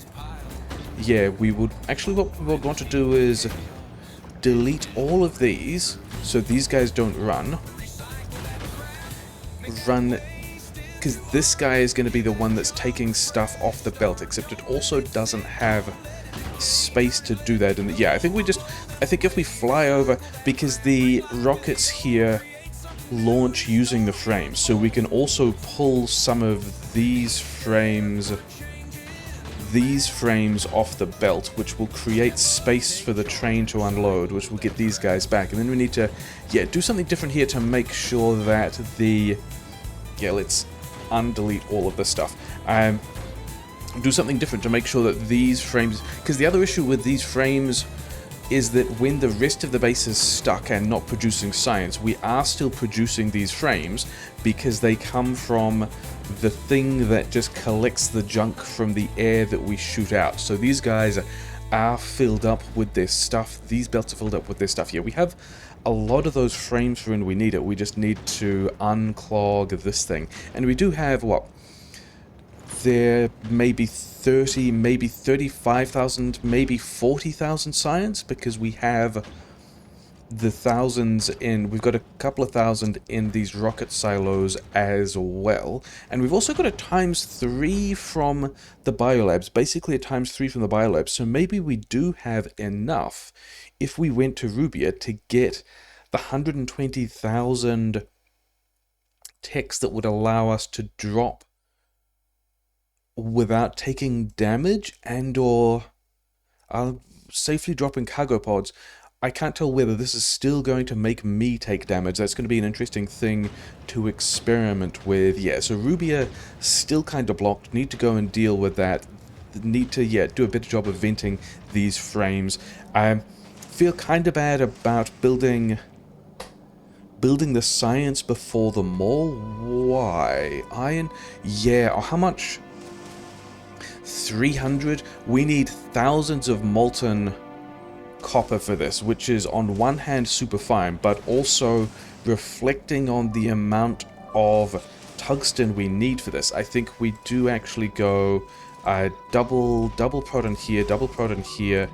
yeah, we would... Actually, what we would want to do is delete all of these so these guys don't run. Because this guy is going to be the one that's taking stuff off the belt, except it also doesn't have space to do that. And yeah, I think if we fly over, because the rockets here launch using the frames, so we can also pull some of these frames off the belt, which will create space for the train to unload, which will get these guys back. And then we need to, yeah, do something different here to make sure that the... Yeah, let's undelete all of this stuff. Do something different to make sure that these frames... Because the other issue with these frames is that when the rest of the base is stuck and not producing science, we are still producing these frames because they come from the thing that just collects the junk from the air that we shoot out. So these guys are filled up with their stuff. These belts are filled up with their stuff. Yeah, we have a lot of those frames for when we need it. We just need to unclog this thing. And we do have, what? There may be 30, maybe 35,000, maybe 40,000 science, because we have the thousands in, we've got a couple of thousand in these rocket silos as well, and we've also got a ×3 from the biolabs, basically a ×3 from the biolabs, so maybe we do have enough if we went to Rubia to get the 120,000 techs that would allow us to drop without taking damage and or safely dropping cargo pods. I can't tell whether this is still going to make me take damage. That's going to be an interesting thing to experiment with. Yeah, so Rubia still kind of blocked. Need to go and deal with that. Need to, yeah, do a better job of venting these frames. I feel kind of bad about building the science before the mall. Why? Iron? Yeah, how much? 300? We need thousands of molten copper for this, which is on one hand super fine, but also reflecting on the amount of tungsten we need for this. I think we do actually go double prod in here, double prod in here.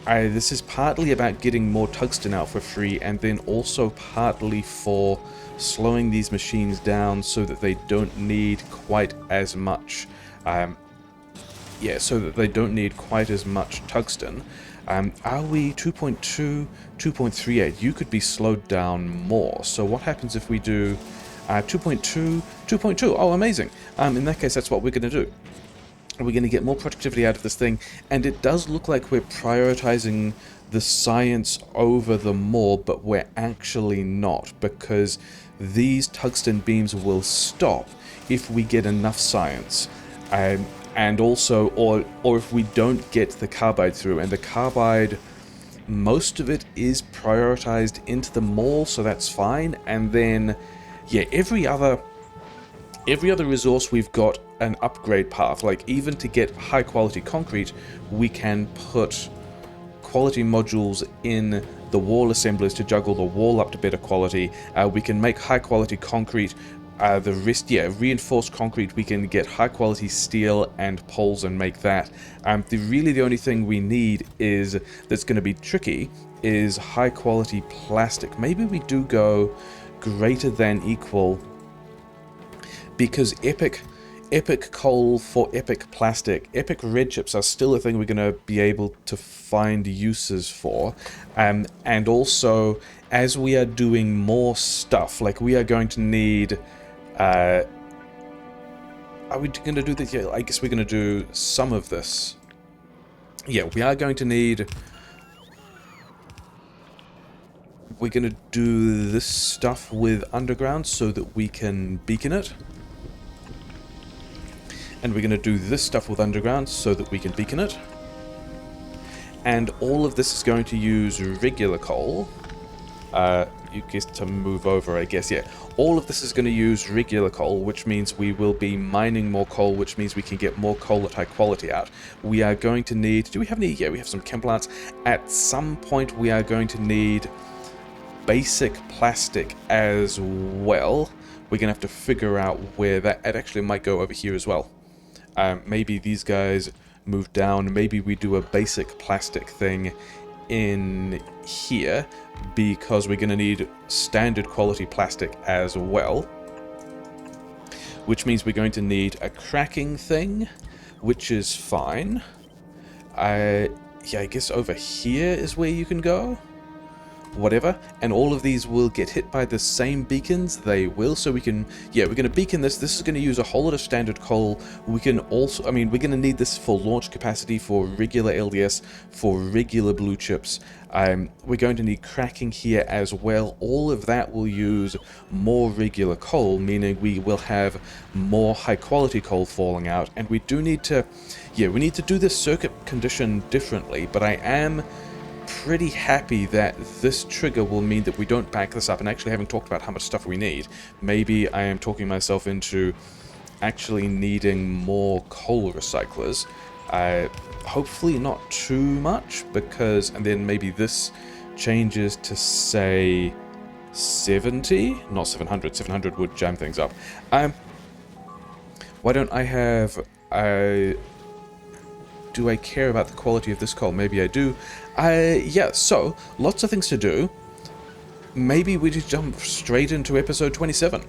This is partly about getting more tungsten out for free, and then also partly for slowing these machines down so that they don't need quite as much yeah, so that they don't need quite as much tungsten. Are we 2.2, 2.38? You could be slowed down more. So what happens if we do 2.2, 2.2? Oh, amazing. In that case, that's what we're going to do. We're going to get more productivity out of this thing, and it does look like we're prioritizing the science over the more, but we're actually not, because these tungsten beams will stop if we get enough science. And also, or if we don't get the carbide through, and the carbide, most of it is prioritized into the mall, so that's fine. And then, yeah, every other resource we've got an upgrade path. Like, even to get high quality concrete, we can put quality modules in the wall assemblers to juggle the wall up to better quality. We can make high quality concrete. The rest, yeah, reinforced concrete, we can get high quality steel and poles and make that. The only thing we need is, that's going to be tricky, is high quality plastic. Maybe we do go greater than equal, because epic coal for epic plastic, epic red chips are still a thing we're going to be able to find uses for. And also, as we are doing more stuff, like we are going to need... are we going to do this? Yeah, I guess we're going to do some of this. Yeah, we are going to need... We're going to do this stuff with underground so that we can beacon it. And we're going to do this stuff with underground so that we can beacon it. And all of this is going to use regular coal. You get to move over, I guess, yeah. All of this is going to use regular coal, which means we will be mining more coal, which means we can get more coal at high quality out. We are going to need... Do we have any... Yeah, we have some chem plants. At some point, we are going to need basic plastic as well. We're going to have to figure out where that... It actually might go over here as well. Maybe these guys move down. Maybe we do a basic plastic thing in here, because we're going to need standard quality plastic as well, which means we're going to need a cracking thing, which is fine. Yeah, I guess over here is where you can go. Whatever, and all of these will get hit by the same beacons. They will, so we can, yeah, we're going to beacon this. This is going to use a whole lot of standard coal. We can also, I mean, we're going to need this for launch capacity, for regular LDS, for regular blue chips. We're going to need cracking here as well. All of that will use more regular coal, meaning we will have more high quality coal falling out. And we do need to, yeah, we need to do this circuit condition differently, but I am pretty happy that this trigger will mean that we don't back this up. And actually, having talked about how much stuff we need, maybe I am talking myself into actually needing more coal recyclers, Hopefully not too much, because... And then maybe this changes to, say, 70? Not 700. 700 would jam things up. Why don't I have... do I care about the quality of this coal? Maybe I do. Yeah, so, lots of things to do. Maybe we just jump straight into episode 27.